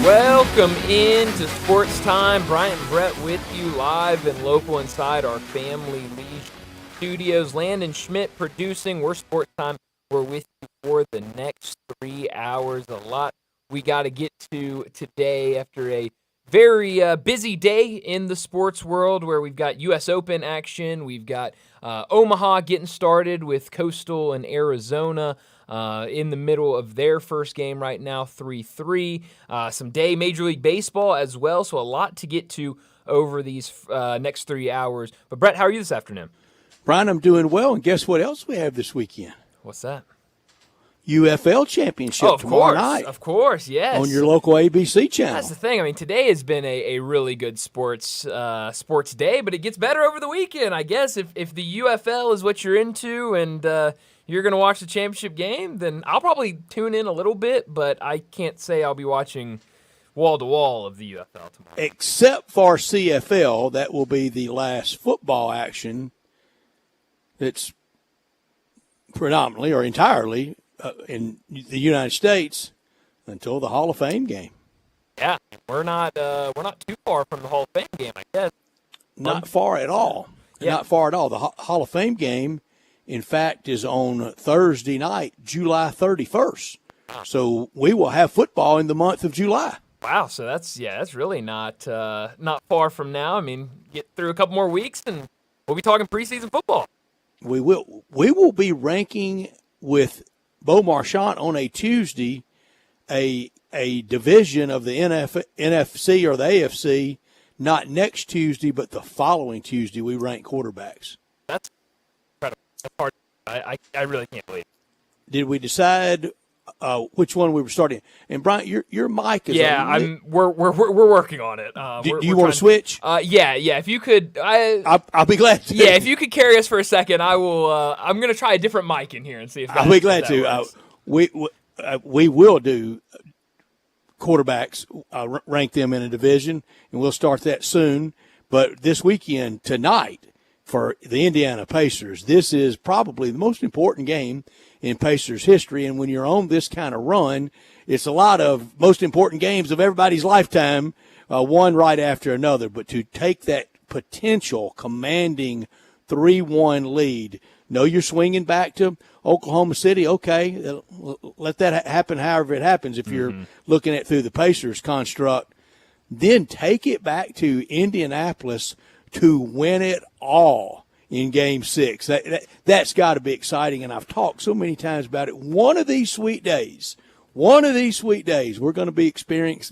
Welcome into Sportstime. Bryant and Brett with you live and local inside our Family League studios. Landon Schmidt producing. We're Sportstime. We're with you for the next 3 hours. A lot we got to get to today after a very busy day in the sports world where we've got U.S. Open action. We've got Omaha getting started with Coastal and Arizona. In the middle of their first game right now, 3-3. Some day Major League Baseball as well, so a lot to get to over these next 3 hours. But, Brett, how are you this afternoon? Brian, I'm doing well, and guess what else we have this weekend? What's that? UFL Championship tomorrow night. Of course, yes. On your local ABC channel. That's the thing. I mean, today has been a really good sports day, but it gets better over the weekend, I guess. If the UFL is what you're into and you're going to watch the championship game, then I'll probably tune in a little bit, but I can't say I'll be watching wall-to-wall of the UFL tomorrow. Except for CFL, that will be the last football action that's predominantly or entirely in the United States until the Hall of Fame game. Yeah, we're not too far from the Hall of Fame game, I guess. Not far at all. Yeah. Not far at all. The Hall of Fame game, in fact, is on Thursday night, July 31st. So we will have football in the month of July. Wow, so that's really not far from now. I mean, get through a couple more weeks and we'll be talking preseason football. We will be ranking with Bo Marchant on a Tuesday, a division of the NFC or the AFC, not next Tuesday, but the following Tuesday we rank quarterbacks. That's incredible. That's hard. I really can't believe it. Did we decide which one we were starting? And Brian, your mic is we're working on it. Do you want to switch? Yeah. If you could, I'll be glad to. Yeah, if you could carry us for a second, I will. I'm going to try a different mic in here and see if I'll be glad to. We will do quarterbacks, rank them in a division, and we'll start that soon. But this weekend, tonight, for the Indiana Pacers, this is probably the most important game in Pacers history. And when you're on this kind of run, it's a lot of most important games of everybody's lifetime, one right after another. But to take that potential commanding 3-1 lead, know you're swinging back to Oklahoma City, okay, let that happen however it happens if you're looking at through the Pacers construct. Then take it back to Indianapolis to win it all in Game 6. That's got to be exciting, and I've talked so many times about it. One of these sweet days, we're going to be experiencing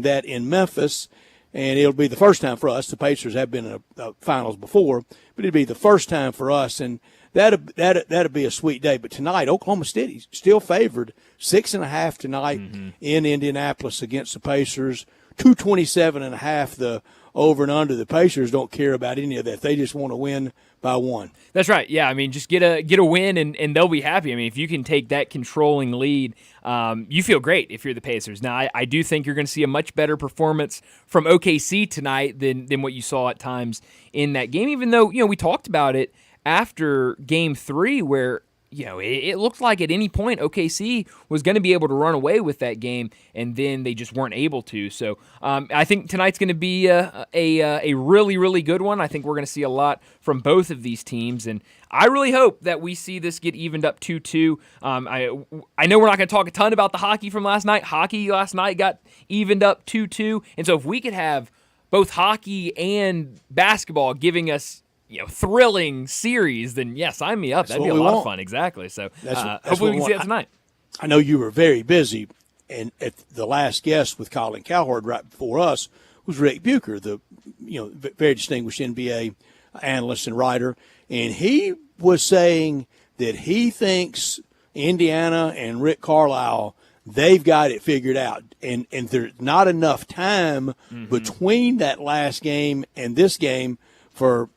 that in Memphis, and it'll be the first time for us. The Pacers have been in the finals before, but it'll be the first time for us, and that'll be a sweet day. But tonight, Oklahoma City's still favored 6.5 tonight in Indianapolis against the Pacers. 227.5 the over and under. The Pacers don't care about any of that. They just want to win by one. That's right. Yeah, I mean, just get a win and they'll be happy. I mean, if you can take that controlling lead, you feel great if you're the Pacers. Now, I do think you're going to see a much better performance from OKC tonight than what you saw at times in that game, even though, we talked about it after Game 3 where it looked like at any point OKC was going to be able to run away with that game, and then they just weren't able to. So I think tonight's going to be a really, really good one. I think we're going to see a lot from both of these teams, and I really hope that we see this get evened up 2-2. I know we're not going to talk a ton about the hockey from last night. Hockey last night got evened up 2-2, and so if we could have both hockey and basketball giving us thrilling series, then yeah, sign me up. That'd be a lot of fun. Exactly. So hopefully we can see that tonight. I know you were very busy, and at the last guest with Colin Cowherd right before us was Rick Bucher, the very distinguished NBA analyst and writer, and he was saying that he thinks Indiana and Rick Carlisle, they've got it figured out, and there's not enough time between that last game and this game for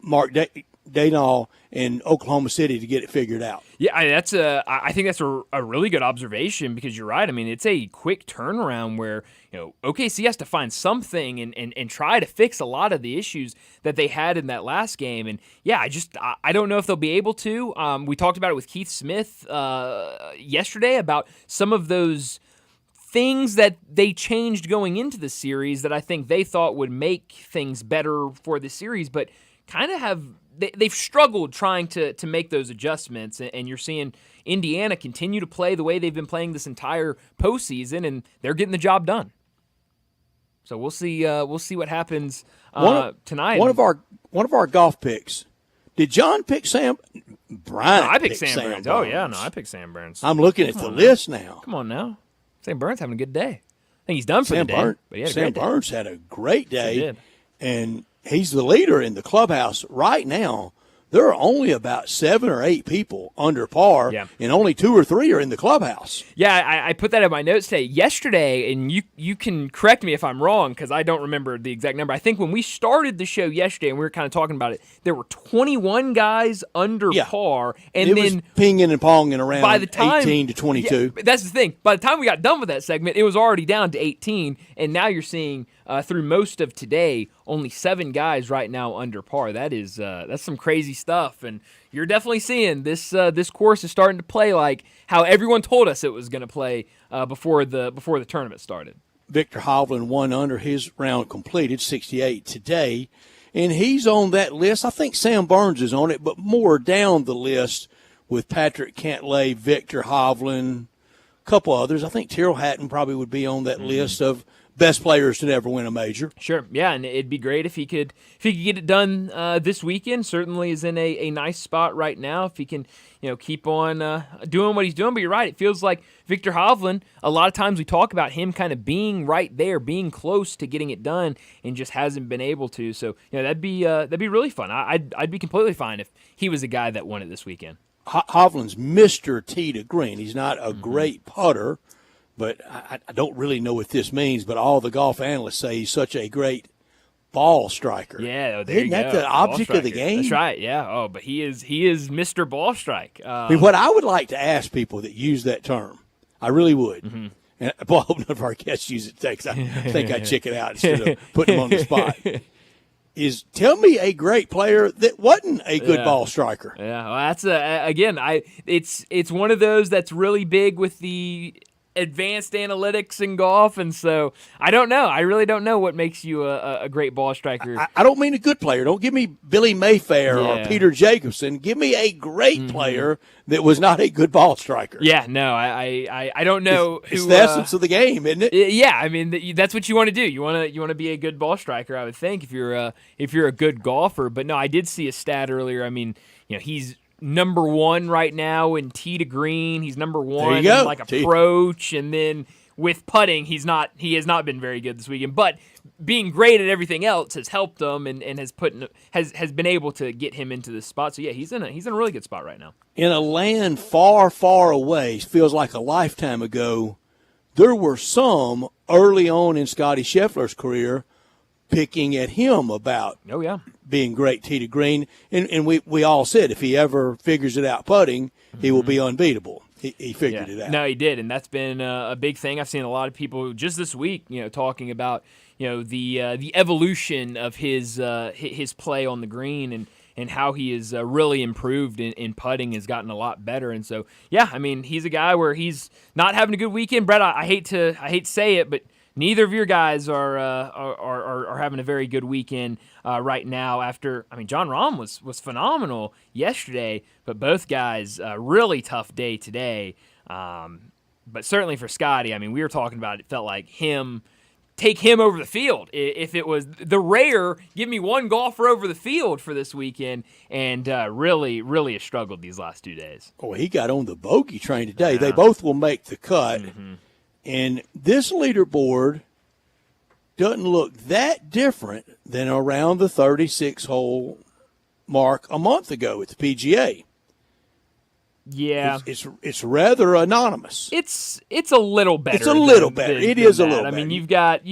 Mark Daynall in Oklahoma City to get it figured out. Yeah, I think that's a really good observation, because you're right. I mean, it's a quick turnaround where OKC has to find something and try to fix a lot of the issues that they had in that last game. And yeah, I don't know if they'll be able to. We talked about it with Keith Smith yesterday about some of those things that they changed going into the series that I think they thought would make things better for the series, but kind of they've struggled trying to make those adjustments, and you're seeing Indiana continue to play the way they've been playing this entire postseason, and they're getting the job done. So we'll see what happens tonight. One of our golf picks. Did John pick Sam? Brian. No, I picked Sam Burns. Oh yeah, no, I picked Sam Burns. I'm looking at the list now. Come on now, Sam Burns having a good day. I think he's done for the day. But he had a Sam great day. Burns had a great day, He did. and he's the leader in the clubhouse right now. There are only about 7 or 8 people under par, and only 2 or 3 are in the clubhouse. Yeah, I put that in my notes today. Yesterday, and you can correct me if I'm wrong because I don't remember the exact number. I think when we started the show yesterday and we were kind of talking about it, there were 21 guys under par, and it then was pinging and ponging around by the time, 18 to 22. Yeah, that's the thing. By the time we got done with that segment, it was already down to 18, and now you're seeing through most of today only 7 guys right now under par. That's some crazy stuff, and you're definitely seeing this course is starting to play like how everyone told us it was going to play before the tournament started. Victor Hovland won under his round completed, 68 today, and he's on that list. I think Sam Burns is on it, but more down the list with Patrick Cantlay, Victor Hovland, a couple others. I think Tyrrell Hatton probably would be on that list of best players to never win a major. Sure, yeah, and it'd be great if he could get it done this weekend. Certainly is in a nice spot right now. If he can, keep on doing what he's doing. But you're right, it feels like Victor Hovland. A lot of times we talk about him kind of being right there, being close to getting it done, and just hasn't been able to. So that'd be really fun. I'd be completely fine if he was a guy that won it this weekend. Hovland's Mr. Tee to Green. He's not a great putter. But I don't really know what this means, but all the golf analysts say he's such a great ball striker. Yeah, Isn't that the object of the game? That's right, yeah. Oh, but he is Mr. Ball Strike. What I would like to ask people that use that term, I really would, and I hope none of our guests use it today because I think I'd chicken out instead of putting them on the spot, is tell me a great player that wasn't a good ball striker. Yeah, well, that's, it's one of those that's really big with the advanced analytics in golf, and so I don't know. I really don't know what makes you a great ball striker. I don't mean a good player. Don't give me Billy Mayfair or Peter Jacobson. Give me a great player that was not a good ball striker. Yeah, no, I don't know. It's the essence of the game, isn't it? Yeah, I mean that's what you want to do. You want to be a good ball striker, I would think, if you're a good golfer. But no, I did see a stat earlier. I mean, he's number 1 right now in tee to green. He's number 1 in like approach, and then with putting, he has not been very good this weekend. But being great at everything else has helped him and has been able to get him into this spot. So yeah, he's in a really good spot right now. In a land far, far away, feels like a lifetime ago, there were some early on in Scotty Scheffler's career picking at him about being great tee to green. And we all said if he ever figures it out putting, he will be unbeatable. He figured it out. No, he did, and that's been a big thing. I've seen a lot of people just this week, talking about the evolution of his play on the green and how he is really improved in putting, has gotten a lot better. And so, yeah, I mean, he's a guy where he's not having a good weekend. Brett, I hate to say it, but neither of your guys are having a very good weekend right now. John Rahm was phenomenal yesterday, but both guys really tough day today. But certainly for Scotty, I mean, we were talking about it felt like take him over the field. If it was the rare, give me one golfer over the field for this weekend, and really, really has struggled these last 2 days. Oh, he got on the bogey train today. Yeah. They both will make the cut. Mm-hmm. And this leaderboard doesn't look that different than around the 36-hole mark a month ago at the PGA. Yeah, it's rather anonymous. It's a little better. It's a little better. It is a little better. I mean, you've got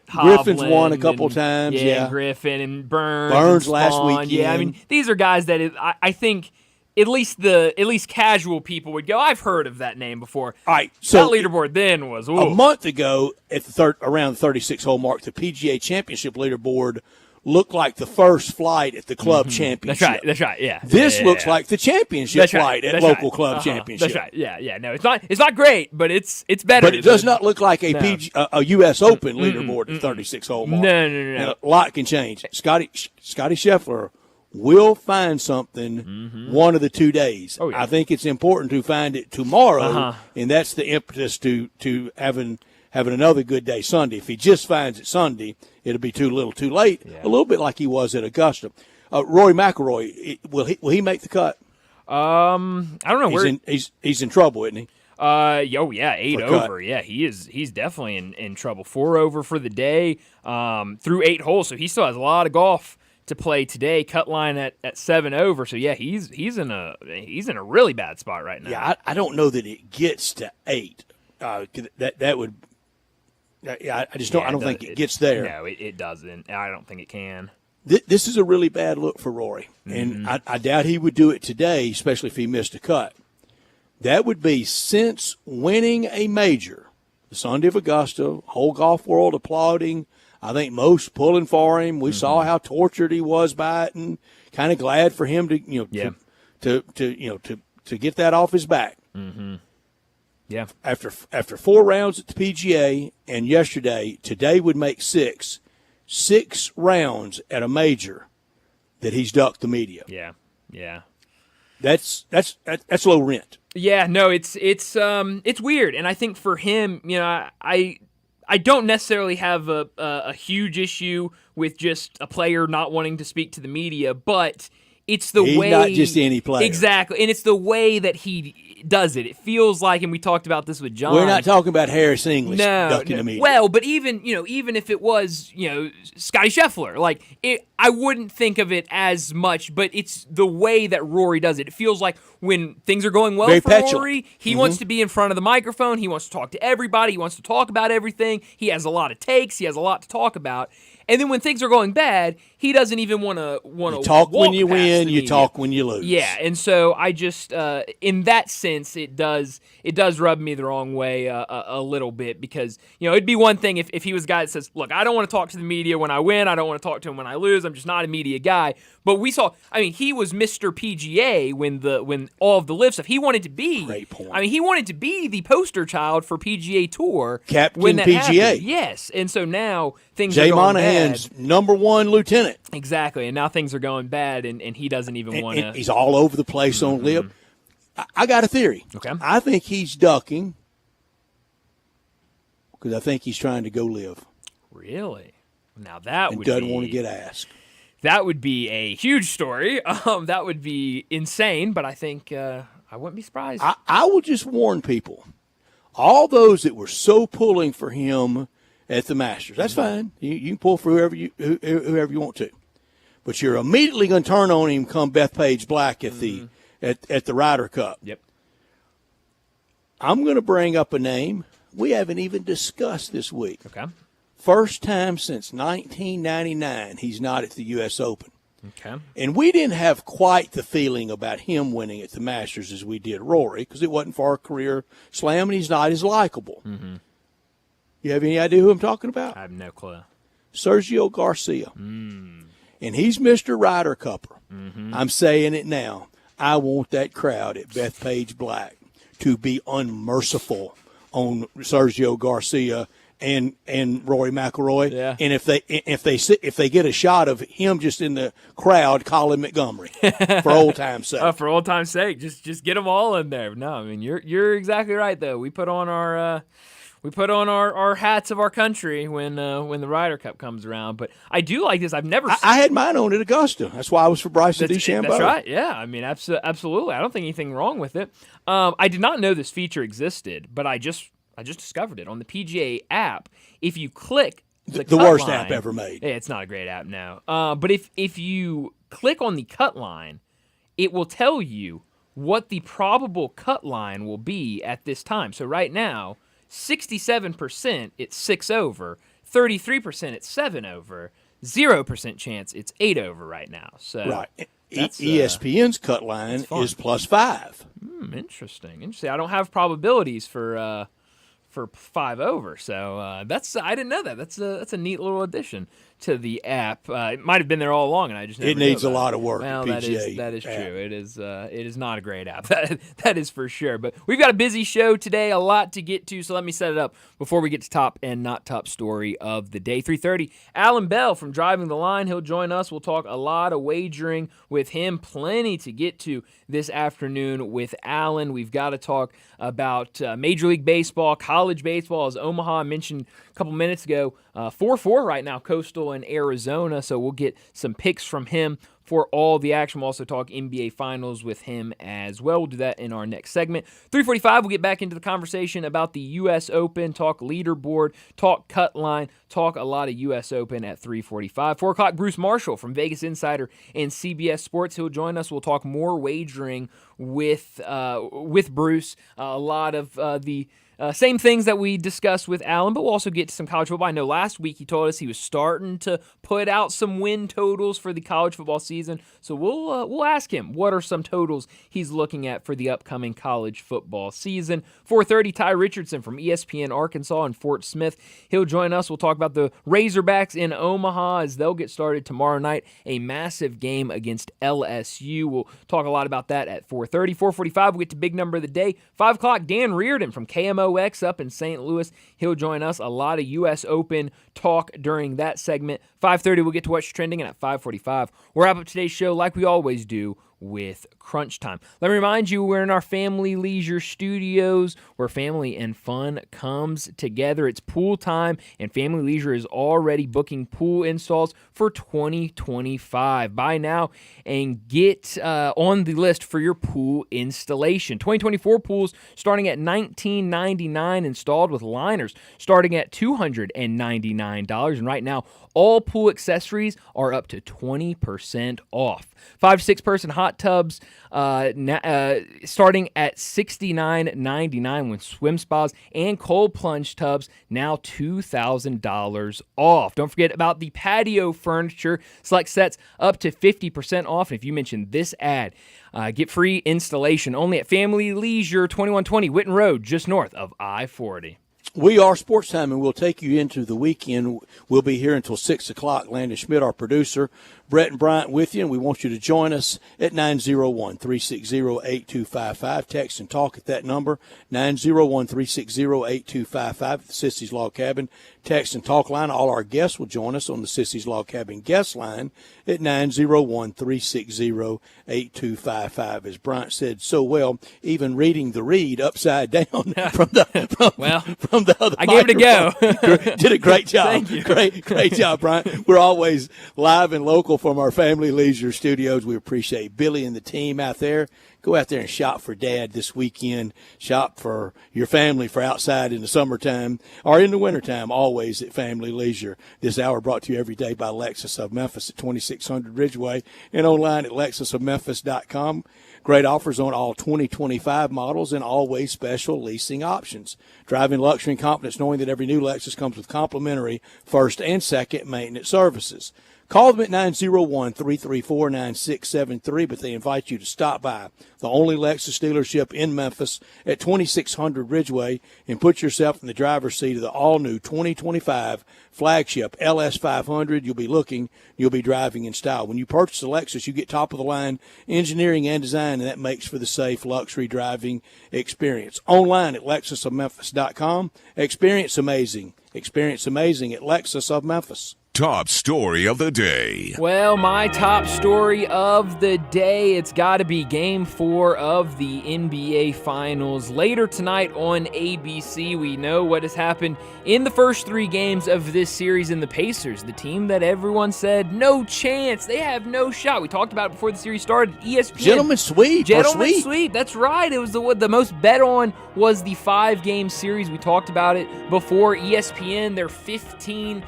Griffin's won a couple times. Yeah, Griffin and Burns. Burns last weekend. Yeah, I mean, these are guys that I think at least casual people would go, I've heard of that name before. All right, so that leaderboard then was a month ago at around the 36-hole mark, the PGA Championship leaderboard looked like the first flight at the club championship. That's right. Yeah. This Yeah. looks like the championship flight at local club championship. That's right. Yeah. No, it's not great, but it's better. But it does not look like a U.S. Open leaderboard at 36 hole mark. No. And a lot can change. Scotty Scheffler will find something one of the 2 days. Oh, yeah. I think it's important to find it tomorrow, and that's the impetus to having another good day Sunday. If he just finds it Sunday, it'll be too little too late, a little bit like he was at Augusta. Rory McIlroy, will he make the cut? I don't know. He's in trouble, isn't he? 8 over. Yeah, he's definitely in trouble. 4 over for the day through 8 holes, so he still has a lot of golf to play today. Cut line at 7 over. So yeah, he's in a really bad spot right now. Yeah, I don't know that it gets to 8. That would. I just don't. I don't think it gets there. No, it doesn't. I don't think it can. This is a really bad look for Rory, and I doubt he would do it today, especially if he missed a cut. That would be since winning a major, the Sunday of Augusta, whole golf world applauding. I think most pulling for him. We saw how tortured he was by it, and kind of glad for him to get that off his back. Mm-hmm. Yeah. After 4 rounds at the PGA and yesterday, today would make 6 rounds at a major that he's ducked the media. Yeah. That's low rent. Yeah, no, it's weird, and I think for him, I don't necessarily have a huge issue with just a player not wanting to speak to the media, but it's the way. He's not just any player. Exactly, and it's the way that he does it. It feels like, and we talked about this with John. We're not talking about Harris English ducking the media. Well, but even if it was Scotty Scheffler, I wouldn't think of it as much, but it's the way that Rory does it. It feels like when things are going well Very for petulant. Rory, he wants to be in front of the microphone. He wants to talk to everybody. He wants to talk about everything. He has a lot of takes. He has a lot to talk about. And then when things are going bad, he doesn't even want to talk walk when you past win. the You media. talk when you lose. Yeah, and so I just, in that sense, it does rub me the wrong way a little bit, because it'd be one thing if he was a guy that says, look, I don't want to talk to the media when I win. I don't want to talk to him when I lose. I'm just not a media guy. But we saw, he was Mr. PGA when all of the live stuff. He wanted to be. Great point. He wanted to be the poster child for PGA Tour. Captain when that PGA. happened. Yes, and so now things Jay are going Monahan's bad. number 1 lieutenant. Exactly, and now things are going bad, and he doesn't even want to. He's all over the place on lip. I got a theory. Okay. I think he's ducking because I think he's trying to go live. Really? Now that and would doesn't be, want to get asked. That would be a huge story. That would be insane, but I think I wouldn't be surprised. I will just warn people. All those that were so pulling for him at the Masters, that's fine. You can pull for whoever you want to. But you're immediately going to turn on him come Bethpage Black at the at the Ryder Cup. Yep. I'm going to bring up a name we haven't even discussed this week. Okay. First time since 1999 he's not at the U.S. Open. Okay. And we didn't have quite the feeling about him winning at the Masters as we did Rory, because it wasn't for a career slam, and he's not as likable. Mm-hmm. You have any idea who I'm talking about? I have no clue. Sergio Garcia. And he's Mr. Ryder Cupper. Mm-hmm. I'm saying it now. I want that crowd at Bethpage Black to be unmerciful on Sergio Garcia and Rory McIlroy. Yeah. And if they get a shot of him just in the crowd, Colin Montgomery for old time's sake. For old time's sake, just get them all in there. No, you're exactly right though. We put on our hats of our country when the Ryder Cup comes around. But I do like this. I've never. I had mine on at Augusta. That's why I was for Bryson DeChambeau. That's right. Yeah. Absolutely. I don't think anything wrong with it. I did not know this feature existed, but I just discovered it on the PGA app. If you click the worst line, app ever made. Yeah, it's not a great app now. But if you click on the cut line, it will tell you what the probable cut line will be at this time. So right now, 67% it's 6 over, 33% it's 7 over, 0% chance it's 8 over right now. So right. ESPN's cut line is +5. Interesting. I don't have probabilities for for 5 over. So I didn't know that. That's a neat little addition to the app. It might have been there all along, and I just never It needs knew a about lot it. of work. Well, the that PGA is app. true. It is not a great app. That is for sure. But we've got a busy show today, a lot to get to. So let me set it up before we get to top and not top story of the day. 3:30. Alan Bell from Driving the Line. He'll join us. We'll talk a lot of wagering with him. Plenty to get to this afternoon with Alan. We've got to talk about Major League Baseball, college baseball, as Omaha mentioned a couple minutes ago. 4-4 right now, Coastal and Arizona. So we'll get some picks from him for all the action. We'll also talk NBA Finals with him as well. We'll do that in our next segment. 3:45, we'll get back into the conversation about the U.S. Open, talk leaderboard, talk cut line, talk a lot of U.S. Open at 3:45. 4 o'clock, Bruce Marshall from Vegas Insider and CBS Sports. He'll join us. We'll talk more wagering with Bruce. A lot of the same things that we discussed with Alan, but we'll also get to some college football. I know last week he told us he was starting to put out some win totals for the college football season, so we'll ask him what are some totals he's looking at for the upcoming college football season. 4:30, Ty Richardson from ESPN Arkansas and Fort Smith. He'll join us. We'll talk about the Razorbacks in Omaha as they'll get started tomorrow night, a massive game against LSU. We'll talk a lot about that at 4:30. 4:45, we'll get to big number of the day. 5 o'clock, Dan Reardon from KMOX up in St. Louis. He'll join us. A lot of U.S. Open talk during that segment. 5:30, we'll get to what's trending, and at 5:45, we'll wrap up today's show like we always do with Crunch Time. Let me remind you, we're in our Family Leisure Studios where family and fun comes together. It's pool time, and Family Leisure is already booking pool installs for 2025. Buy now and get on the list for your pool installation. 2024 pools starting at $19.99 installed with liners starting at $299. And right now, all pool accessories are up to 20% off. 5 to 6 person hot tubs starting at $69.99 with swim spas, and cold plunge tubs now $2,000 off. Don't forget about the patio furniture. Select sets up to 50% off. And if you mention this ad, get free installation only at Family Leisure, 2120 Witten Road, just north of I-40. We are Sportstime, and we'll take you into the weekend. We'll be here until 6 o'clock. Landon Schmidt, our producer, Brett and Bryant with you, and we want you to join us at 901-360-8255. Text and talk at that number, 901-360-8255 at the Sissy's Log Cabin. Text and talk line. All our guests will join us on the Sissy's Log Cabin guest line at 901-360-8255. As Bryant said so well, even reading the read upside down from the other I gave it a go. Did a great job. Thank you. Great job, Bryant. We're always live and local from our Family Leisure Studios. We appreciate Billy and the team out there. Go out there and shop for Dad this weekend. Shop for your family for outside in the summertime or in the wintertime, always at Family Leisure. This hour brought to you every day by Lexus of Memphis at 2600 Ridgeway and online at lexusofmemphis.com. Great offers on all 2025 models and always special leasing options. Driving luxury and confidence knowing that every new Lexus comes with complimentary first and second maintenance services. Call them at 901-334-9673, but they invite you to stop by the only Lexus dealership in Memphis at 2600 Ridgeway and put yourself in the driver's seat of the all-new 2025 flagship LS500. You'll be driving in style. When you purchase a Lexus, you get top-of-the-line engineering and design, and that makes for the safe luxury driving experience. Online at lexusofmemphis.com. Experience amazing at Lexus of Memphis. Top story of the day. Well, my top story of the day, it's got to be Game 4 of the NBA Finals. Later tonight on ABC, we know what has happened in the first 3 games of this series, in the Pacers, the team that everyone said, no chance, they have no shot. We talked about it before the series started. ESPN. Gentleman's sweep. Gentleman's sweep, that's right. It was the most bet on was the 5-game series. We talked about it before. ESPN, their 15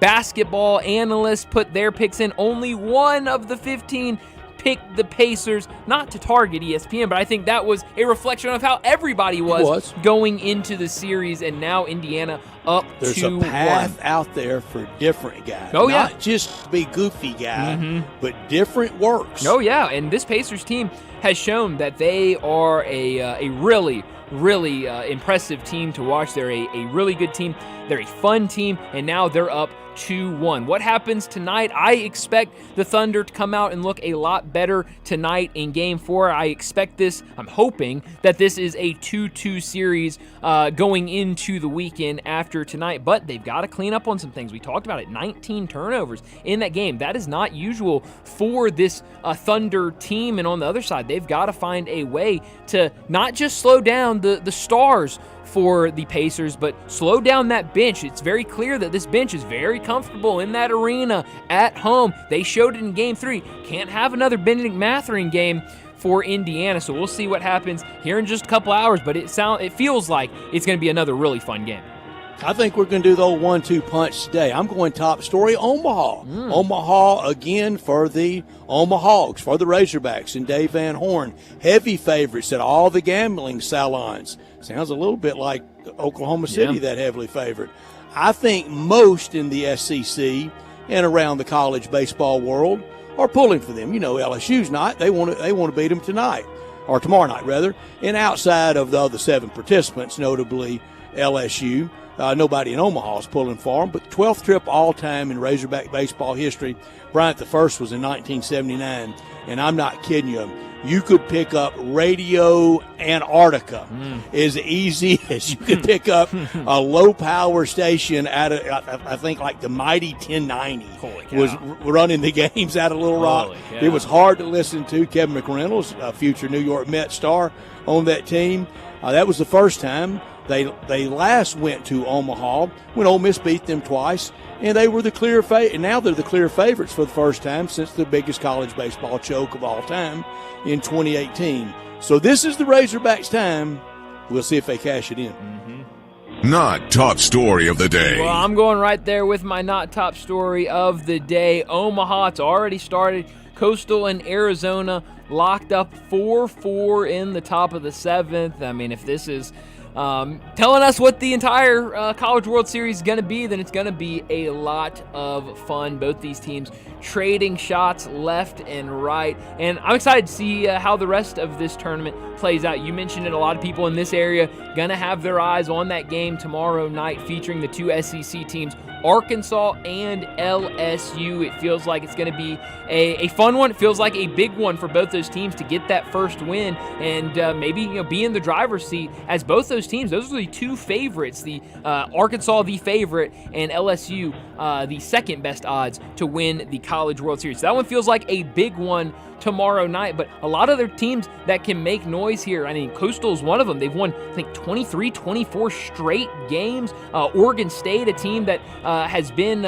basketball analysts put their picks in. Only one of the 15 picked the Pacers, not to target ESPN, but I think that was a reflection of how everybody was going into the series, and now Indiana up 2-1. There's a path out there for different guys. Oh, Not just be goofy guy, but different works. Oh, yeah, and this Pacers team has shown that they are a really, really impressive team to watch. They're a really good team. They're a fun team, and now they're up 2-1. What happens tonight? I expect the Thunder to come out and look a lot better tonight in Game 4. I'm hoping that this is a 2-2 series going into the weekend after tonight, but they've got to clean up on some things. We talked about it, 19 turnovers in that game. That is not usual for this Thunder team, and on the other side, they've got to find a way to not just slow down the stars for the Pacers, but slow down that bench. It's very clear that this bench is very comfortable in that arena at home. They showed it in Game 3. Can't have another Benedict Mathurin game for Indiana, so we'll see what happens here in just a couple hours, but it feels like it's going to be another really fun game. I think we're going to do the old 1-2 punch today. I'm going top story, Omaha. Omaha again for the Omahawks, for the Razorbacks and Dave Van Horn. Heavy favorites at all the gambling salons. Sounds a little bit like Oklahoma City, that heavily favored. I think most in the SEC and around the college baseball world are pulling for them. You know, LSU's not. They want to beat them tonight, or tomorrow night, rather. And outside of the other 7 participants, notably LSU, nobody in Omaha is pulling for them, but 12th trip all-time in Razorback baseball history. Bryant the first was in 1979, and I'm not kidding you. You could pick up Radio Antarctica as easy as you could pick up a low-power station out of, I think, like the mighty 1090 was running the games out of Little Rock. It was hard to listen to. Kevin McReynolds, a future New York Mets star, on that team. That was the first time. They last went to Omaha when Ole Miss beat them twice, and they were the clear and now they're the clear favorites for the first time since the biggest college baseball choke of all time in 2018. So this is the Razorbacks' time. We'll see if they cash it in. Not top story of the day. Well, I'm going right there with my not top story of the day. Omaha, it's already started. Coastal and Arizona locked up 4-4 in the top of the 7th. I mean, if this is telling us what the entire College World Series is going to be, then it's going to be a lot of fun. Both these teams trading shots left and right, and I'm excited to see how the rest of this tournament plays out. You mentioned it, a lot of people in this area going to have their eyes on that game tomorrow night featuring the 2 SEC teams, Arkansas and LSU. It feels like it's going to be a fun one. It feels like a big one for both those teams to get that first win and maybe be in the driver's seat, as both those teams, those are the 2 favorites, the Arkansas the favorite and LSU the second best odds to win the College World Series. So that one feels like a big one tomorrow night, but a lot of other teams that can make noise here. I mean, Coastal is one of them. They've won, I think, 23, 24 straight games. Oregon State, a team that has been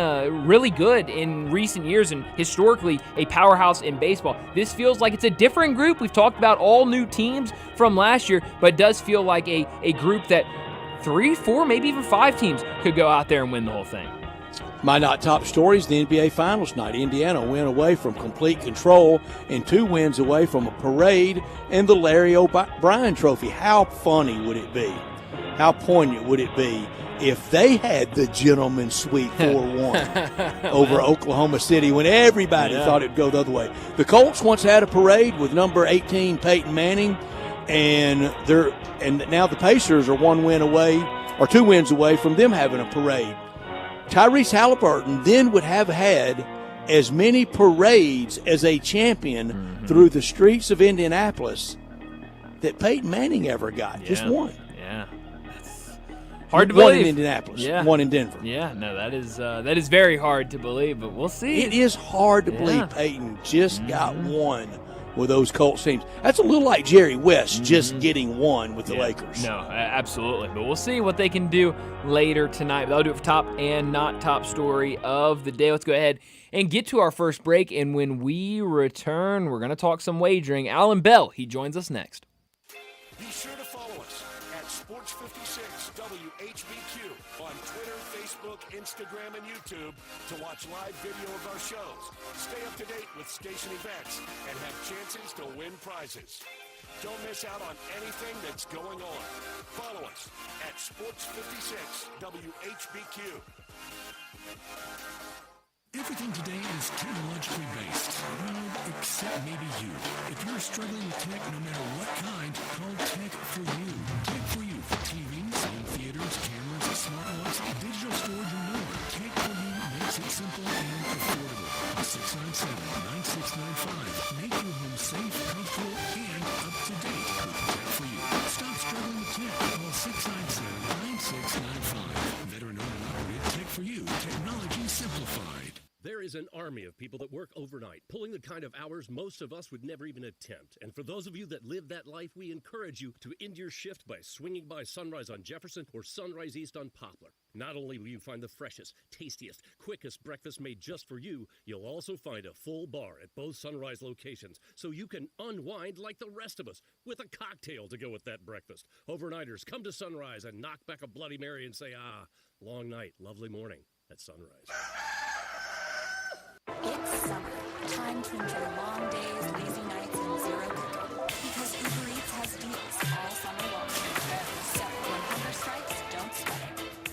really good in recent years and historically a powerhouse in baseball. This feels like it's a different group. We've talked about all new teams from last year, but it does feel like a group that 3, 4, maybe even 5 teams could go out there and win the whole thing. My not top story is the NBA Finals night. Indiana went away from complete control and 2 wins away from a parade and the Larry O'Brien Trophy. How funny would it be? How poignant would it be if they had the gentleman's sweep 4-1 over Oklahoma City when everybody thought it would go the other way? The Colts once had a parade with number 18 Peyton Manning, and now the Pacers are 1 win away or 2 wins away from them having a parade. Tyrese Halliburton then would have had as many parades as a champion through the streets of Indianapolis that Peyton Manning ever got. Just one. Yeah. That's hard to believe. One in Indianapolis, one in Denver. Yeah, no, that is very hard to believe, but we'll see. It is hard to believe Peyton just got one with those Colts teams. That's a little like Jerry West just getting one with the Lakers. No, absolutely. But we'll see what they can do later tonight. That'll do it for top and not top story of the day. Let's go ahead and get to our first break. And when we return, we're going to talk some wagering. Alan Bell, he joins us next. Be sure to follow us at Sports56 WHBQ on Twitter, Facebook, Instagram, and YouTube to watch live video of our shows. Stay up to date with station events and have chances to win prizes. Don't miss out on anything that's going on. Follow us at Sports56 WHBQ. Everything today is technologically based. Well, except maybe you. If you're struggling with tech, no matter what kind, call Tech for You. Tech for You for TVs, home theaters, cameras, smart locks, digital storage, and more. Tech for You makes it simple and affordable. 697-9695. Make your home safe, comfortable, and up to date with Tech for You. Stop struggling with tech. Call 697-9695. Veteran owned and operated. Tech for You. Technology simplified. There is an army of people that work overnight, pulling the kind of hours most of us would never even attempt. And for those of you that live that life, we encourage you to end your shift by swinging by Sunrise on Jefferson or Sunrise East on Poplar. Not only will you find the freshest, tastiest, quickest breakfast made just for you, you'll also find a full bar at both Sunrise locations, so you can unwind like the rest of us with a cocktail to go with that breakfast. Overnighters, come to Sunrise and knock back a Bloody Mary and say, long night, lovely morning at Sunrise. It's summer. Time to enjoy long days, lazy nights, and zero cooking. Because Uber Eats has deals all summer long. So when hunger strikes, don't sweat it.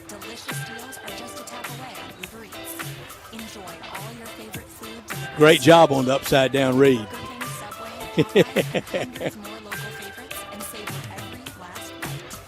Delicious deals are just a tap away on Uber Eats. Enjoy all your favorite food delivered. Great job on the upside down read. Burger King, Subway, hundreds more local favorites, and savor every last bite.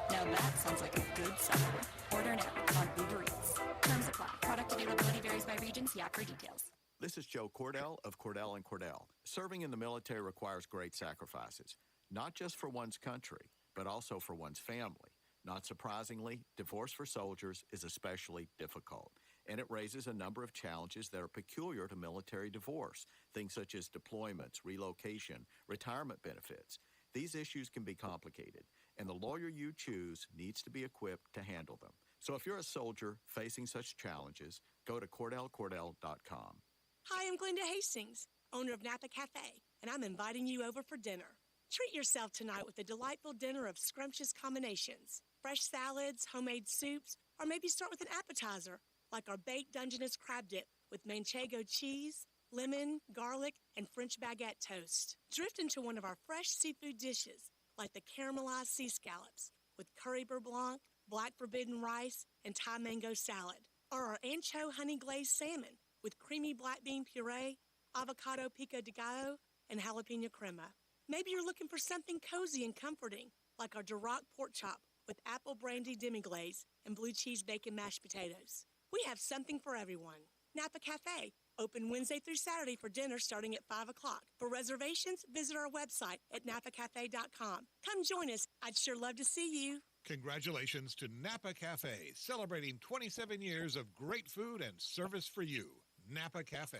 Now that sounds like a good summer. Order now on Uber Eats. Terms apply. Product availability varies by region. See app for details. This is Joe Cordell of Cordell & Cordell. Serving in the military requires great sacrifices, not just for one's country, but also for one's family. Not surprisingly, divorce for soldiers is especially difficult, and it raises a number of challenges that are peculiar to military divorce, things such as deployments, relocation, retirement benefits. These issues can be complicated, and the lawyer you choose needs to be equipped to handle them. So if you're a soldier facing such challenges, go to CordellCordell.com. Hi, I'm Glenda Hastings, owner of Napa Cafe, and I'm inviting you over for dinner. Treat yourself tonight with a delightful dinner of scrumptious combinations, fresh salads, homemade soups, or maybe start with an appetizer, like our baked Dungeness crab dip with manchego cheese, lemon, garlic, and French baguette toast. Drift into one of our fresh seafood dishes, like the caramelized sea scallops with curry beurre blanc, black forbidden rice, and Thai mango salad, or our ancho honey glazed salmon with creamy black bean puree, avocado pico de gallo, and jalapeno crema. Maybe you're looking for something cozy and comforting, like our Duroc pork chop with apple brandy demi-glaze and blue cheese bacon mashed potatoes. We have something for everyone. Napa Cafe, open Wednesday through Saturday for dinner starting at 5 o'clock. For reservations, visit our website at napacafe.com. Come join us. I'd sure love to see you. Congratulations to Napa Cafe, celebrating 27 years of great food and service for you. Napa Cafe.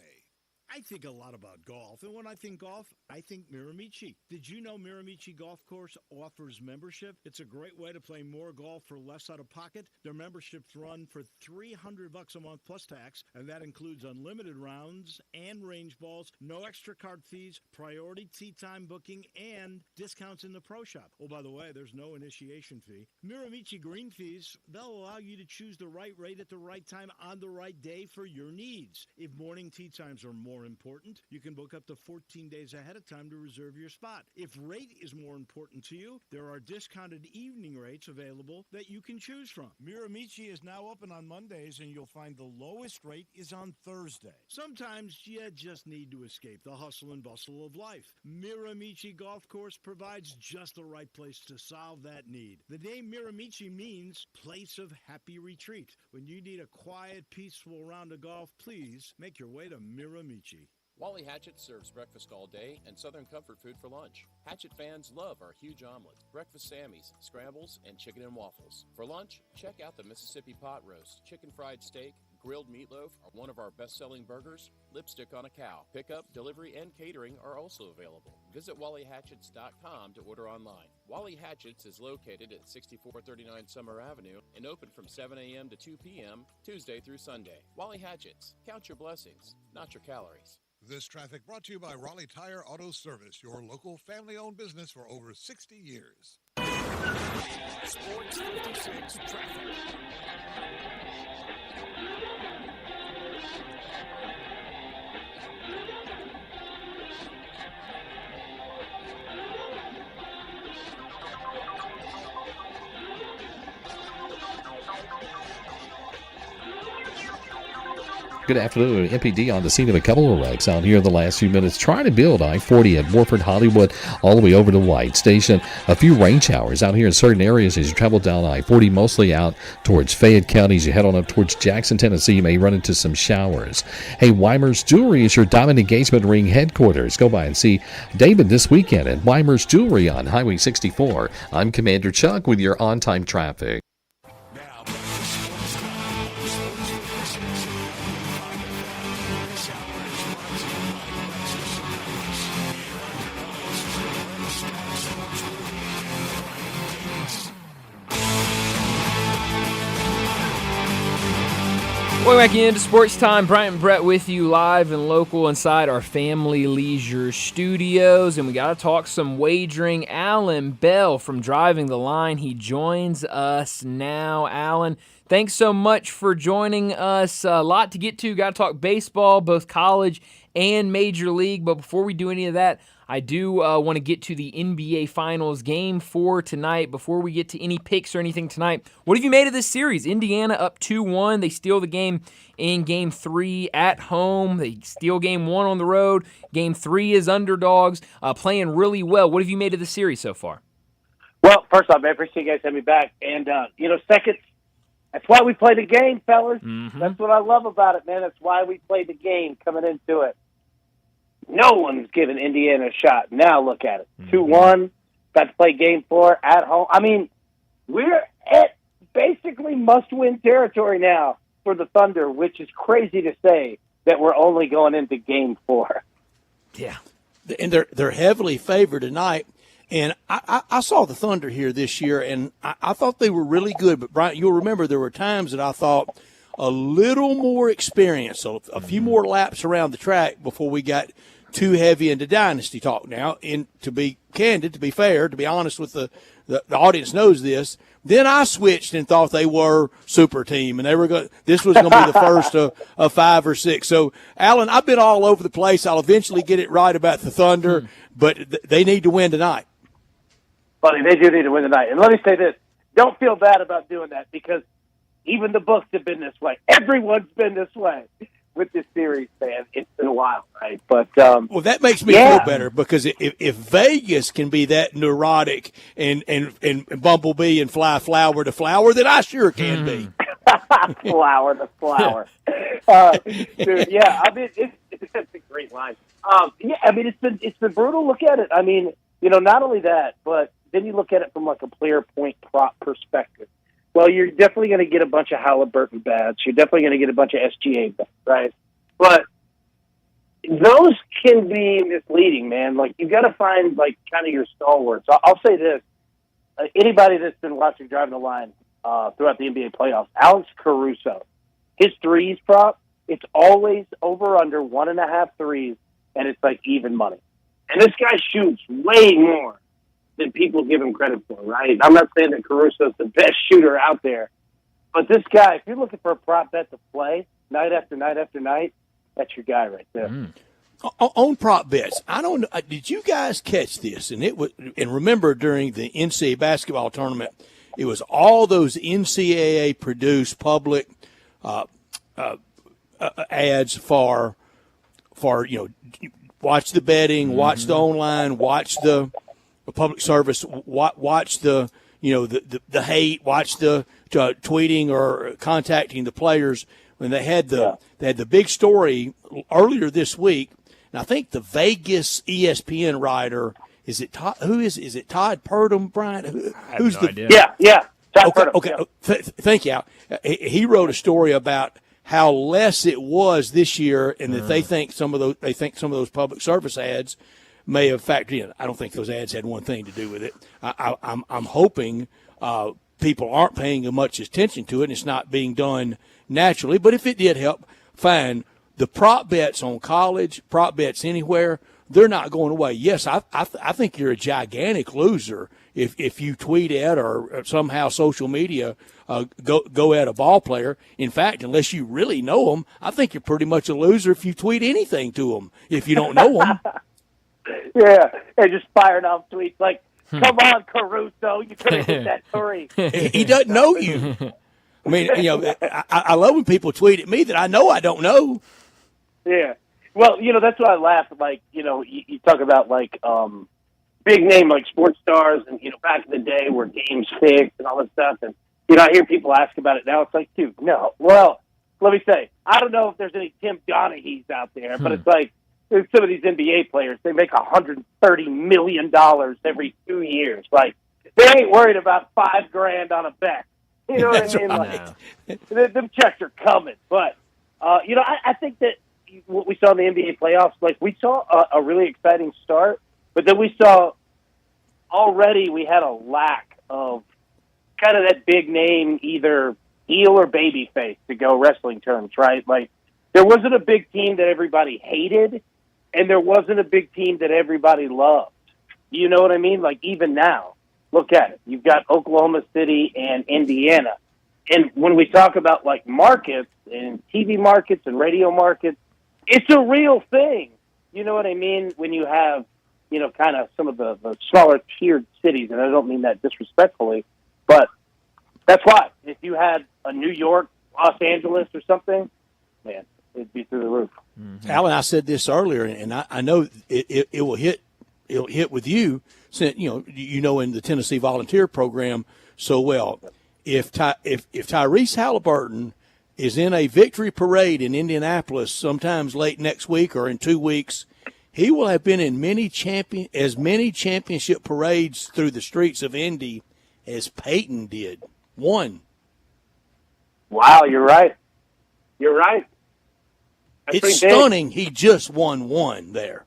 I think a lot about golf, and when I think golf, I think Miramichi. Did you know Miramichi Golf Course offers membership? It's a great way to play more golf for less out of pocket. Their memberships run for $300 a month plus tax, and that includes unlimited rounds and range balls, no extra card fees, priority tee time booking, and discounts in the pro shop. Oh, by the way, there's no initiation fee. Miramichi green fees, they'll allow you to choose the right rate at the right time on the right day for your needs. If morning tee times are more important, you can book up to 14 days ahead of time to reserve your spot. If rate is more important to you, there are discounted evening rates available that you can choose from. Miramichi is now open on Mondays, and you'll find the lowest rate is on Thursday. Sometimes you just need to escape the hustle and bustle of life. Miramichi Golf Course provides just the right place to solve that need. The name Miramichi means place of happy retreat. When you need a quiet, peaceful round of golf, please make your way to Miramichi. Wally Hatchet serves breakfast all day and Southern comfort food for lunch. Hatchet fans love our huge omelet, breakfast Sammys, scrambles, and chicken and waffles. For lunch, check out the Mississippi pot roast, chicken fried steak, grilled meatloaf are one of our best-selling burgers, lipstick on a cow. Pickup, delivery, and catering are also available. Visit WallyHatchets.com to order online. Wally Hatchets is located at 6439 Summer Avenue and open from 7 a.m. to 2 p.m. Tuesday through Sunday. Wally Hatchets. Count your blessings, not your calories. This traffic brought to you by Raleigh Tire Auto Service, your local family-owned business for over 60 years. Sports 56 traffic. Good afternoon. MPD on the scene of a couple of wrecks out here in the last few minutes, trying to build I-40 at Warford, Hollywood, all the way over to White Station. A few rain showers out here in certain areas as you travel down I-40, mostly out towards Fayette County. As you head on up towards Jackson, Tennessee, you may run into some showers. Hey, Weimer's Jewelry is your diamond engagement ring headquarters. Go by and see David this weekend at Weimer's Jewelry on Highway 64. I'm Commander Chuck with your on-time traffic. Now, back to Sports Time on Sports 56. This hour is brought to you by Lexus Service. Here are your hosts, Brent Star Sportswood and Brian Gates. Welcome back into Sports Time. Bryant and Brett with you live and local inside our Family Leisure studios. And we got to talk some wagering. Alan Bell from Driving the Line. He joins us now. Alan, thanks so much for joining us. A lot to get to. Got to talk baseball, both college and Major League. But before we do any of that, I do want to get to the NBA Finals Game 4 tonight. Before we get to any picks or anything tonight, what have you made of this series? Indiana up 2-1. They steal the game in Game 3 at home. They steal Game 1 on the road. Game 3 is underdogs, playing really well. What have you made of the series so far? Well, first off, I appreciate you guys having me back. And, second, that's why we play the game, fellas. Mm-hmm. That's what I love about it, man. That's why we play the game coming into it. No one's giving Indiana a shot. Now look at it. 2-1, got to play Game 4 at home. I mean, we're at basically must-win territory now for the Thunder, which is crazy to say that we're only going into Game 4. Yeah. And they're heavily favored tonight. And I saw the Thunder here this year, and I thought they were really good. But, Brian, you'll remember there were times that I thought a little more experience, so a few more laps around the track before we got too heavy into dynasty talk now. And to be candid, to be fair, to be honest with the audience knows this, then I switched and thought they were super team, and they were this was going to be the first of 5 or 6. So, Alan, I've been all over the place. I'll eventually get it right about the Thunder, but they need to win tonight. Buddy, they do need to win tonight. And let me say this. Don't feel bad about doing that because even the books have been this way. Everyone's been this way with this series, man. It's been a while, right? But well, that makes me feel better because if Vegas can be that neurotic and bumblebee and fly flower to flower, then I sure can be. Flower to flower. Dude, yeah, I mean, it's a great line. Yeah, I mean, it's been brutal. Look at it. I mean, not only that, but then you look at it from like a player point prop perspective. Well, you're definitely going to get a bunch of Halliburton bets. You're definitely going to get a bunch of SGA bets, right? But those can be misleading, man. Like, you got to find, like, kind of your stalwarts. I'll say this. Anybody that's been watching Driving the Line throughout the NBA playoffs, Alex Caruso, his threes prop, it's always over under 1.5 threes, and it's like even money. And this guy shoots way more than people give him credit for, right? I'm not saying that Caruso's the best shooter out there, but this guy, if you're looking for a prop bet to play night after night after night, that's your guy right there. On prop bets, I don't know. Did you guys catch this? And remember during the NCAA basketball tournament, it was all those NCAA produced public ads for watch the betting, watch the online, watch the public service, watch the the hate, watch the tweeting or contacting the players. When they had the big story earlier this week, and I think the Vegas ESPN writer is it Todd Purdom, Brian? Who's no idea. Yeah. Todd Purdom, okay. Yeah. Thank you. He wrote a story about how less it was this year, and that they think some of those public service ads may have factored in. I don't think those ads had one thing to do with it. I'm hoping people aren't paying much attention to it, and it's not being done naturally. But if it did help, fine. The prop bets on college, prop bets anywhere, they're not going away. Yes, I think you're a gigantic loser if you tweet at or somehow social media go at a ball player. In fact, unless you really know them, I think you're pretty much a loser if you tweet anything to them if you don't know them. Yeah, and just firing off tweets like, "Come on, Caruso, you could have hit that three." He doesn't know you. I mean, I love when people tweet at me that I know I don't know. Yeah. Well, that's why I laugh. Like, you talk about like big name like sports stars, and back in the day where games fixed and all this stuff, and I hear people ask about it now. It's like, dude, no. Well, let me say, I don't know if there's any Tim Donahue's out there, but it's like some of these NBA players, they make $130 million every 2 years. Like, they ain't worried about $5,000 on a bet. You know what I mean? Right. Like, them checks are coming. But, I think that what we saw in the NBA playoffs, like, we saw a really exciting start, but then we saw already we had a lack of kind of that big name, either heel or baby face, to go wrestling terms, right? Like, there wasn't a big team that everybody hated, and there wasn't a big team that everybody loved. You know what I mean? Like, even now, look at it. You've got Oklahoma City and Indiana. And when we talk about, like, markets and TV markets and radio markets, it's a real thing. You know what I mean? When you have, kind of some of the smaller tiered cities, and I don't mean that disrespectfully, but that's why. If you had a New York, Los Angeles or something, man, it'd be through the roof. Mm-hmm. Alan, I said this earlier, and I know it will hit. It'll hit with you, since in the Tennessee Volunteer Program so well. If Tyrese Halliburton is in a victory parade in Indianapolis, sometimes late next week or in 2 weeks, he will have been in as many championship parades through the streets of Indy as Peyton did. One. Wow, you're right. You're right. It's stunning. He just won one there.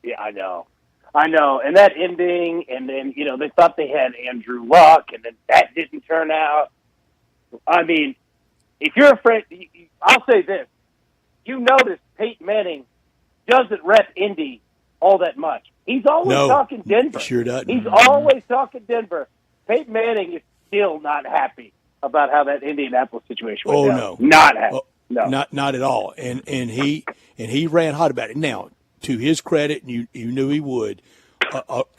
Yeah, I know. And that ending, and then, they thought they had Andrew Luck, and then that didn't turn out. I mean, if you're afraid, I'll say this. You notice Peyton Manning doesn't rep Indy all that much. He's always talking Denver. He sure doesn't. He's always talking Denver. Peyton Manning is still not happy about how that Indianapolis situation went down. No. Not happy. No. Not at all. And he ran hot about it. Now, to his credit, and you knew he would,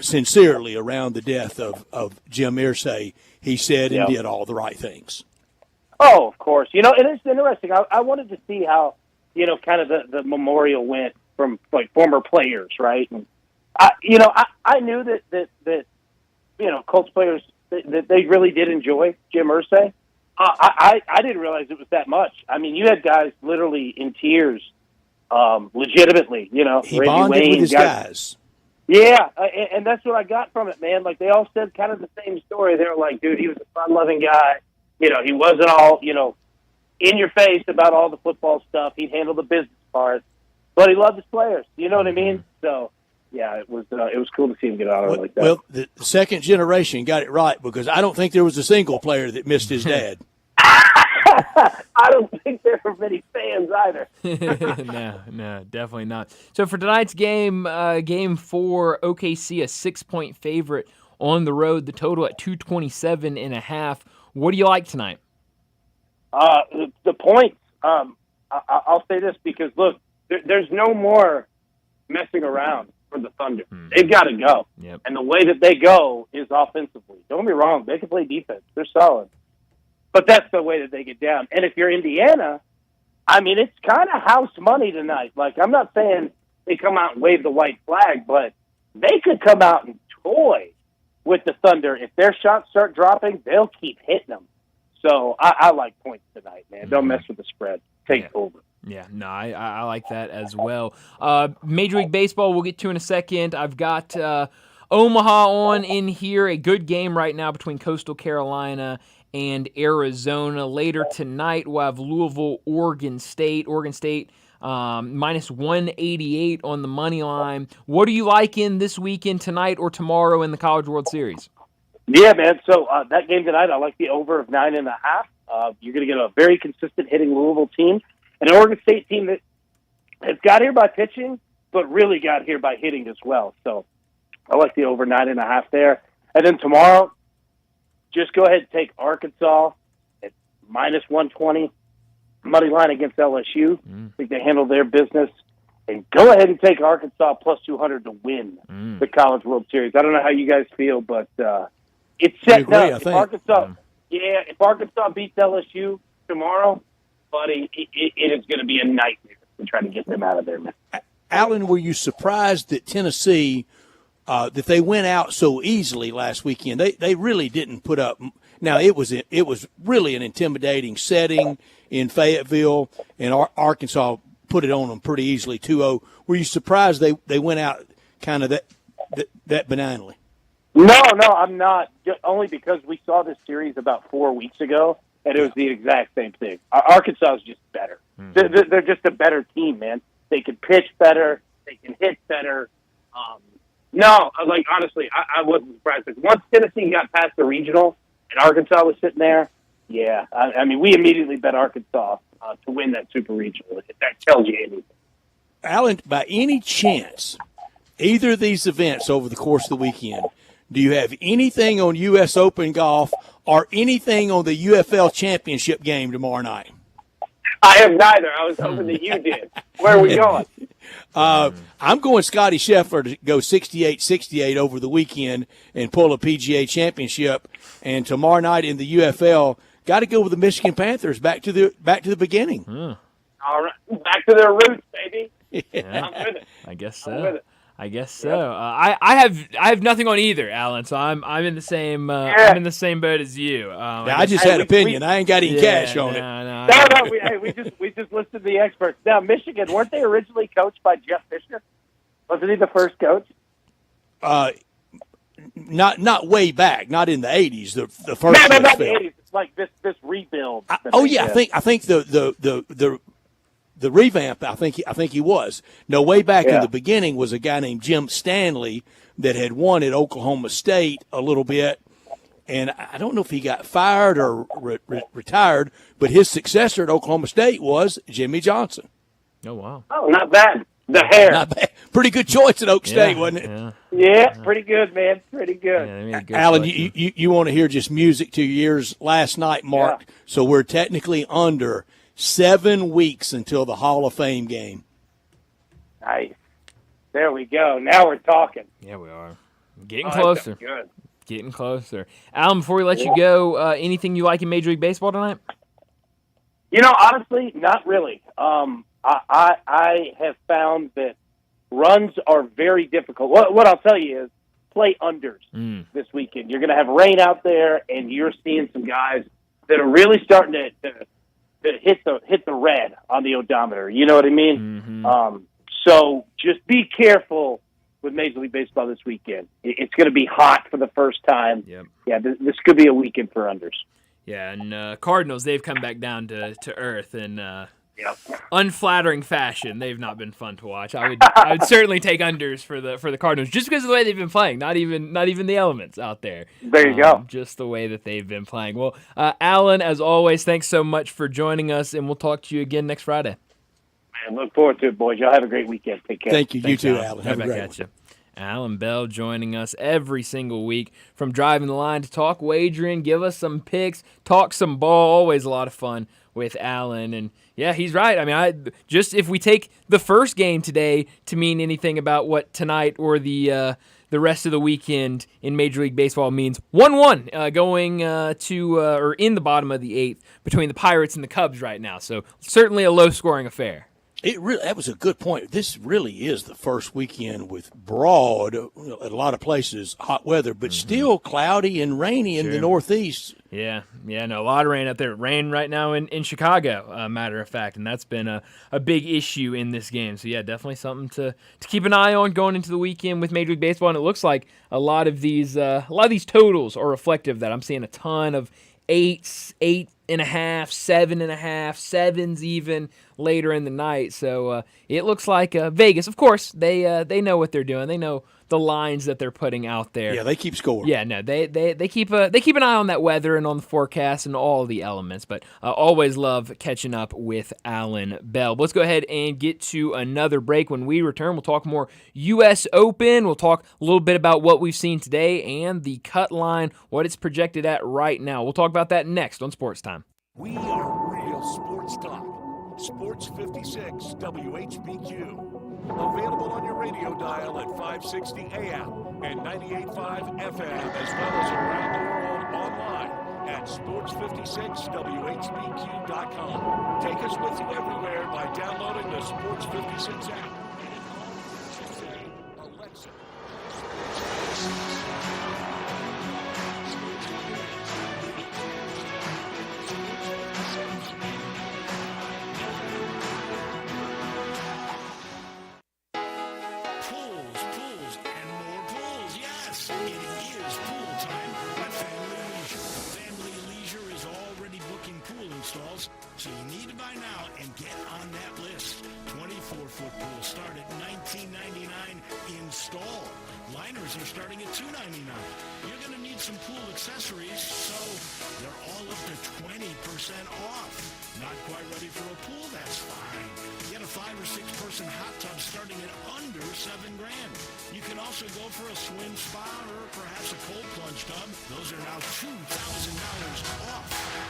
sincerely around the death of Jim Irsay, he said and did all the right things. Oh, of course. And it's interesting. I wanted to see how, kind of the memorial went from, like, former players, right? And I knew that Colts players, that they really did enjoy Jim Irsay. I didn't realize it was that much. I mean, you had guys literally in tears, legitimately. He Randy bonded Wayne, with his guys. Yeah, and that's what I got from it, man. Like, they all said kind of the same story. They were like, dude, he was a fun-loving guy. He wasn't all, in your face about all the football stuff. He'd handle the business part, but he loved his players. You know what I mean? So, yeah, it was cool to see him get out of it like that. Well, the second generation got it right, because I don't think there was a single player that missed his dad. I don't think there were many fans either. No, definitely not. So for tonight's game, game 4, OKC a 6-point favorite on the road. The total at 227.5. What do you like tonight? The points. I'll say this because, look, there's no more messing around for the Thunder. They've got to go. Yep. And the way that they go is offensively. Don't get me wrong. They can play defense. They're solid. But that's the way that they get down. And if you're Indiana, I mean, it's kind of house money tonight. Like, I'm not saying they come out and wave the white flag, but they could come out and toy with the Thunder. If their shots start dropping, they'll keep hitting them. So I like points tonight, man. Don't mess with the spread. Take over. Yeah, no, I like that as well. Major League Baseball we'll get to in a second. I've got Omaha on in here. A good game right now between Coastal Carolina and Arizona. Later tonight, we'll have Louisville, Oregon State. Oregon State minus 188 on the money line. What are you liking this weekend, tonight or tomorrow in the College World Series? Yeah, man. So that game tonight, I like the over of 9.5. You're going to get a very consistent hitting Louisville team, an Oregon State team that has got here by pitching, but really got here by hitting as well. So I like the over 9.5 there. And then tomorrow, just go ahead and take Arkansas at minus 120, money line against LSU. I think they handle their business. And go ahead and take Arkansas plus 200 to win the College World Series. I don't know how you guys feel, but it's set up. Yeah, if Arkansas beats LSU tomorrow, buddy, it is going to be a nightmare to try to get them out of there, man. Alan, were you surprised that Tennessee, that they went out so easily last weekend? They really didn't put up. Now it was really an intimidating setting in Fayetteville, and Arkansas put it on them pretty easily, 2-0. Were you surprised they went out kind of that benignly? No, I'm not. Only because we saw this series about 4 weeks ago, and it was the exact same thing. Arkansas is just better. They're just a better team, man. They can pitch better. They can hit better. Honestly, I wasn't surprised. Because once Tennessee got past the regional and Arkansas was sitting there, yeah. I mean, we immediately bet Arkansas to win that super regional. If that tells you anything. Alan, by any chance, either of these events over the course of the weekend, do you have anything on U.S. Open golf or anything on the UFL championship game tomorrow night? I have neither. I was hoping that you did. Where are we going? I'm going Scotty Scheffler to go 68-68 over the weekend and pull a PGA championship. And tomorrow night in the UFL, got to go with the Michigan Panthers back to the beginning. All right, back to their roots, baby. Yeah. I'm with it. I guess I'm with so. it. I guess so. I have nothing on either, Alan. So I'm in the same I'm in the same boat as you. I just had an opinion. I ain't got any cash on it. No. We just listed the experts. Now, Michigan, weren't they originally coached by Jeff Fisher? Wasn't he the first coach? Not way back, not in the 80s. The first. No, not the 80s. It's like this rebuild. I think the revamp. I think he was. No, way back in the beginning was a guy named Jim Stanley that had won at Oklahoma State a little bit, and I don't know if he got fired or retired, but his successor at Oklahoma State was Jimmy Johnson. Oh wow! Oh, not bad. The hair. Not bad. Pretty good choice at Oak State, wasn't it? Yeah, pretty good, man. Pretty good. Alan, you want to hear just music to your ears last night, Mark. Yeah. So we're technically under 7 weeks until the Hall of Fame game. Nice. There we go. Now we're talking. Yeah, we are. Getting closer. Good. Getting closer. Alan, before we let you go, anything you like in Major League Baseball tonight? Honestly, not really. I have found that runs are very difficult. What I'll tell you is play unders this weekend. You're going to have rain out there, and you're seeing some guys that are really starting to hit the red on the odometer. You know what I mean? Mm-hmm. So just be careful with Major League Baseball this weekend. It's going to be hot for the first time. Yep. Yeah, this could be a weekend for unders. Yeah, and Cardinals, they've come back down to earth in unflattering fashion. They've not been fun to watch. I would certainly take unders for the Cardinals just because of the way they've been playing. Not even the elements out there. There you go. Just the way that they've been playing. Well, Alan, as always, thanks so much for joining us, and we'll talk to you again next Friday. Man, look forward to it, boys. Y'all have a great weekend. Take care. Thank you. Thanks, you too, Alan. Alan. Have a great at you. Alan Bell joining us every single week from Driving the Line to talk wagering, give us some picks, talk some ball. Always a lot of fun with Alan. And yeah, he's right. I mean, if we take the first game today to mean anything about what tonight or the rest of the weekend in Major League Baseball means, 1-1 going or in the bottom of the 8th between the Pirates and the Cubs right now. So certainly a low-scoring affair. That was a good point. This really is the first weekend with broad, at a lot of places, hot weather, but still cloudy and rainy in the Northeast. Yeah, no, a lot of rain out there. Rain right now in Chicago, matter of fact, and that's been a big issue in this game. So yeah, definitely something to keep an eye on going into the weekend with Major League Baseball. And it looks like a lot of these totals are reflective of that. I'm seeing a ton of 8s, 8.5, 7.5, 7s even later in the night. So it looks like Vegas, of course, they know what they're doing. They know the lines that they're putting out there. Yeah, they keep score. Yeah, no, they keep an eye on that weather and on the forecast and all the elements. But always love catching up with Alan Bell. Let's go ahead and get to another break. When we return, we'll talk more U.S. Open. We'll talk a little bit about what we've seen today and the cut line, what it's projected at right now. We'll talk about that next on Sports Time. We are real sports talk. Sports 56 WHBQ. Available on your radio dial at 560 AM and 98.5 FM, as well as around the world online at at sports56whbq.com. Take us with you everywhere by downloading the Sports 56 app. And all say, Alexa. Pools, and more pools. Yes, it is pool time at Family Leisure. Family Leisure is already booking pool installs, so you need to buy now and get on that list. 24-foot pools start at $19.99 install. Liners are starting at $2.99. You're going to need some pool accessories, so they're all up to 20% off. Not quite ready for a pool? That's fine. Get a 5 or 6 person hot tub starting at under $7,000. You can also go for a swim spa or perhaps a cold plunge tub. Those are now $2,000 off.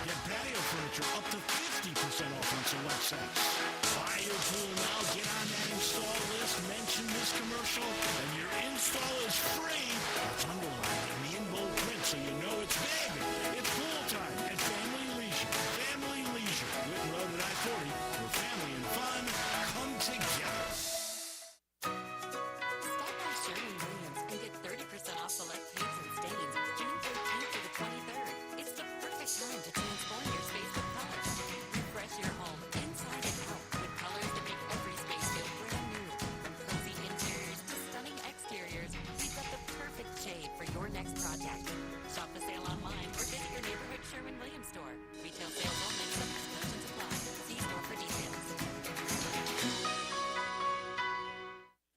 Get patio furniture up to 50% off on select sets. Buy your pool now. Get on that install list. Mention this commercial, and your install is free. It's underlined in the in-bold print, so you know it's big. It's pool time at Family Leisure. Family Leisure, Whitten Road at I-40, where family and fun come together. Stop by Sherwin-Williams and get 30% off select paints and stains June 13th to the 23rd. It's the perfect time to transform your space with color. Refresh your home inside and out with colors that make every space feel brand new. From cozy interiors to stunning exteriors, we've got the perfect shade for your next project. Shop the sale online or visit your neighborhood Sherwin-Williams store. Retail sales only. Some restrictions apply. See store for details.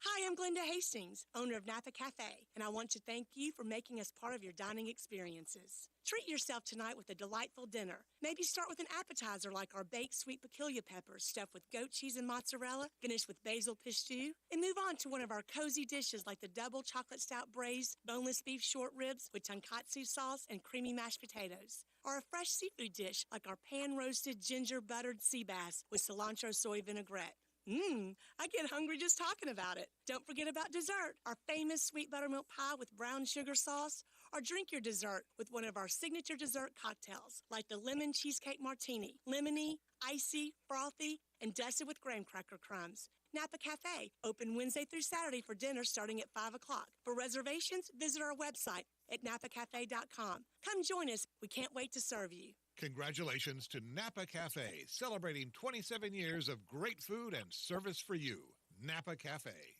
Hi, I'm Glenda Hastings, owner of Napa Cafe, and I want to thank you for making us part of your dining experiences. Treat yourself tonight with a delightful dinner. Maybe start with an appetizer like our baked sweet peculiar peppers stuffed with goat cheese and mozzarella, finished with basil pistou, and move on to one of our cozy dishes like the double chocolate stout braised boneless beef short ribs with tonkatsu sauce and creamy mashed potatoes. Or a fresh seafood dish like our pan-roasted ginger buttered sea bass with cilantro soy vinaigrette. I get hungry just talking about it. Don't forget about dessert, our famous sweet buttermilk pie with brown sugar sauce, or drink your dessert with one of our signature dessert cocktails, like the lemon cheesecake martini, lemony, icy, frothy, and dusted with graham cracker crumbs. Napa Cafe, open Wednesday through Saturday for dinner starting at 5 o'clock. For reservations, visit our website at napacafe.com. Come join us. We can't wait to serve you. Congratulations to Napa Cafe, celebrating 27 years of great food and service for you. Napa Cafe.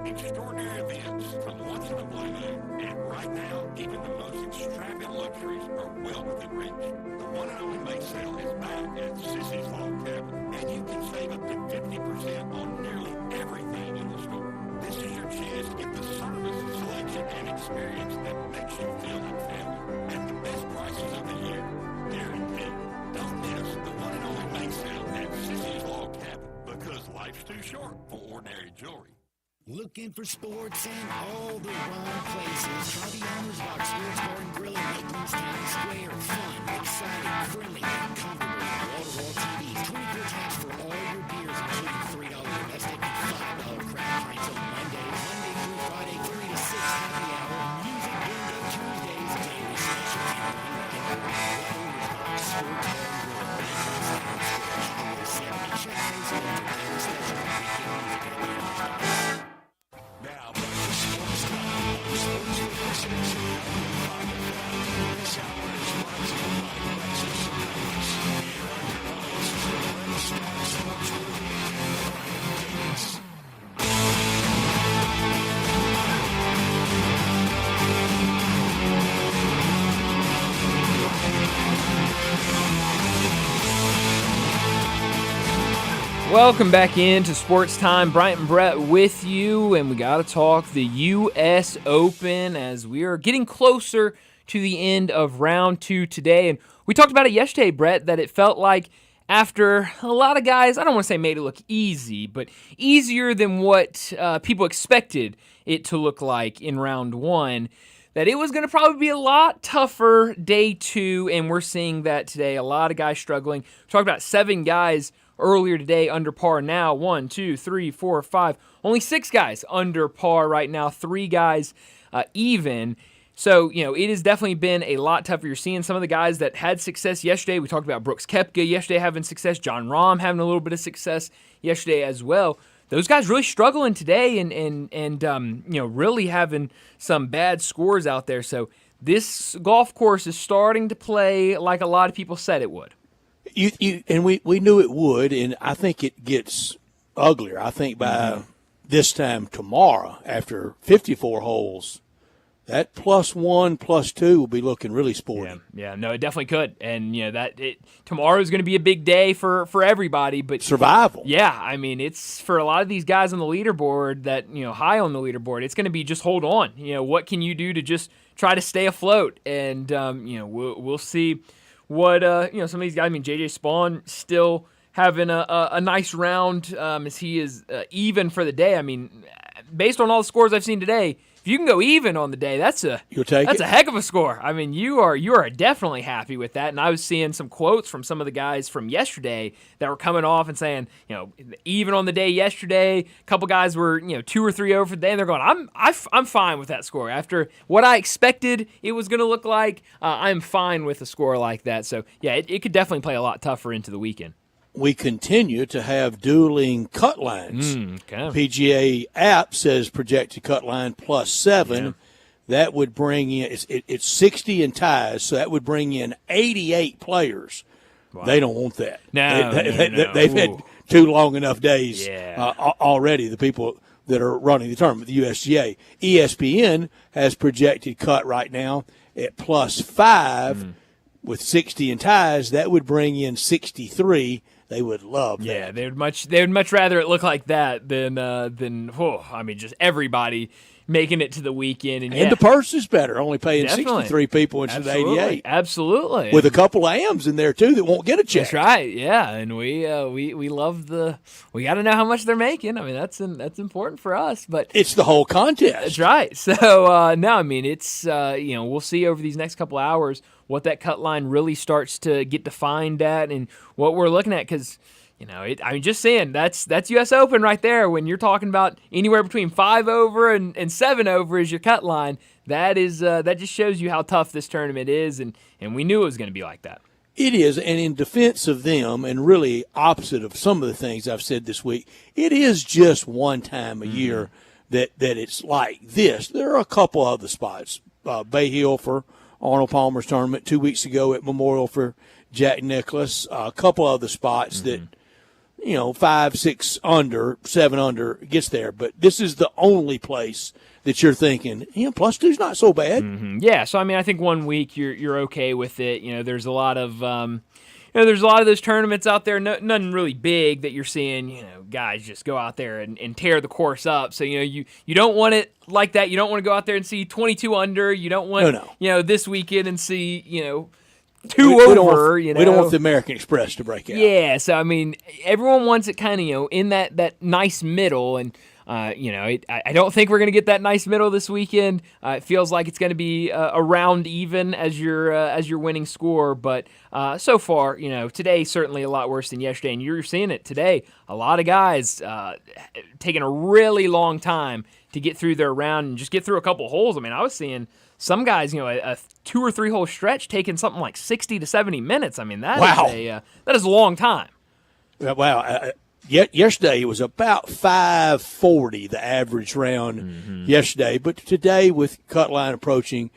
Extraordinary events from once in a blue moon, and right now, even the most extravagant luxuries are well within reach. The one and only May sale is back at Sissy's Log Cabin, and you can save up to 50% on nearly everything in the store. This is your chance to get the service, selection, and experience that makes you feel like family at the best prices of the year. Guaranteed. Don't miss the one and only May sale at Sissy's Log Cabin, because life's too short for ordinary jewelry. Looking for sports in all the wrong places? Try the Owner's Box Sports Bar and Grill in Lakeland's Town Square. Fun, exciting, friendly, and comfortable. Wall-to-wall TVs, 24 taps for all your beers, including $3 domestic and $5 craft drinks on Mondays. Monday through Friday, 3 to 6 happy hour. Music bingo Tuesdays, daily specials. The Owner's Box Sports Bar and Grill in Lakeland's Town Square. Highway 70. Check those out for daily specials and weekend music at the Owner's Box. Now, back to Sports Time on Sports 56. This hour is brought to you by Lexus Sports. Here are your hosts, Let's Talk Sports with Brian Davis. Welcome back into Sports Time. Bryant and Brett with you, and we got to talk the U.S. Open as we are getting closer to the end of round 2 today. And we talked about it yesterday, Brett, that it felt like after a lot of guys, I don't want to say made it look easy, but easier than what people expected it to look like in round 1, that it was going to probably be a lot tougher day 2, and we're seeing that today. A lot of guys struggling. We talked about 7 guys earlier today under par. Now 1, 2, 3, 4, 5. Only 6 guys under par right now. 3 guys even. So, it has definitely been a lot tougher. You're seeing some of the guys that had success yesterday. We talked about Brooks Koepka yesterday having success. John Rahm having a little bit of success yesterday as well. Those guys really struggling today and really having some bad scores out there. So this golf course is starting to play like a lot of people said it would. And we knew it would, and I think it gets uglier. I think by this time tomorrow, after 54 holes, that +1, +2 will be looking really sporty. Yeah, no, it definitely could. And, tomorrow is going to be a big day for everybody. But survival. Yeah, I mean, it's for a lot of these guys on the leaderboard that, high on the leaderboard, it's going to be just hold on. What can you do to just try to stay afloat? And, we'll see what, some of these guys, I mean, J.J. Spawn still having a nice round as he is even for the day. I mean, based on all the scores I've seen today, if you can go even on the day, that's a heck of a score. I mean, you are definitely happy with that. And I was seeing some quotes from some of the guys from yesterday that were coming off and saying, even on the day yesterday, a couple guys were 2 or 3 over for the day, and they're going, I'm fine with that score. After what I expected it was going to look like, I'm fine with a score like that. So yeah, it could definitely play a lot tougher into the weekend. We continue to have dueling cut lines. PGA app says projected cut line +7. Yeah. That would bring in it's 60 in ties, so that would bring in 88 players. Wow. They don't want that. No, they've had 2 long enough days already. The people that are running the tournament, the USGA, ESPN has projected cut right now at +5 with 60 in ties. That would bring in 63. They would love that. Yeah, they would much rather it look like that than just everybody making it to the weekend. And the purse is better, only paying 63 people instead of 88. Absolutely. With a couple of AMs in there, too, that won't get a check. That's right, yeah. And we love we got to know how much they're making. I mean, that's important for us. But it's the whole contest. That's right. So, no, I mean, it's, we'll see over these next couple of hours what that cut line really starts to get defined at and what we're looking at because, I'm just saying that's U.S. Open right there. When you're talking about anywhere between 5 over and 7 over is your cut line, that just shows you how tough this tournament is, and we knew it was going to be like that. It is, and in defense of them, and really opposite of some of the things I've said this week, it is just one time a year that it's like this. There are a couple other spots. Bay Hill for Arnold Palmer's tournament 2 weeks ago at Memorial for Jack Nicklaus, a couple other spots that, 5, 6 under, 7 under gets there. But this is the only place that you're thinking, +2's not so bad. Yeah, so I mean, I think 1 week you're okay with it. There's a lot of there's a lot of those tournaments out there, nothing really big that you're seeing. Guys just go out there and tear the course up. So you don't want it like that. You don't want to go out there and see 22 under. You don't want this weekend and see 2 over. We don't want the American Express to break out. Yeah, so I mean, everyone wants it kind of in that nice middle, and I don't think we're going to get that nice middle this weekend. It feels like it's going to be around even as your winning score, but so far, today certainly a lot worse than yesterday, and you're seeing it today. A lot of guys taking a really long time to get through their round and just get through a couple holes. I mean, I was seeing some guys, a 2 or 3 hole stretch taking something like 60 to 70 minutes. I mean, that is a long time. Wow. Yesterday it was about 540, the average round yesterday. But today, with cut line approaching,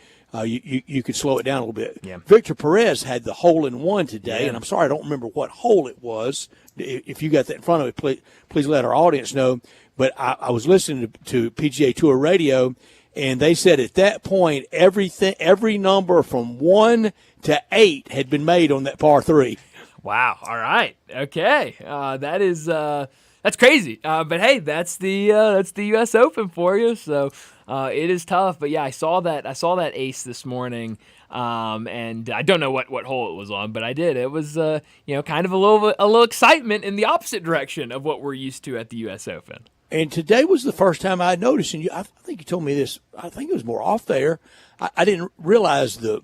you could slow it down a little bit. Yeah. Victor Perez had the hole-in-one today, and I'm sorry I don't remember what hole it was. If you got that in front of it, please let our audience know. But I was listening to PGA Tour Radio, and they said at that point every number from 1 to 8 had been made on that par 3. Wow. All right. Okay. That's crazy. But hey, that's the U.S. Open for you. So it is tough. But yeah, I saw that ace this morning. And I don't know what hole it was on, but I did. It was kind of a little excitement in the opposite direction of what we're used to at the U.S. Open. And today was the first time I noticed, and I think you told me this. I think it was more off there. I didn't realize the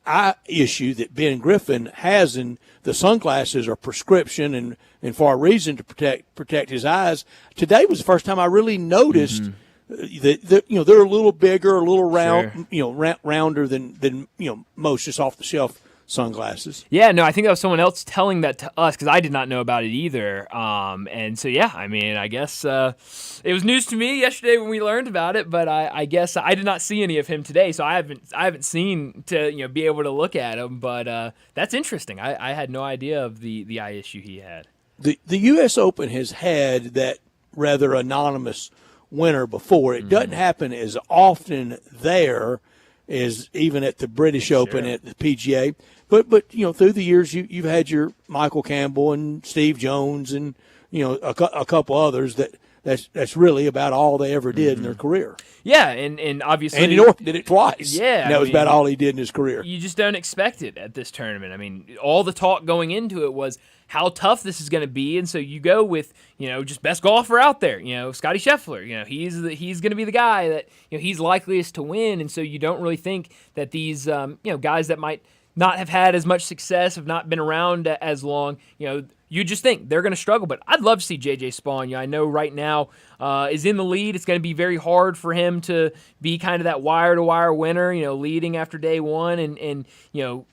eye issue that Ben Griffin has, in the sunglasses are prescription and for a reason to protect his eyes. Today was the first time I really noticed they're a little bigger, a little round, Sure. Rounder than most just off the shelf sunglasses. Yeah, no, I think that was someone else telling that to us because I did not know about it either. And so, yeah, I mean, I guess it was news to me yesterday when we learned about it, but I guess I did not see any of him today, so I haven't seen to be able to look at him. But that's interesting. I had no idea of the eye issue he had. The U.S. Open has had that rather anonymous winner before. It doesn't happen as often there as even at the British Open at the PGA. But through the years you've had your Michael Campbell and Steve Jones and a couple others that's really about all they ever did in their career. Yeah, and obviously Andy North did it twice. Yeah, and that was about all he did in his career. You just don't expect it at this tournament. I mean, all the talk going into it was how tough this is going to be, and so you go with just best golfer out there. Scotty Scheffler. He's going to be the guy that he's likeliest to win, and so you don't really think that these guys that might not have had as much success, have not been around as long, you just think they're going to struggle. But I'd love to see J.J. Spaun. I know right now is in the lead. It's going to be very hard for him to be kind of that wire-to-wire winner, leading after day one and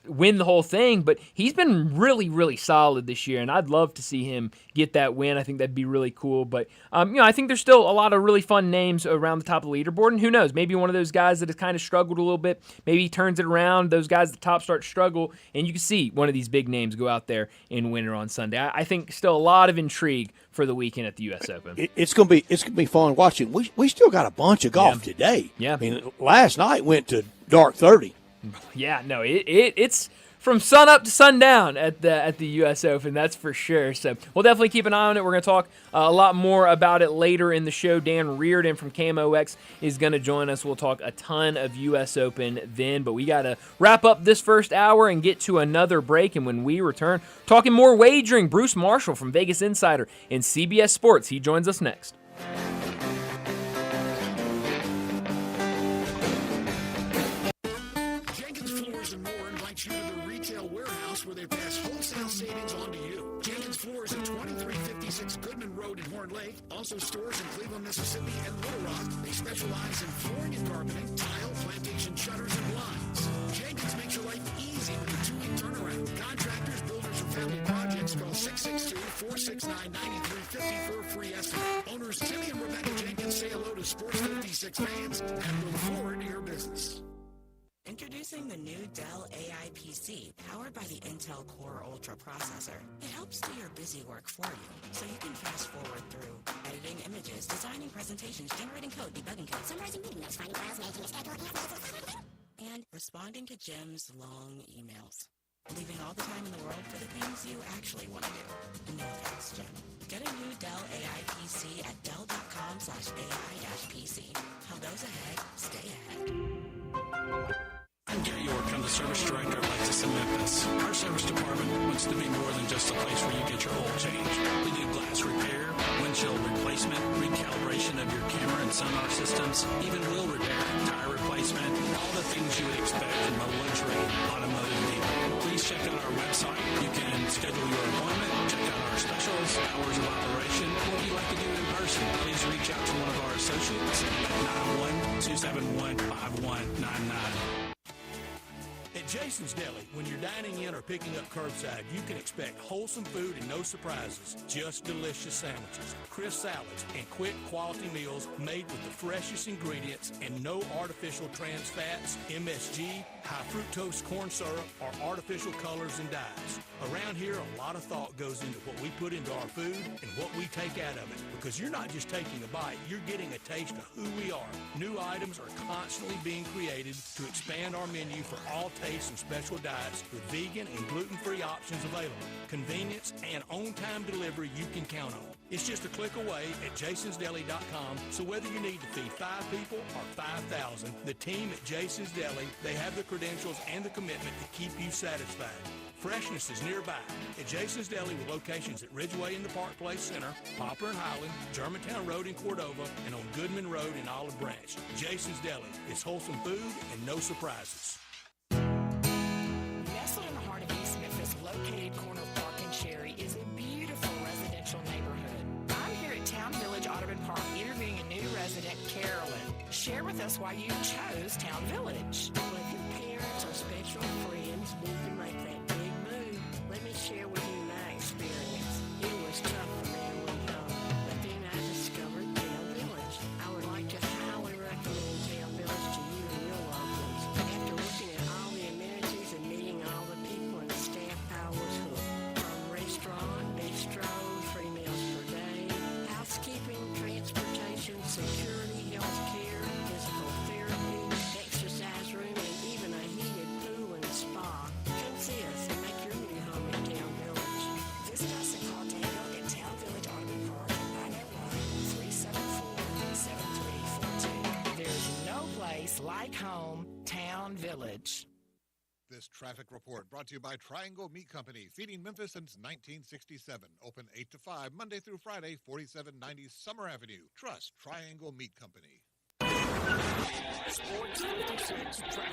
win the whole thing. But he's been really, really solid this year, and I'd love to see him get that win. I think that'd be really cool. But, I think there's still a lot of really fun names around the top of the leaderboard, and who knows, maybe one of those guys that has kind of struggled a little bit, maybe he turns it around, those guys at the top start to struggle, and you can see one of these big names go out there and win it on Sunday. I think still a lot of intrigue for the weekend at the U.S. Open. It's gonna be fun watching. We still got a bunch of golf today. Yeah, I mean, last night went to dark 30. Yeah, no, it's from sun up to sundown at the U.S. Open, that's for sure. So we'll definitely keep an eye on it. We're going to talk a lot more about it later in the show. Dan Reardon from KMOX is going to join us. We'll talk a ton of U.S. Open then, but we got to wrap up this first hour and get to another break. And when we return, talking more wagering, Bruce Marshall from Vegas Insider in CBS Sports. He joins us next. Where they pass wholesale savings on to you. Jenkins Floors at 2356 Goodman Road in Horn Lake. Also stores in Cleveland, Mississippi and Little Rock. They specialize in flooring and carpeting, tile, plantation shutters, and blinds. Jenkins makes your life easy with a 2-week turnaround. Contractors, builders, or family projects call 662-469-9350 for a free estimate. Owners Timmy and Rebecca Jenkins say hello to Sports 56 fans and look forward to your business. Introducing the new Dell AI PC, powered by the Intel Core Ultra processor. It helps do your busy work for you, so you can fast forward through editing images, designing presentations, generating code, debugging code, summarizing meeting notes, finding files, managing schedule, and responding to Jim's long emails. Leaving all the time in the world for the things you actually want to do. No thanks, Jim. Get a new Dell AI PC at dell.com/AI-PC. How those ahead, stay ahead. I'm Gary York. I'm the service director of Lexus in Memphis. Our service department wants to be more than just a place where you get your oil changed. We do glass repair, windshield replacement, recalibration of your camera and sonar systems, even wheel repair, tire replacement, all the things you would expect from a luxury automotive dealer. Please check out our website. You can schedule your appointment, check out our specials, hours of operation, or if you'd like to do it in person, please reach out to one of our associates at 91271-5199. At Jason's Deli, when you're dining in or picking up curbside, you can expect wholesome food and no surprises, just delicious sandwiches, crisp salads, and quick quality meals made with the freshest ingredients and no artificial trans fats, MSG, high fructose corn syrup, or artificial colors and dyes. Around here, a lot of thought goes into what we put into our food and what we take out of it, because you're not just taking a bite, you're getting a taste of who we are. New items are constantly being created to expand our menu for all tastes and special diets with vegan and gluten-free options available. Convenience and on-time delivery you can count on. It's just a click away at jasonsdeli.com, so whether you need to feed 5 people or 5,000, the team at Jason's Deli, they have the credentials and the commitment to keep you satisfied. Freshness is nearby at Jason's Deli with locations at Ridgeway in the Park Place Center, Poplar and Highland, Germantown Road in Cordova, and on Goodman Road in Olive Branch. Jason's Deli. It's wholesome food and no surprises. Nestled in the heart of East Memphis, located corner of Park and Cherry, is a beautiful residential neighborhood. I'm here at Town Village Audubon Park interviewing a new resident, Carolyn. with us why you chose Town Village. Well, if your parents or special friends need to make that big move, let me share with you my experience. It was tough for me to leave home, but then I discovered Town Village. I would like to highly recommend Town Village to you and your loved ones. After looking at all the amenities and meeting all the people and staff, I was hooked. From restaurant, bistro, 3 meals per day, housekeeping, transportation, security, health care, physical therapy, exercise room, and even a heated pool and spa. Come see us and make your new home in Town Village. Visit us and call Daniel at Town Village Automobile Park at 901-374-7342. There's no place like home, Town Village. This traffic report brought to you by Triangle Meat Company, feeding Memphis since 1967. Open 8 to 5, Monday through Friday, 4790 Summer Avenue. Trust Triangle Meat Company. Sports 56 traffic.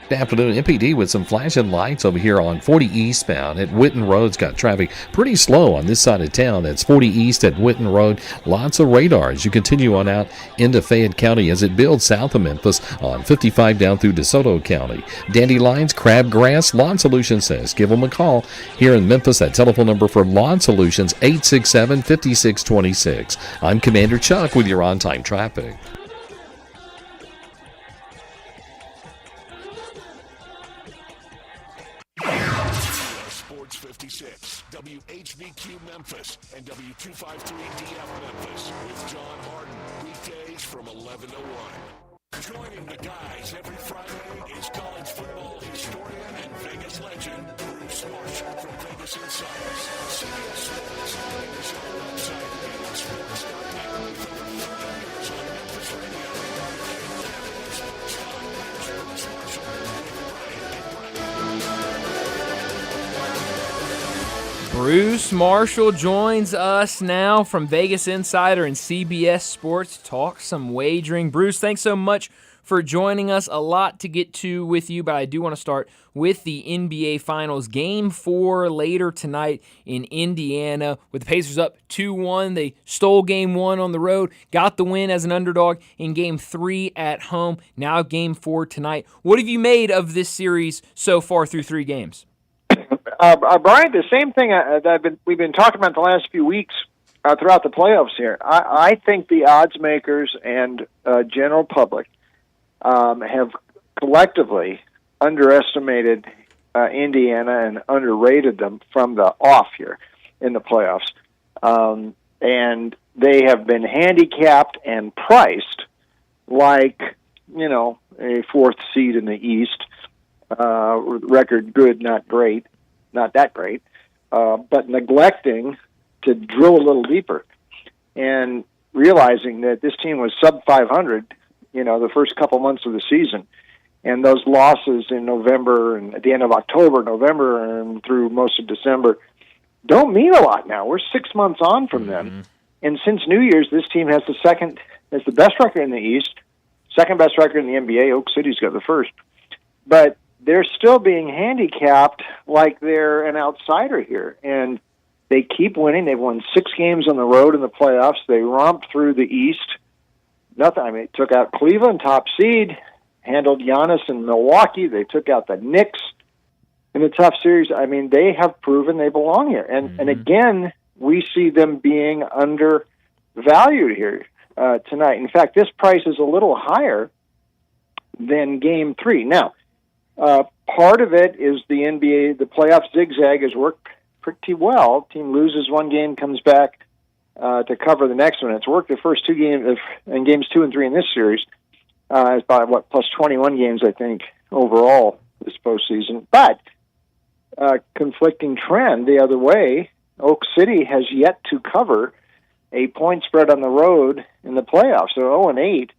Good afternoon. MPD with some flashing lights over here on 40 eastbound at Witten Road's got traffic pretty slow on this side of town. That's 40 east at Witten Road. Lots of radar as you continue on out into Fayette County as it builds south of Memphis on 55 down through DeSoto County. Dandelions, crabgrass, Lawn Solutions says give them a call here in Memphis. That telephone number for Lawn Solutions, 867-5626. I'm Commander Chuck with your on-time traffic. Sports 56, WHBQ Memphis, and W253DF Memphis with John Martin. Weekdays from 11 to 1. Joining the guys every Friday is college football historian and Vegas legend, Bruce Marshall from Vegas Insiders. CBS Sports and his own website at sports.net with over 30 years on Memphis radio. Sportstime, here's Bruce Marshall with Brian and Bruce Marshall joins us now from Vegas Insider and CBS Sports. Talk some wagering. Bruce, thanks so much for joining us. A lot to get to with you, but I do want to start with the NBA Finals. Game 4 later tonight in Indiana with the Pacers up 2-1. They stole Game 1 on the road, got the win as an underdog in Game 3 at home. Now Game 4 tonight. What have you made of this series so far through 3 games? Brian, the same thing that we've been talking about the last few weeks throughout the playoffs here. I think the odds makers and general public have collectively underestimated Indiana and underrated them from the off here in the playoffs. And they have been handicapped and priced like, a 4th seed in the East. Record good, not great. Not that great, but neglecting to drill a little deeper and realizing that this team was sub 500, the first couple months of the season. And those losses in November and at the end of October, November, and through most of December don't mean a lot now. We're 6 months on from them. And since New Year's, this team has the best record in the East, second best record in the NBA. Oak City's got the first. But they're still being handicapped like they're an outsider here. And they keep winning. They've won 6 games on the road in the playoffs. They romped through the East. Took out Cleveland, top seed, handled Giannis in Milwaukee. They took out the Knicks in a tough series. They have proven they belong here. And again, we see them being undervalued here tonight. In fact, this price is a little higher than Game 3. Now, part of it is the NBA, the playoff zigzag has worked pretty well. Team loses one game, comes back to cover the next one. It's worked the first 2 games, in Games 2 and 3 in this series. It's about, plus 21 games, I think, overall this postseason. But conflicting trend the other way, Oak City has yet to cover a point spread on the road in the playoffs. They're 0-8.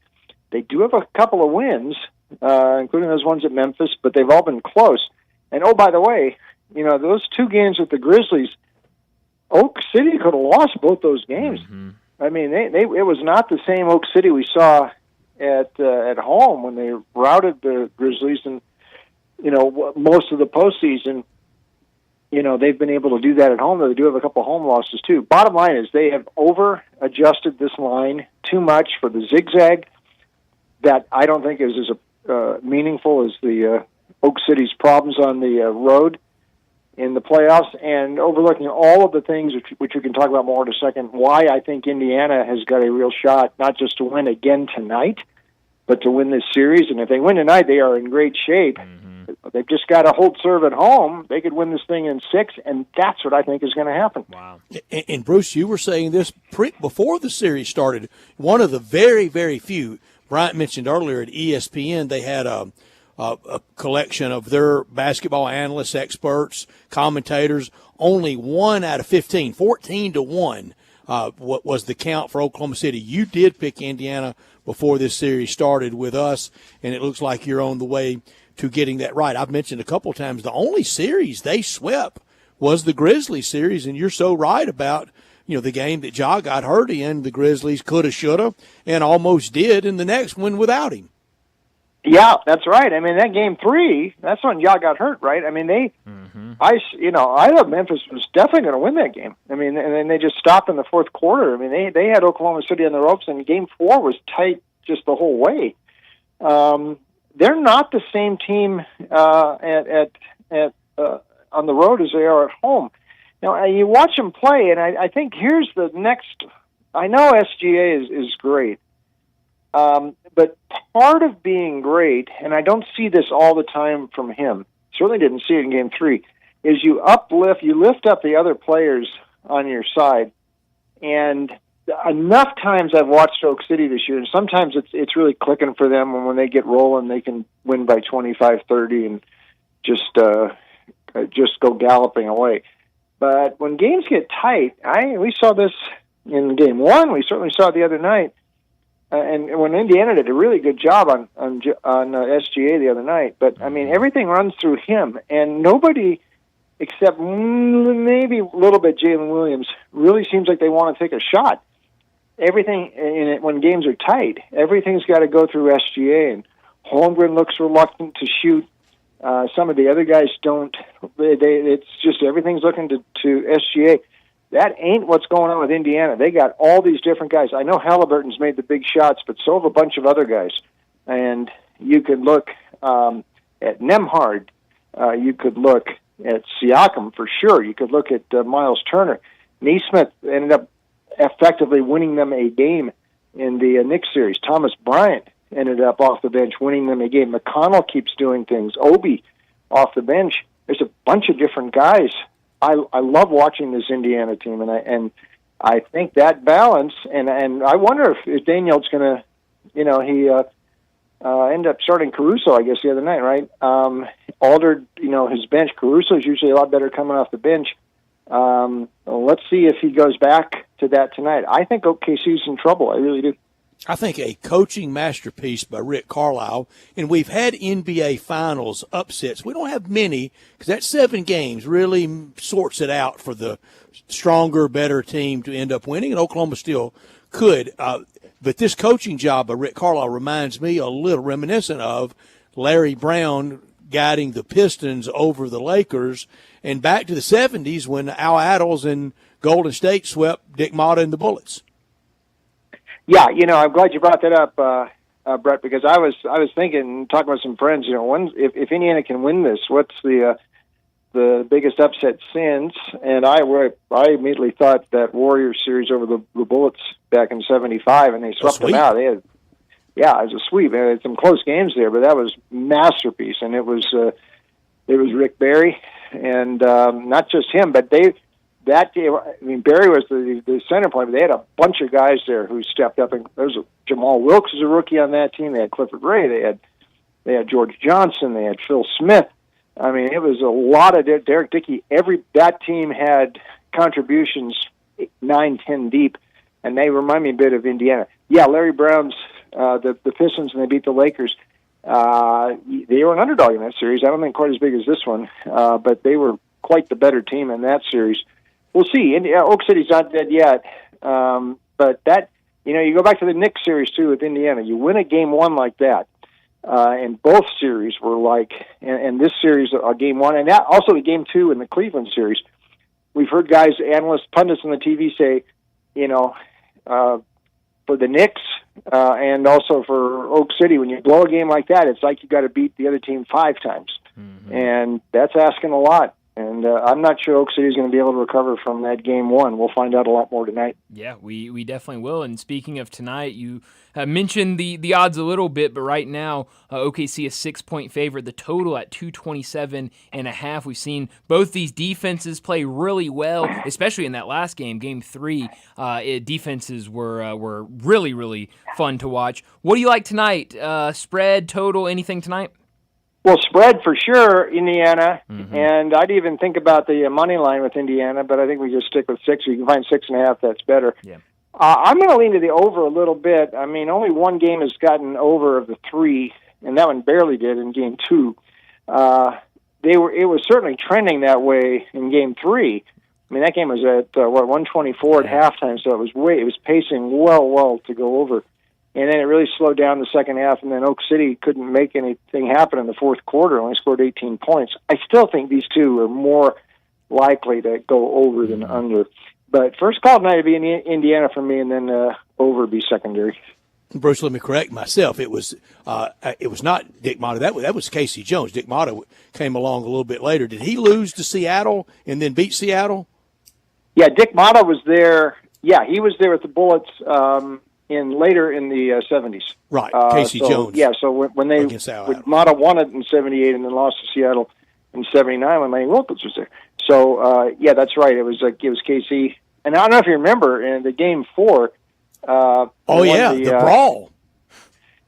They do have a couple of wins, including those ones at Memphis, but they've all been close. And, by the way, those 2 games with the Grizzlies, Oak City could have lost both those games. It was not the same Oak City we saw at home when they routed the Grizzlies and, most of the postseason. they've been able to do that at home, though they do have a couple home losses too. Bottom line is they have over-adjusted this line too much for the zigzag that I don't think is as meaningful as the Oak City's problems on the road in the playoffs, and overlooking all of the things which we can talk about more in a second, why I think Indiana has got a real shot, not just to win again tonight, but to win this series. And if they win tonight, they are in great shape. They've just got to hold serve at home. They could win this thing in 6, and that's what I think is going to happen. Wow. And Bruce, you were saying this before the series started. One of the very, very few, Bryant mentioned earlier at ESPN, they had a collection of their basketball analysts, experts, commentators. Only 1 out of 15, 14-1, what was the count for Oklahoma City. You did pick Indiana before this series started with us, and it looks like you're on the way to getting that right. I've mentioned a couple of times the only series they swept was the Grizzlies series, and you're so right about the game that Ja got hurt in. The Grizzlies coulda, shoulda, and almost did in the next one without him. Yeah, that's right. I mean, that game 3, that's when Ja got hurt, right? I mean, I thought Memphis was definitely going to win that game. I mean, and then they just stopped in the fourth quarter. I mean, they had Oklahoma City on the ropes, and game 4 was tight just the whole way. They're not the same team on the road as they are at home. Now, you watch them play, and I think here's the next. I know SGA is great, but part of being great, and I don't see this all the time from him, certainly didn't see it in game 3, is you lift up the other players on your side. And enough times I've watched Oak City this year, and sometimes it's really clicking for them, and when they get rolling, they can win by 25-30 and just go galloping away. But when games get tight, we saw this in game 1, we certainly saw it the other night, and when Indiana did a really good job on SGA the other night. But, I mean, everything runs through him, and nobody except maybe a little bit Jalen Williams really seems like they want to take a shot. Everything in it, when games are tight, everything's got to go through SGA, and Holmgren looks reluctant to shoot. Some of the other guys don't. It's just everything's looking to SGA. That ain't what's going on with Indiana. They got all these different guys. I know Halliburton's made the big shots, but so have a bunch of other guys. And you could look at Nembhard. You could look at Siakam for sure. You could look at Miles Turner. Neesmith ended up effectively winning them a game in the Knicks series. Thomas Bryant ended up off the bench winning them a game. McConnell keeps doing things. Obi off the bench. There's a bunch of different guys. I love watching this Indiana team, and I think that balance, and I wonder if Daniel's going to, he ended up starting Caruso, I guess, the other night, right? Altered, his bench. Caruso's usually a lot better coming off the bench. Let's see if he goes back to that tonight. I think OKC's in trouble. I really do. I think a coaching masterpiece by Rick Carlisle, and we've had NBA Finals upsets. We don't have many because that 7 games really sorts it out for the stronger, better team to end up winning, and Oklahoma still could. But this coaching job by Rick Carlisle reminds me a little reminiscent of Larry Brown guiding the Pistons over the Lakers, and back to the 70s when Al Attles and Golden State swept Dick Motta and the Bullets. Yeah, I'm glad you brought that up, Brett, because I was thinking, talking with some friends, if Indiana can win this, what's the biggest upset since? And I immediately thought that Warriors series over the Bullets back in '75, and they swept them out. It was a sweep. They had some close games there, but that was masterpiece, and it was Rick Barry, and not just him, but Barry was the center point, but they had a bunch of guys there who stepped up. And there was Jamal Wilkes was a rookie on that team. They had Clifford Ray. They had George Johnson. They had Phil Smith. I mean, it was a lot of Derek Dickey. That team had contributions 9-10 deep, and they remind me a bit of Indiana. Yeah, Larry Brown's the Pistons, and they beat the Lakers. They were an underdog in that series. I don't think quite as big as this one, but they were quite the better team in that series. We'll see. Oak City's not dead yet, but that you go back to the Knicks series too with Indiana. You win a game 1 like that. and both series were like, and this series, game one, and also the game two in the Cleveland series. We've heard guys, analysts, pundits on the TV say, for the Knicks and also for Oak City, when you blow a game like that, it's like you got to beat the other team 5 times, and that's asking a lot. And I'm not sure Oak City is going to be able to recover from that game one. We'll find out a lot more tonight. Yeah, we definitely will. And speaking of tonight, you mentioned the odds a little bit, but right now OKC a 6-point favorite. The total at 227.5. We've seen both these defenses play really well, especially in that last game, Game 3. Defenses were really, really fun to watch. What do you like tonight? Spread, total, anything tonight? Well, spread for sure, Indiana, and I'd even think about the money line with Indiana, but I think we just stick with 6. You can find 6.5, that's better. Yeah. I'm going to lean to the over a little bit. I mean, only one game has gotten over of the 3, and that one barely did in Game 2. It was certainly trending that way in Game 3. I mean, that game was at 124 at halftime, so it was pacing well to go over. And then it really slowed down the second half, and then Oak City couldn't make anything happen in the fourth quarter, only scored 18 points. I still think these two are more likely to go over than under. But first call tonight would be in Indiana for me, and then over be secondary. Bruce, let me correct myself. It was not Dick Motta. That was Casey Jones. Dick Motta came along a little bit later. Did he lose to Seattle and then beat Seattle? Yeah, Dick Motta was there. Yeah, he was there with the Bullets later in the 70s. Right, Casey Jones. Yeah, so when Motta won it in 78 and then lost to Seattle in 79 when Lenny Wilkins was there. So, yeah, that's right. It was Casey. And I don't know if you remember, in the Game 4. The brawl.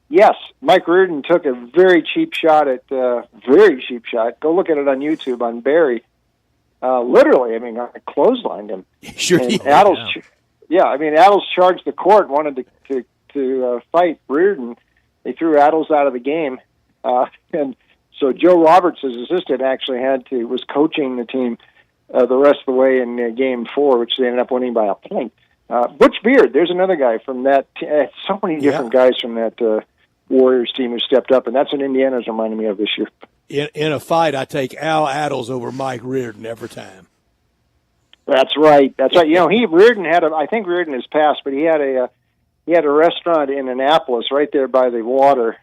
Yes, Mike Reardon took a very cheap shot. Go look at it on YouTube on Barry. Literally, I mean, I clotheslined him. Sure and did. Adles charged the court, wanted to fight Reardon. They threw Adles out of the game, and so Joe Roberts, his assistant, actually was coaching the team the rest of the way in Game 4, which they ended up winning by a point. Butch Beard, there's another guy from that. So many different guys from that Warriors team who stepped up, and that's what Indiana's reminding me of this year. In a fight, I take Al Adles over Mike Reardon every time. That's right. You know, Reardon I think Reardon has passed, but he had a restaurant in Annapolis right there by the water,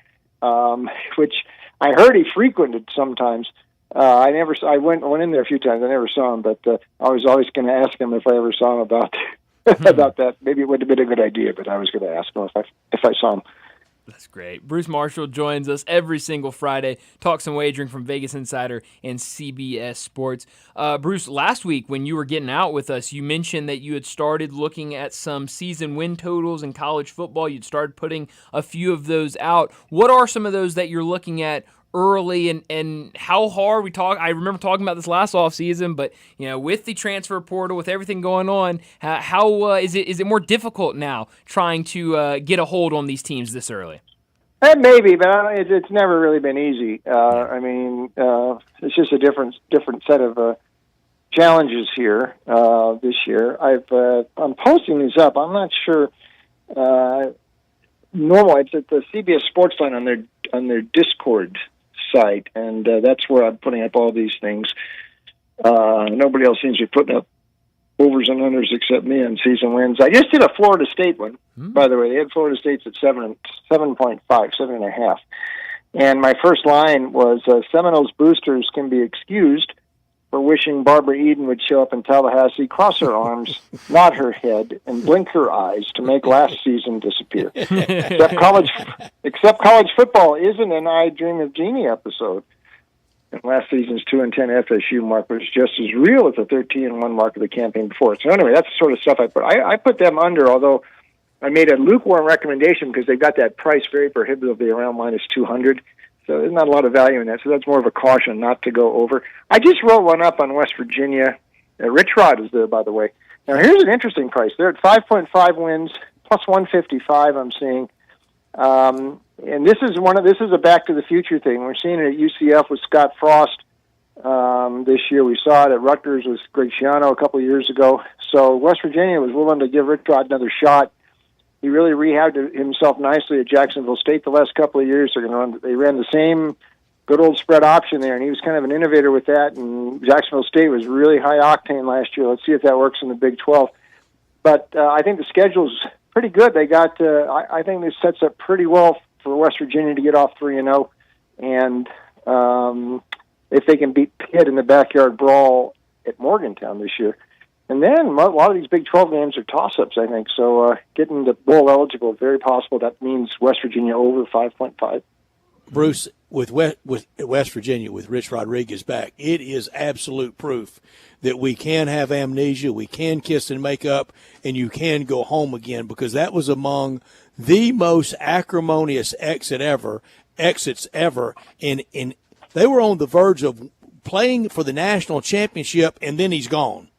which I heard he frequented sometimes. I went in there a few times. I never saw him, but I was always going to ask him if I ever saw him about that. Maybe it would have been a good idea, but I was going to ask him if I saw him. That's great. Bruce Marshall joins us every single Friday, talk some wagering from Vegas Insider and CBS Sports. Bruce, last week when you were getting out with us, you mentioned that you had started looking at some season win totals in college football. You'd started putting a few of those out. What are some of those that you're looking at early, and how hard I remember talking about this last offseason, but with the transfer portal, with everything going on, how is it more difficult now trying to get a hold on these teams this early? Maybe, but it's never really been easy. It's just a different set of challenges here this year. I'm posting these up. I'm not sure. Normal, it's at the CBS Sportstime on their Discord site, and that's where I'm putting up all these things. Nobody else seems to be putting up overs and unders except me on season wins. I just did a Florida State one, by the way. They had Florida State's at 7.5. And my first line was Seminoles boosters can be excused for wishing Barbara Eden would show up in Tallahassee, cross her arms, nod her head, and blink her eyes to make last season disappear. Except college football isn't an I Dream of Jeannie episode. And last season's 2-10 FSU mark was just as real as the 13-1 mark of the campaign before. So anyway, that's the sort of stuff I put. I put them under, although I made a lukewarm recommendation because they got that price very prohibitively around minus 200. So there's not a lot of value in that. So that's more of a caution not to go over. I just wrote one up on West Virginia. Rich Rod is there, by the way. Now here's an interesting price. They're at 5.5 wins plus 155. I'm seeing, and this is a Back to the Future thing. We're seeing it at UCF with Scott Frost this year. We saw it at Rutgers with Greg Schiano a couple of years ago. So West Virginia was willing to give Rich Rod another shot. He really rehabbed himself nicely at Jacksonville State the last couple of years. They ran the same good old spread option there, and he was kind of an innovator with that. And Jacksonville State was really high octane last year. Let's see if that works in the Big 12. But I think the schedule's pretty good. They got. I think this sets up pretty well for West Virginia to get off 3-0, and if they can beat Pitt in the backyard brawl at Morgantown this year. And then a lot of these Big 12 games are toss-ups, I think. So getting the bowl eligible, very possible. That means West Virginia over 5.5. Bruce, with West Virginia, with Rich Rodriguez back, it is absolute proof that we can have amnesia, we can kiss and make up, and you can go home again, because that was among the most acrimonious exits ever. And they were on the verge of playing for the national championship, and then he's gone.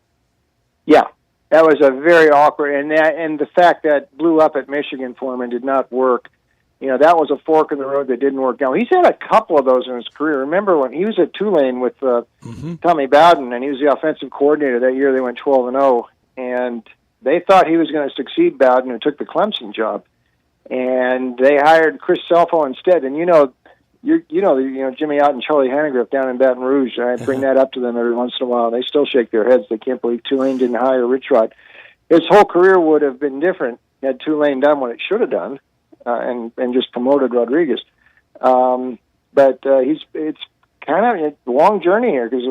Yeah, that was a very awkward, and the fact that blew up at Michigan for him and did not work. That was a fork in the road that didn't work. Now, he's had a couple of those in his career. Remember when he was at Tulane with Tommy Bowden, and he was the offensive coordinator that year. They went 12-0, and they thought he was going to succeed Bowden, who took the Clemson job, and they hired Chris Selfo instead. And Jimmy Ott and Charlie Hanegraaff down in Baton Rouge. I bring that up to them every once in a while. They still shake their heads. They can't believe Tulane didn't hire Rich Rod. His whole career would have been different had Tulane done what it should have done. And just promoted Rodriguez. But it's kind of a long journey here because,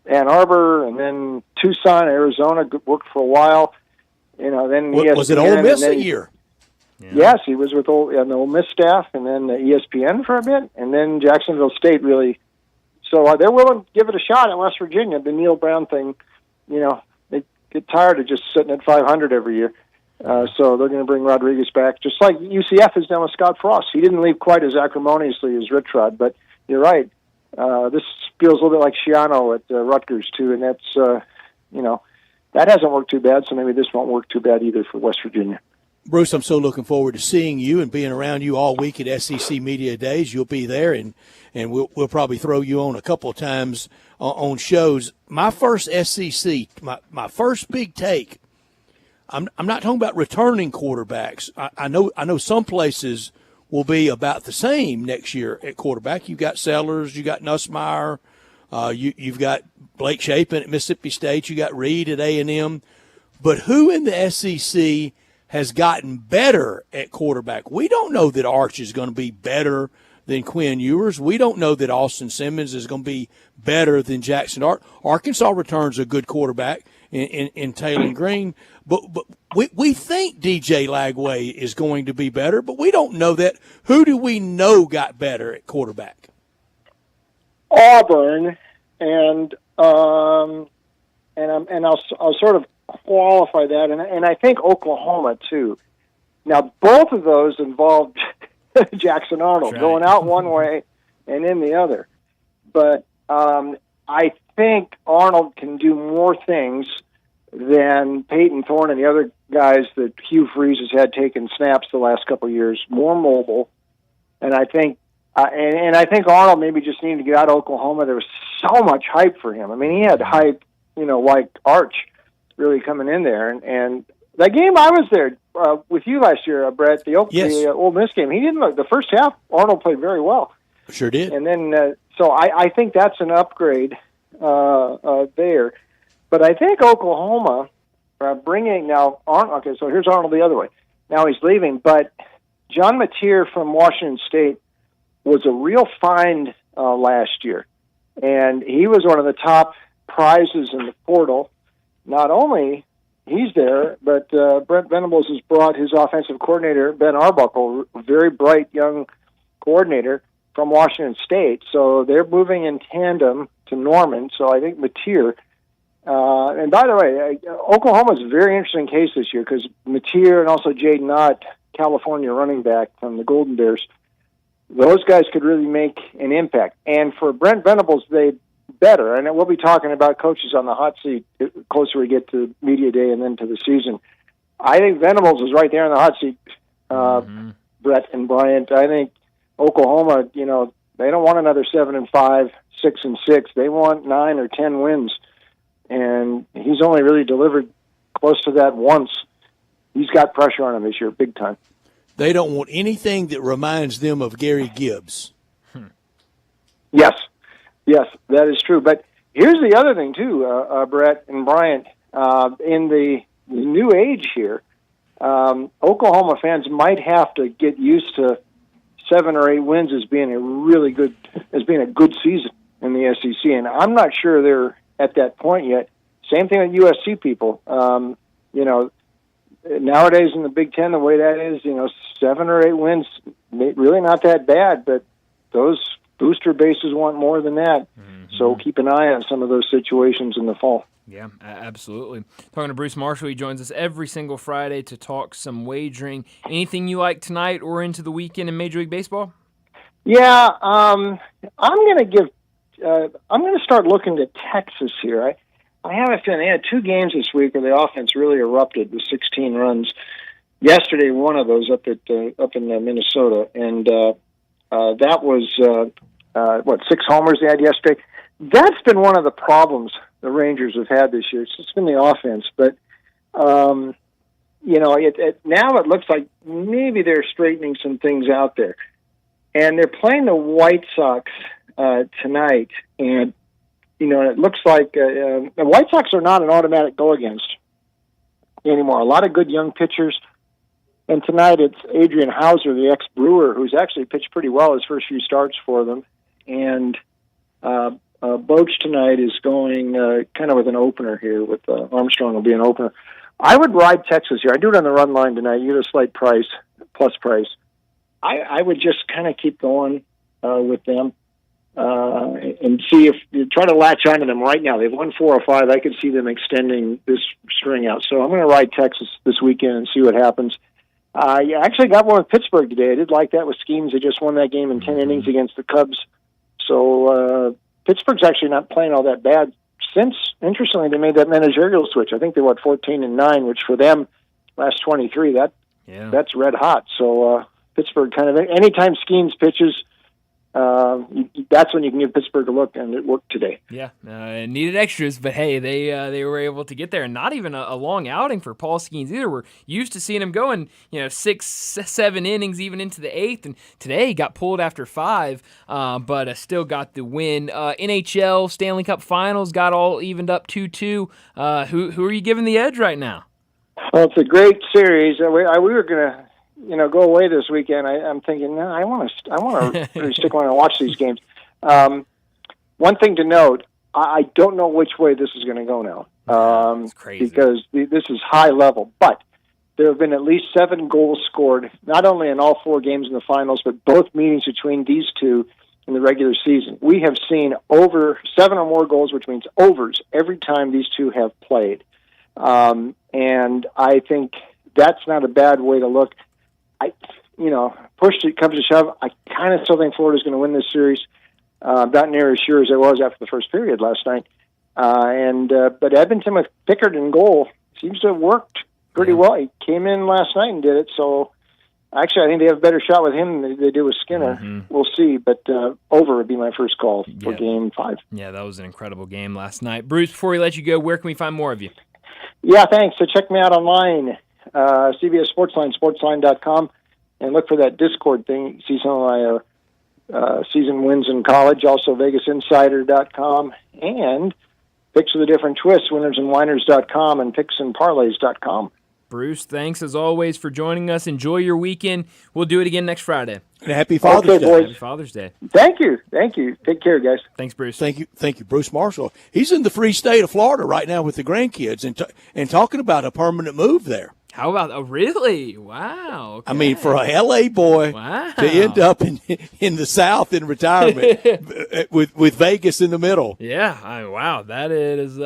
Ann Arbor and then Tucson, Arizona worked for a while. Then ESPN, was it Ole Miss a year? Yeah. Yes, he was with the Ole Miss staff and then ESPN for a bit, and then Jacksonville State really. So they're willing to give it a shot at West Virginia. The Neil Brown thing, they get tired of just sitting at 500 every year. So they're going to bring Rodriguez back, just like UCF has done with Scott Frost. He didn't leave quite as acrimoniously as Rich Rod, but you're right. This feels a little bit like Schiano at Rutgers, too, and that's, that hasn't worked too bad, so maybe this won't work too bad either for West Virginia. Bruce, I'm so looking forward to seeing you and being around you all week at SEC Media Days. You'll be there, and we'll probably throw you on a couple of times on shows. My first SEC, my first big take, I'm not talking about returning quarterbacks. I know some places will be about the same next year at quarterback. You've got Sellers, you got Nussmeier, you've got Blake Shapen at Mississippi State, you got Reed at A&M. But who in the SEC has gotten better at quarterback? We don't know that Arch is going to be better than Quinn Ewers. We don't know that Austin Simmons is going to be better than Jackson Dart. Arkansas returns a good quarterback in Taylor Green. But we think DJ Lagway is going to be better, but we don't know that. Who do we know got better at quarterback? Auburn, and I'll sort of qualify that, and I think Oklahoma too. Now, both of those involved Jackson Arnold going out one way and in the other. But I think Arnold can do more things than Peyton Thorne and the other guys that Hugh Freeze has had taking snaps the last couple of years. More mobile, and I think I think Arnold maybe just needed to get out of Oklahoma. There was so much hype for him. I mean, he had hype, like Arch really coming in there, and that game I was there with you last year, Brett, the Ole Miss game. He didn't look the first half. Arnold played very well. Sure did. And then so I think that's an upgrade there. But I think Oklahoma bringing now Arnold. Okay, so here's Arnold the other way. Now he's leaving, but John Mateer from Washington State was a real find last year, and he was one of the top prizes in the portal. Not only he's there, but Brent Venables has brought his offensive coordinator, Ben Arbuckle, a very bright young coordinator from Washington State. So they're moving in tandem to Norman. So I think Mateer. And by the way, Oklahoma's a very interesting case this year because Mateer and also Jaden Ott, California running back from the Golden Bears, those guys could really make an impact. And for Brent Venables, they better. And we'll be talking about coaches on the hot seat closer we get to media day and then to the season. I think Venables is right there in the hot seat, Brett and Bryant. I think Oklahoma, they don't want another 7-5, 6-6. They want 9 or 10 wins. And he's only really delivered close to that once. he's got pressure on him this year, big time. They don't want anything that reminds them of Gary Gibbs. Yes, that is true. But here's the other thing too, Brett and Bryant. In the new age here, Oklahoma fans might have to get used to 7 or 8 wins as being a good season in the SEC, and I'm not sure they're at that point yet. Same thing with USC people. Nowadays in the Big Ten, the way that is, 7 or 8 wins, really not that bad, but those booster bases want more than that. Mm-hmm. So keep an eye on some of those situations in the fall. Yeah, absolutely. Talking to Bruce Marshall, he joins us every single Friday to talk some wagering. Anything you like tonight or into the weekend in Major League Baseball? Yeah, I'm going to start looking to Texas here. I have a feeling they had 2 games this week where the offense really erupted with 16 runs. Yesterday, one of those up in Minnesota, and that was 6 homers they had yesterday. That's been one of the problems the Rangers have had this year. It's been the offense, but now it looks like maybe they're straightening some things out there, and they're playing the White Sox tonight, and it looks like the White Sox are not an automatic go against anymore. A lot of good young pitchers. And tonight it's Adrian Hauser, the ex-Brewer, who's actually pitched pretty well his first few starts for them. And Boch tonight is going kind of with an opener here, with Armstrong will be an opener. I would ride Texas here. I do it on the run line tonight. You get a slight price, plus price. I would just kind of keep going with them. And see if you try to latch onto them right now. They've won 4 or 5. I could see them extending this string out. So I'm going to ride Texas this weekend and see what happens. I actually got one with Pittsburgh today. I did like that with Schemes. They just won that game in 10 innings against the Cubs. So Pittsburgh's actually not playing all that bad since, interestingly, they made that managerial switch. I think they were 14-9, which for them, last 23, that's red hot. So Pittsburgh kind of, anytime Schemes pitches, that's when you can give Pittsburgh a look, and it worked today. Yeah, needed extras, but hey, they were able to get there, and not even a long outing for Paul Skeens either. We're used to seeing him going, 6, 7 innings, even into the 8th, and today he got pulled after 5, but still got the win. NHL Stanley Cup Finals got all evened up 2-2. Who are you giving the edge right now? Well, it's a great series. We were gonna go away this weekend. I'm thinking, no, I want to really stick around and watch these games. One thing to note, I don't know which way this is going to go now. It's crazy. Because this is high level. But there have been at least 7 goals scored, not only in all 4 games in the finals, but both meetings between these two in the regular season. We have seen over 7 or more goals, which means overs, every time these two have played. And I think that's not a bad way to look. Push it comes to shove, I kind of still think Florida's going to win this series. Not near as sure as it was after the first period last night. But Edmonton with Pickard in goal seems to have worked pretty well. He came in last night and did it. So actually, I think they have a better shot with him than they do with Skinner. Mm-hmm. We'll see. But over would be my first call for Game 5. Yeah, that was an incredible game last night. Bruce, before we let you go, where can we find more of you? Yeah, thanks. So check me out online, CBS Sportsline, sportsline.com. And look for that Discord thing. You can see some of my season wins in college. Also, VegasInsider.com. And picks with a different twist, winnersandwhiners.com and picksandparlays.com. Bruce, thanks as always for joining us. Enjoy your weekend. We'll do it again next Friday. And happy Father's Day. Boys. Happy Father's Day. Thank you. Take care, guys. Thanks, Bruce. Thank you, Bruce Marshall. He's in the free state of Florida right now with the grandkids and talking about a permanent move there. How about, really? Wow. Okay. I mean, for a L.A. boy to end up in the South in retirement with Vegas in the middle. Yeah. Wow. That is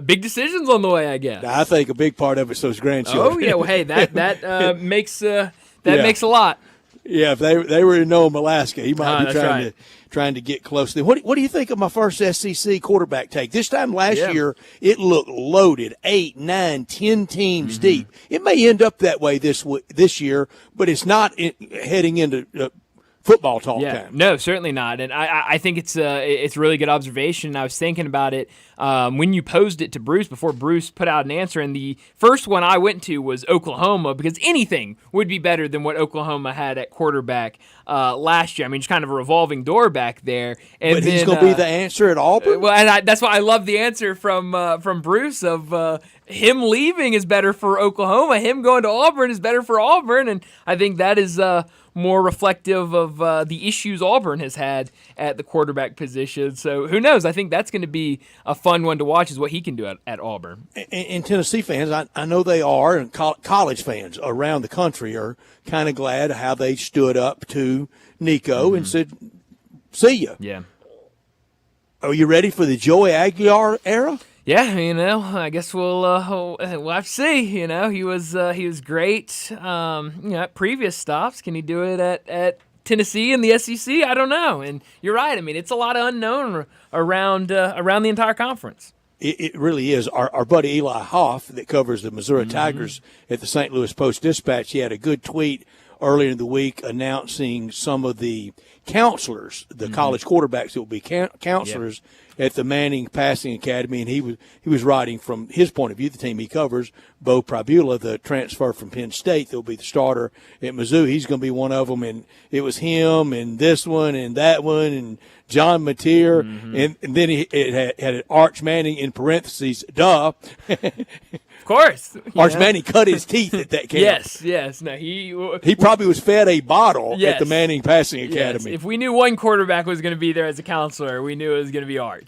big decisions on the way, I guess. I think a big part of it's those grandchildren. Oh, yeah. Well, hey, that makes makes a lot. Yeah, if they were in Nome, Alaska, he might be trying to get close to them. What do you think of my first SEC quarterback take? This time last year, it looked loaded, 8, 9, 10 teams deep. It may end up that way this year, but it's not heading into football talk Yeah, time. no, certainly not. And I think it's a really good observation. I was thinking about it when you posed it to Bruce before Bruce put out an answer. And the first one I went to was Oklahoma, because anything would be better than what Oklahoma had at quarterback last year. I mean, just kind of a revolving door back there. And but he's going to be the answer at Auburn? Well, and that's why I love the answer from Bruce of him leaving is better for Oklahoma. Him going to Auburn is better for Auburn. And I think that is more reflective of the issues Auburn has had at the quarterback position. So who knows? I think that's going to be a fun one to watch, is what he can do at Auburn. And Tennessee fans, I know they are, and college fans around the country are kind of glad how they stood up to Nico and said, see ya. Yeah. Are you ready for the Joey Aguilar era? Yeah, I guess we'll have to see. He was great. At previous stops, can he do it at Tennessee and the SEC? I don't know. And you're right. I mean, it's a lot of unknown around the entire conference. It really is. Our buddy Eli Hoff, that covers the Missouri Tigers at the St. Louis Post-Dispatch, he had a good tweet earlier in the week announcing some of the counselors, the college quarterbacks that will be counselors at the Manning Passing Academy, and he was writing from his point of view, the team he covers. Bo Pribula, the transfer from Penn State, that will be the starter at Mizzou. He's going to be one of them, and it was him and this one and that one and John Mateer, and then it had Arch Manning in parentheses, duh. Of course. Arch Manning cut his teeth at that camp. Yes. No, he probably was fed a bottle at the Manning Passing Academy. If we knew one quarterback was going to be there as a counselor, we knew it was going to be Arch.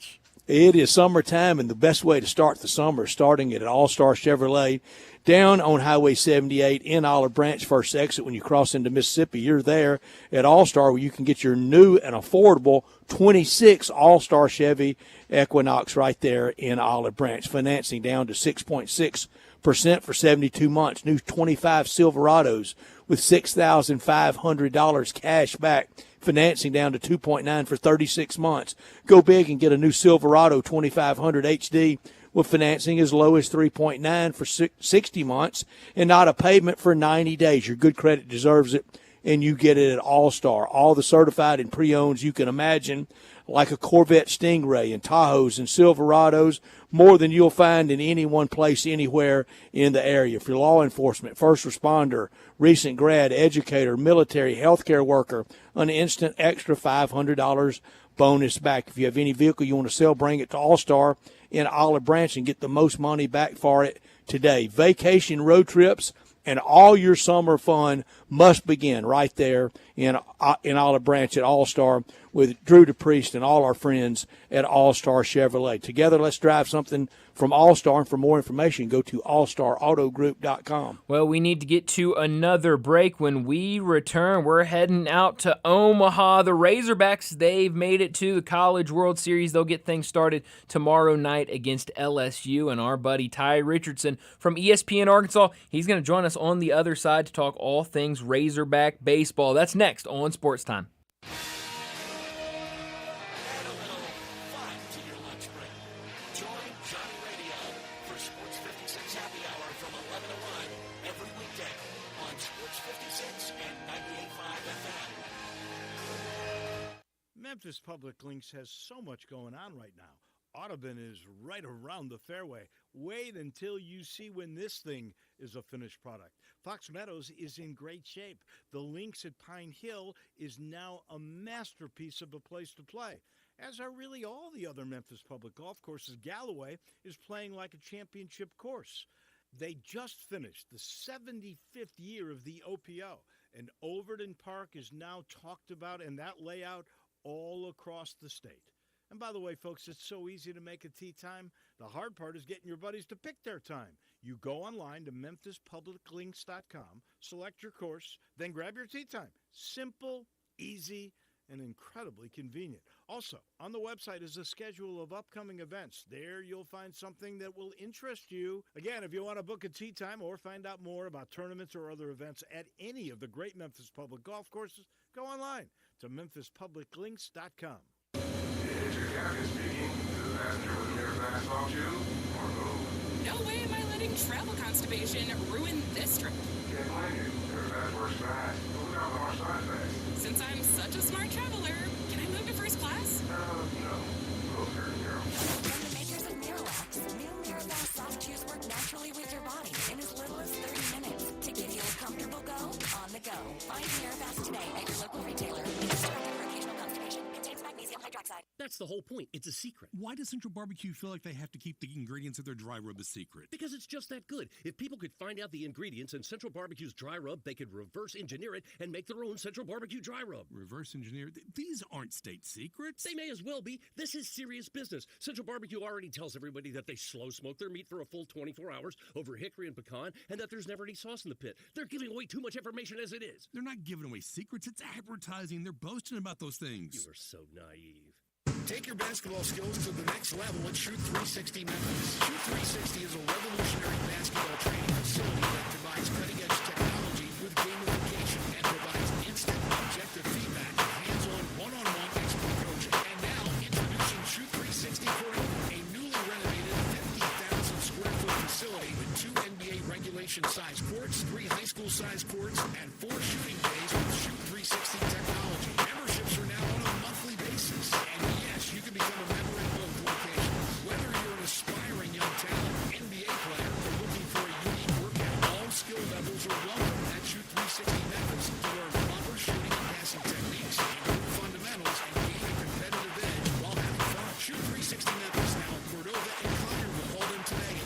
It is summertime, and the best way to start the summer is starting at All-Star Chevrolet down on Highway 78 in Olive Branch, first exit. When you cross into Mississippi, you're there at All-Star, where you can get your new and affordable 26 All-Star Chevy Equinox right there in Olive Branch. Financing down to 6.6% for 72 months. New 25 Silverados with $6,500 cash back. Financing down to 2.9 for 36 months. Go big and get a new Silverado 2500 HD with financing as low as 3.9 for 60 months and not a payment for 90 days. Your good credit deserves it, and you get it at All-Star. All the certified and pre-owns you can imagine, like a Corvette Stingray and Tahoes and Silverados, more than you'll find in any one place anywhere in the area. For law enforcement, first responder, recent grad, educator, military, healthcare worker, an instant extra $500 bonus back. If you have any vehicle you want to sell, bring it to All-Star in Olive Branch and get the most money back for it today. Vacation, road trips, and all your summer fun must begin right there in Olive Branch at All-Star with Drew DePriest and all our friends at All-Star Chevrolet. Together, let's drive something from All-Star. And for more information, go to allstarautogroup.com. Well, we need to get to another break. When we return, we're heading out to Omaha. The Razorbacks, they've made it to the College World Series. They'll get things started tomorrow night against LSU. And our buddy Ty Richardson from ESPN Arkansas, he's going to join us on the other side to talk all things Razorback baseball. That's next on Sports Time. Memphis Public Links has so much going on right now. Audubon is right around the fairway. Wait until you see when this thing is a finished product. Fox Meadows is in great shape. The Links at Pine Hill is now a masterpiece of a place to play, as are really all the other Memphis public golf courses. Galloway is playing like a championship course. They just finished the 75th year of the OPO, and Overton Park is now talked about, and that layout all across the state. And by the way, folks, it's so easy to make a tee time. The hard part is getting your buddies to pick their time. You go online to memphispubliclinks.com, select your course, then grab your tee time. Simple, easy, and incredibly convenient. Also, on the website is a schedule of upcoming events. There you'll find something that will interest you. Again, if you want to book a tee time or find out more about tournaments or other events at any of the great Memphis public golf courses, go online to memphispubliclinks.com. Is your captain speaking to the passenger with your fastball shoe or move? No way am I letting travel constipation ruin this trip. Can't blame you. Your fast works fast. Look out the horse size fast. Since I'm such a smart traveler, can I move to first class? From the makers of Miralax, new Miralax soft chews work naturally with your body in as little as 30 minutes to give you a comfortable go on the go. Find Miralax today at your local retailer. It is directed for occasional constipation. Contains magnesium hydroxide. That's the whole point. It's a secret. Why does Central Barbecue feel like they have to keep the ingredients of their dry rub a secret? Because it's just that good. If people could find out the ingredients in Central Barbecue's dry rub, they could reverse engineer it and make their own Central Barbecue dry rub. Reverse engineer? These aren't state secrets. They may as well be. This is serious business. Central Barbecue already tells everybody that they slow smoke their meat for a full 24 hours over hickory and pecan and that there's never any sauce in the pit. They're giving away too much information as it is. They're not giving away secrets. It's advertising. They're boasting about those things. You are so naive. Take your basketball skills to the next level at Shoot 360 Memphis. Shoot 360 is a revolutionary basketball training facility that combines cutting-edge technology with gamification and provides instant, objective feedback and hands-on, one-on-one expert coaching. And now, introducing Shoot 360 for a newly renovated 50,000 square foot facility with 2 NBA regulation-sized courts, 3 high school-sized courts, and 4 shooting bays with Shoot 360 technology. Memberships are now on a monthly basis. And yes, you can become a member in both locations. Whether you're an aspiring young talent, NBA player, or looking for a unique workout, all skill levels are welcome at Shoot 360 Memphis to learn proper shooting and passing techniques, improve fundamentals, and gain a competitive edge while having fun. Shoot 360 Memphis now in Cordova and Collierville. Call them today at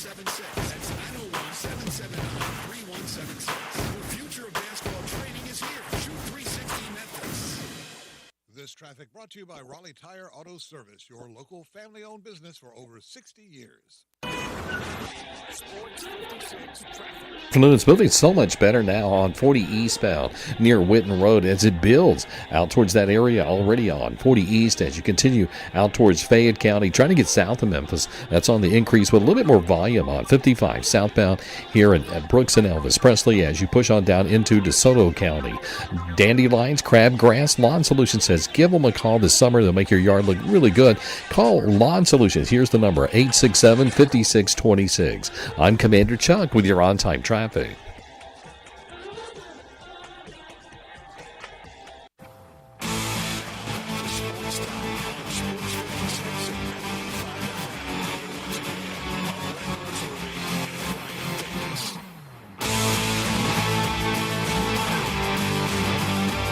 901-779-3176. That's 901-779-3176. The future of basketball training is here. Shoot 360 Memphis. This traffic brought to you by Raleigh Tire Auto Service, your local family-owned business for over 60 years. Sports 56 traffic. Afternoon, it's moving so much better now on 40 eastbound near Witten Road as it builds out towards that area already on 40 east as you continue out towards Fayette County, trying to get south of Memphis. That's on the increase with a little bit more volume on 55 southbound here at Brooks and Elvis Presley as you push on down into DeSoto County. Dandelions, Crabgrass, Lawn Solutions says give them a call this summer. They'll make your yard look really good. Call Lawn Solutions. Here's the number, 867-5626. I'm Commander Chuck with your on-time traffic.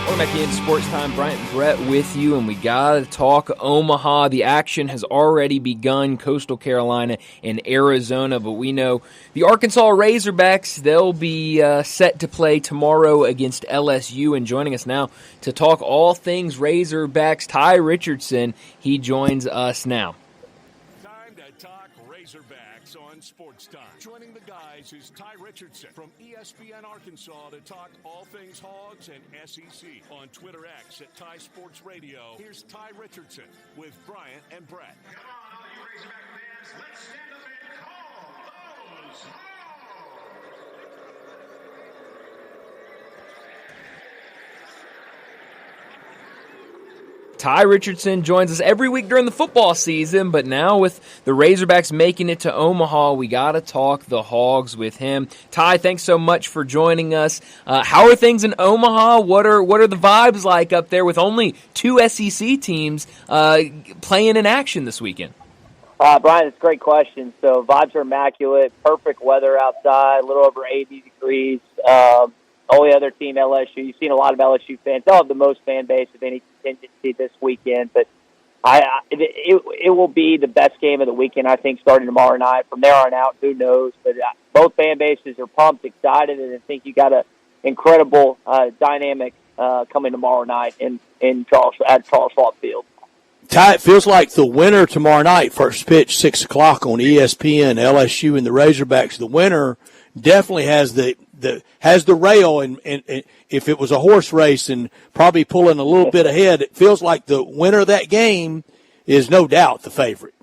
Welcome back in Sports Time. Bryant and Brett with you, and we got to talk Omaha. The action has already begun, Coastal Carolina and Arizona, but we know the Arkansas Razorbacks, they'll be set to play tomorrow against LSU, and joining us now to talk all things Razorbacks, Ty Richardson. He joins us now. Time to talk Razorbacks on Sports Time. Joining the guys is Ty Richardson from ESPN Arkansas to talk all things Hogs and SEC. On Twitter X at Ty Sports Radio, here's Ty Richardson with Bryant and Brett. Come on, all you Razorback fans, let's stand up and call those Hogs! Ty Richardson joins us every week during the football season, but now with the Razorbacks making it to Omaha, we got to talk the Hogs with him. Ty, thanks so much for joining us. How are things in Omaha? What are the vibes like up there with only 2 SEC teams playing in action this weekend? Brian, it's a great question. So vibes are immaculate, perfect weather outside, a little over 80 degrees. Only other team, LSU. You've seen a lot of LSU fans. They'll have the most fan base of any contingency this weekend. But it will be the best game of the weekend, I think, starting tomorrow night. From there on out, who knows? But both fan bases are pumped, excited, and I think you got an incredible dynamic coming tomorrow night at Charles Schwab Field. Ty, it feels like the winner tomorrow night, first pitch, 6 o'clock on ESPN, LSU and the Razorbacks. The winner definitely has the rail, and if it was a horse race and probably pulling a little bit ahead, it feels like the winner of that game is no doubt the favorite.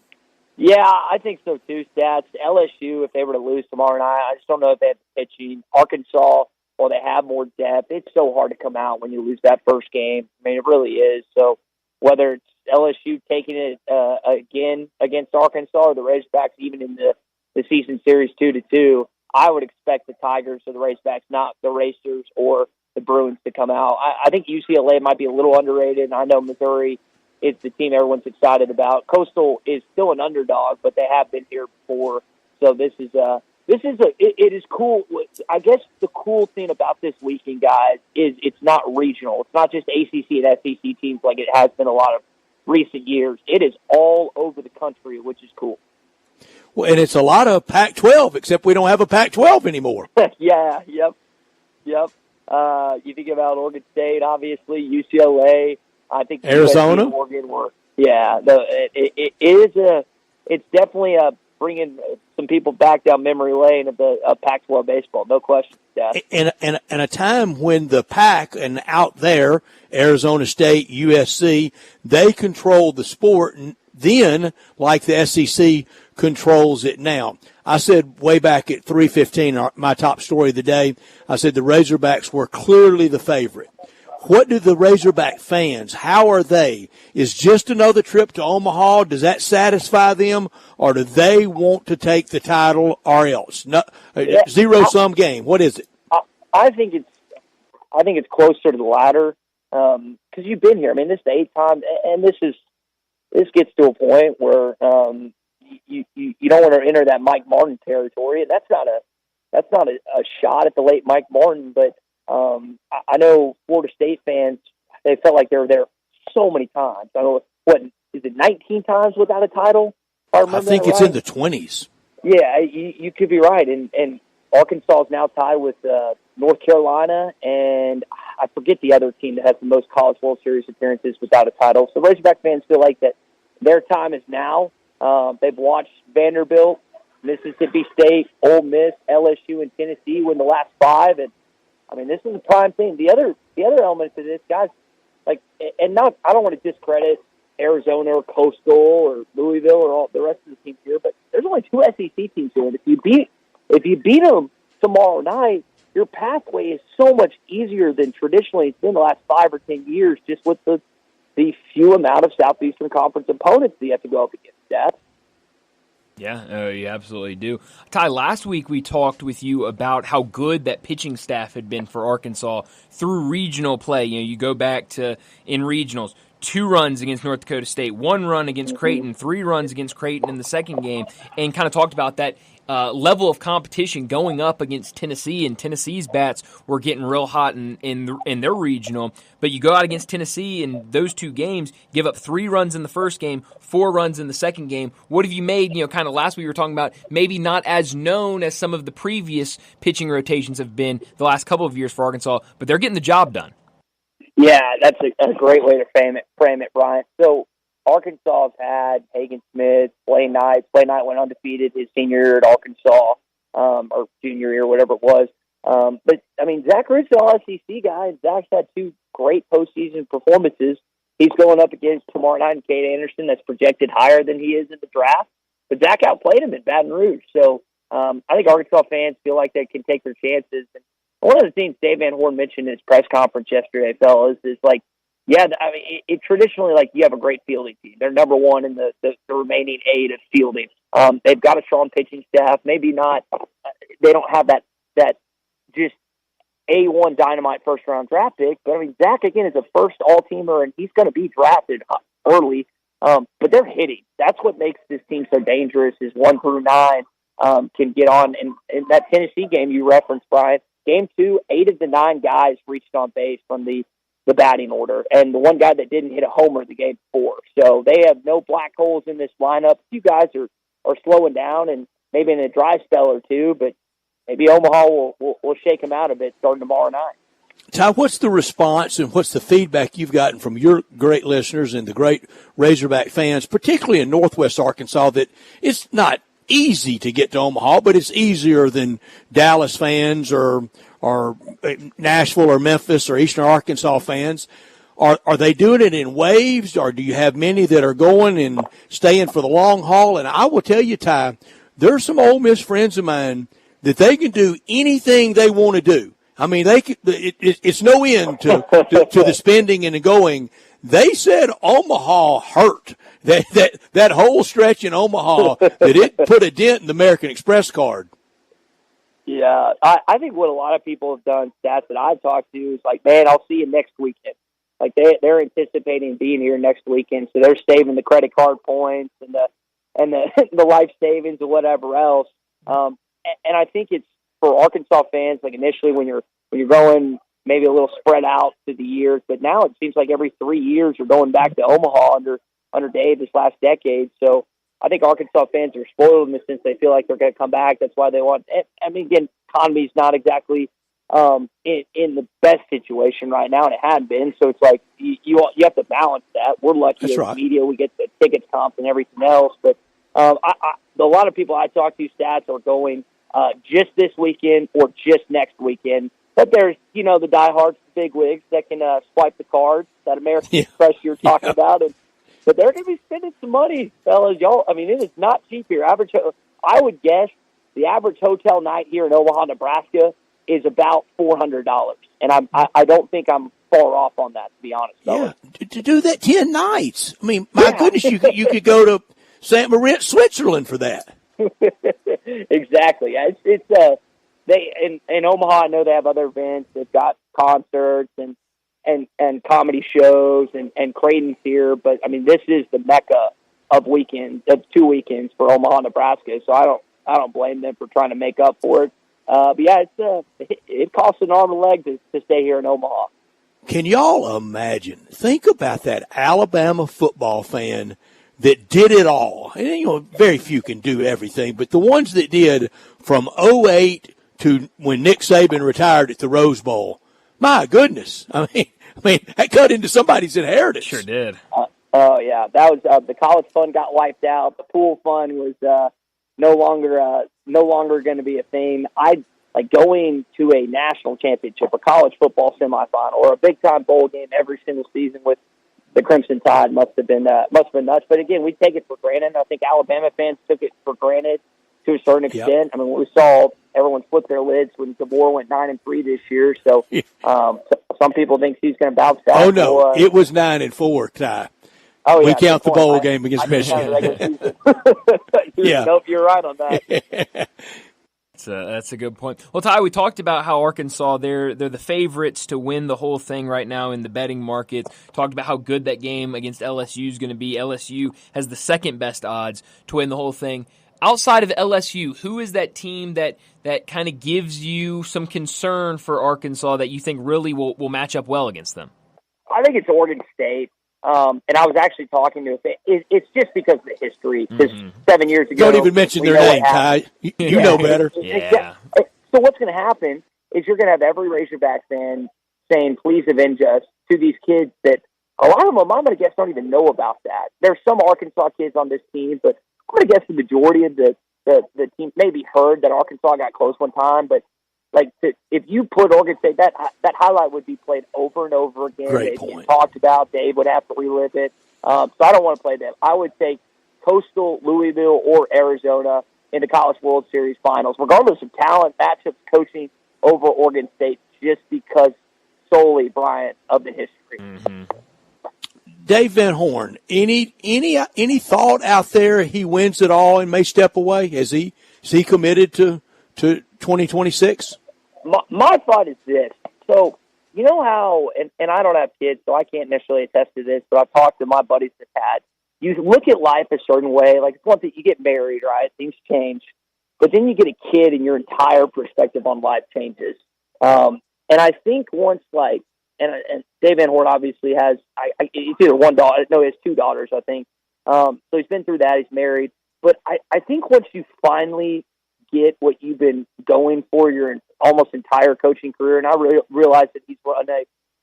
Yeah, I think so too, Stats. LSU, if they were to lose tomorrow night, I just don't know if they have the pitching. Arkansas, well, they have more depth. It's so hard to come out when you lose that first game. I mean, it really is. So whether it's LSU taking it again against Arkansas or the Razorbacks even in the season series 2-2, I would expect the Tigers or the Razorbacks, not the Racers or the Bruins to come out. I think UCLA might be a little underrated, and I know Missouri is the team everyone's excited about. Coastal is still an underdog, but they have been here before. So it is cool. I guess the cool thing about this weekend, guys, is it's not regional. It's not just ACC and SEC teams like it has been a lot of recent years. It is all over the country, which is cool. Well, and it's a lot of Pac-12, except we don't have a Pac-12 anymore. Yeah, yep. You think about Oregon State, obviously, UCLA. I think Arizona, USC, Oregon were. Yeah, it's definitely bringing some people back down memory lane of the Pac-12 baseball, no question. And a time when the Pac and out there, Arizona State, USC, they controlled the sport then, like the SEC controls it now. I said way back at 3:15, my top story of the day, I said the Razorbacks were clearly the favorite. What do the Razorback fans, how are they? Is just another trip to Omaha, does that satisfy them, or do they want to take the title or else? No, zero-sum game. What is it? I think it's closer to the latter because you've been here. I mean, this is the 8th time, and this gets to a point where you don't want to enter that Mike Martin territory, and that's not a shot at the late Mike Martin, but I know Florida State fans, they felt like they were there so many times. I don't know, what is it, 19 times without a title? I think it's in the 20s. Yeah, you could be right. And Arkansas is now tied with North Carolina, and I forget the other team that has the most College World Series appearances without a title. So Razorback fans feel like that their time is now. They've watched Vanderbilt, Mississippi State, Ole Miss, LSU, and Tennessee win the last 5, and I mean, this is a prime thing. The other element to this, guys, I don't want to discredit Arizona or Coastal or Louisville or all the rest of the teams here, but there's only 2 SEC teams here. And if you beat them tomorrow night, your pathway is so much easier than traditionally it's been the last 5 or 10 years, just with the few amount of Southeastern Conference opponents that you have to go up against. That. Yeah, you absolutely do. Ty, last week we talked with you about how good that pitching staff had been for Arkansas through regional play. You know, you go back to in regionals, 2 runs against North Dakota State, 1 run against Creighton, 3 runs against Creighton in the second game, and kind of talked about that level of competition going up against Tennessee, and Tennessee's bats were getting real hot in their regional. But you go out against Tennessee in those 2 games, give up 3 runs in the first game, 4 runs in the second game. What have you made, kind of last week we were talking about, maybe not as known as some of the previous pitching rotations have been the last couple of years for Arkansas, but they're getting the job done. Yeah, that's a great way to frame it, Brian. So Arkansas has had Hagen Smith, Blaine Knight. Blaine Knight went undefeated his senior year at Arkansas, or junior year, whatever it was. But, I mean, Zach Rizzo, SEC guy, Zach's had 2 great postseason performances. He's going up against tomorrow night and Cade Anderson that's projected higher than he is in the draft. But Zach outplayed him in Baton Rouge. So I think Arkansas fans feel like they can take their chances. And one of the things Dave Van Horn mentioned in his press conference yesterday, fellas, is like, yeah, I mean, it traditionally, like, you have a great fielding team. They're number 1 in the remaining 8 of fielding. They've got a strong pitching staff. Maybe not, they don't have that just A1 dynamite first-round draft pick. But, I mean, Zach, again, is a first all-teamer, and he's going to be drafted early. But they're hitting. That's what makes this team so dangerous is 1 through 9 can get on. And in that Tennessee game you referenced, Brian, game 2, 8 of the 9 guys reached on base from the batting order, and the one guy that didn't hit a homer the game before. So they have no black holes in this lineup. You guys are slowing down, and maybe in a dry spell or 2, but maybe Omaha will shake them out a bit starting tomorrow night. Ty, what's the response and what's the feedback you've gotten from your great listeners and the great Razorback fans, particularly in Northwest Arkansas, that it's not easy to get to Omaha, but it's easier than Dallas fans or Nashville or Memphis or Eastern Arkansas fans? Are they doing it in waves, or do you have many that are going and staying for the long haul? And I will tell you, Ty, there's some Ole Miss friends of mine that they can do anything they want to do. I mean, it's no end to the spending and the going. They said Omaha hurt. That whole stretch in Omaha, that it put a dent in the American Express card. Yeah, I think what a lot of people have done, stats that I've talked to, is like, man, I'll see you next weekend. Like they're anticipating being here next weekend, so they're saving the credit card points and the the life savings or whatever else. And I think it's for Arkansas fans, like initially when you're going maybe a little spread out to the years, but now it seems like every 3 years you're going back to Omaha under Dave this last decade. So I think Arkansas fans are spoiled in the sense they feel like they're going to come back. That's why they want. I mean, again, economy's not exactly in the best situation right now, and it had been. So it's like you have to balance that. We're lucky as media; we get the tickets comp and everything else. But a lot of people I talk to, stats are going just this weekend or just next weekend. But there's the diehards, the bigwigs that can swipe the cards, that American Express you're talking about, but they're going to be spending some money, fellas. Y'all, I mean, it is not cheap here. I would guess the average hotel night here in Omaha, Nebraska, is about $400, and I don't think I'm far off on that, to be honest. Yeah, to do that 10 nights. I mean, my goodness, you could go to St. Moritz, Switzerland for that. Exactly. They in Omaha, I know they have other events. They've got concerts and comedy shows and Creighton's here, but I mean, this is the mecca of 2 weekends for Omaha, Nebraska. So I don't blame them for trying to make up for it. But yeah, it costs an arm and a leg to stay here in Omaha. Can y'all imagine? Think about that Alabama football fan that did it all. And, very few can do everything, but the ones that did from 2008 to when Nick Saban retired at the Rose Bowl, my goodness. I mean, that cut into somebody's inheritance. Sure did. Oh, yeah. That was the college fund got wiped out. The pool fund was no longer going to be a thing. Like going to a national championship, a college football semifinal, or a big-time bowl game every single season with the Crimson Tide must have been nuts. But, again, we take it for granted. I think Alabama fans took it for granted to a certain extent. Yep. I mean, we saw everyone flip their lids when DeBoer went 9-3 this year. So some people think he's going to bounce back. Oh, no. It was 9-4, Ty. Oh, yeah, we count the bowl game against Michigan. Nope, you're right on that. That's a good point. Well, Ty, we talked about how Arkansas, they're the favorites to win the whole thing right now in the betting market. Talked about how good that game against LSU is going to be. LSU has the second best odds to win the whole thing. Outside of LSU, who is that team that kind of gives you some concern for Arkansas that you think really will match up well against them? I think it's Oregon State. And I was actually talking to it's just because of the history. Because 7 years ago, don't even mention their name, Ty. You know better. Yeah. So what's going to happen is you're going to have every Razorback fan saying, "Please avenge us," to these kids that a lot of them, I'm going to guess, don't even know about that. There's some Arkansas kids on this team, but I'm going to guess the majority of the team maybe heard that Arkansas got close one time, but. If you put Oregon State, that highlight would be played over and over again. Great They'd point. Talked about. Dave would have to relive it. So I don't want to play them. I would take Coastal, Louisville, or Arizona in the College World Series finals, regardless of talent, matchups, coaching over Oregon State, just because solely, Brian, of the history. Mm-hmm. Dave Van Horn, any thought out there he wins it all and may step away? Is he committed to 2026? My thought is this. So, you know how, and I don't have kids, so I can't necessarily attest to this, but I've talked to my buddies that had. You look at life a certain way. Like, it's one thing, you get married, right? Things change. But then you get a kid and your entire perspective on life changes. And I think once, like, and Dave Van Horn obviously has, it's either one daughter, no, he has 2 daughters, I think. So he's been through that. He's married. But I think once you finally get what you've been going for your almost entire coaching career, and I realize that he's won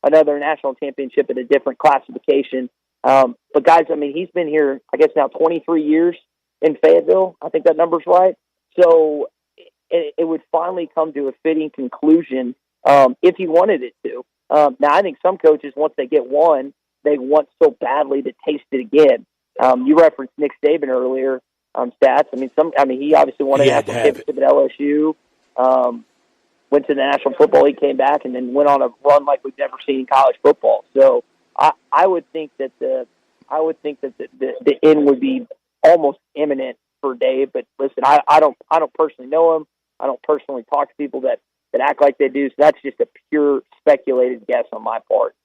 another national championship in a different classification. But guys, I mean, he's been here, I guess now 23 years in Fayetteville. I think that number's right. So it would finally come to a fitting conclusion if he wanted it to. Now, I think some coaches, once they get one, they want so badly to taste it again. You referenced Nick Saban earlier. Stats. He obviously won a national championship at LSU. Went to the National Football League, came back, and then went on a run like we've never seen in college football. So I would think that the end would be almost imminent for Dave. But listen, I don't personally know him. I don't personally talk to people that act like they do. So that's just a pure speculated guess on my part.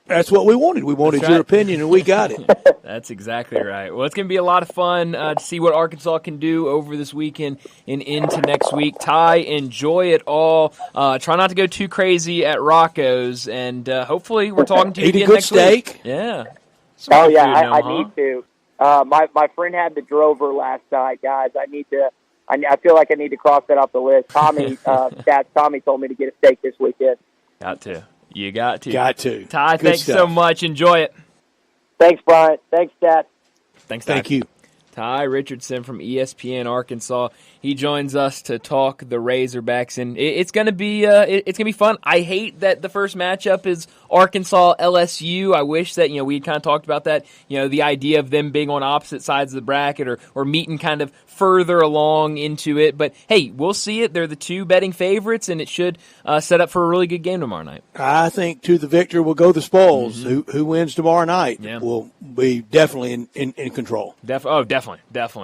That's what we wanted. We wanted That's your right. opinion, and we got it. That's exactly right. Well, it's going to be a lot of fun to see what Arkansas can do over this weekend and into next week. Ty, enjoy it all. Try not to go too crazy at Rocco's, and hopefully we're talking to you Eat a again good next steak. week. Yeah. Oh, yeah, I need to. My friend had the Drover last night, guys. I feel like I need to cross that off the list. Tommy told me to get a steak this weekend. Got to. You got to. Got to. Ty, Good thanks stuff. so much. Enjoy it. Thanks, Brian. Thanks, Stat. Thanks, Ty. Thank you. Ty Richardson from ESPN Arkansas. He joins us to talk the Razorbacks, and it's gonna be fun. I hate that the first matchup is Arkansas LSU. I wish that we kind of talked about that. The idea of them being on opposite sides of the bracket or meeting kind of further along into it. But hey, we'll see it. They're the two betting favorites, and it should set up for a really good game tomorrow night. I think to the victor will go the spoils. Mm-hmm. Who wins tomorrow night will be definitely in control. Definitely.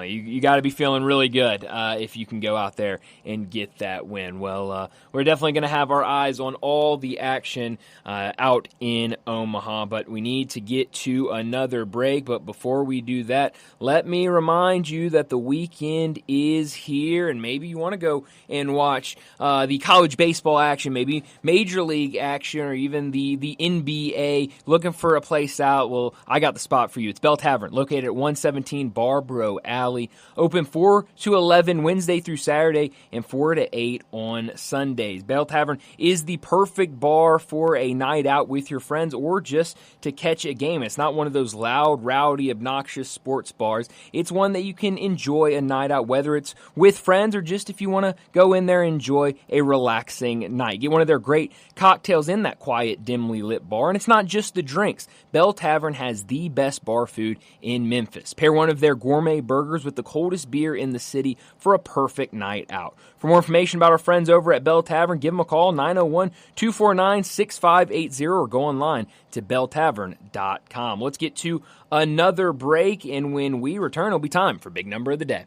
You got to be feeling really good if you can go out there and get that win. Well, we're definitely going to have our eyes on all the action out in Omaha, but we need to get to another break. But before we do that, let me remind you that the weekend is here, and maybe you want to go and watch the college baseball action, maybe Major League action, or even the NBA. Looking for a place out? Well, I got the spot for you. It's Bell Tavern, located at 117 Barbaro Alley. Open 4 to 11 Wednesday through Saturday and 4 to 8 on Sundays. Bell Tavern is the perfect bar for a night out with your friends or just to catch a game. It's not one of those loud, rowdy, obnoxious sports bars. It's one that you can enjoy a night out, whether it's with friends or just if you want to go in there and enjoy a relaxing night. Get one of their great cocktails in that quiet, dimly lit bar. And it's not just the drinks. Bell Tavern has the best bar food in Memphis. Pair one of their gourmet burgers with the coldest beer in the city for a perfect night out. For more information about our friends over at Bell Tavern, give them a call, 901-249-6580, or go online to belltavern.com. Let's get to another break, and when we return, it'll be time for Big Number of the Day.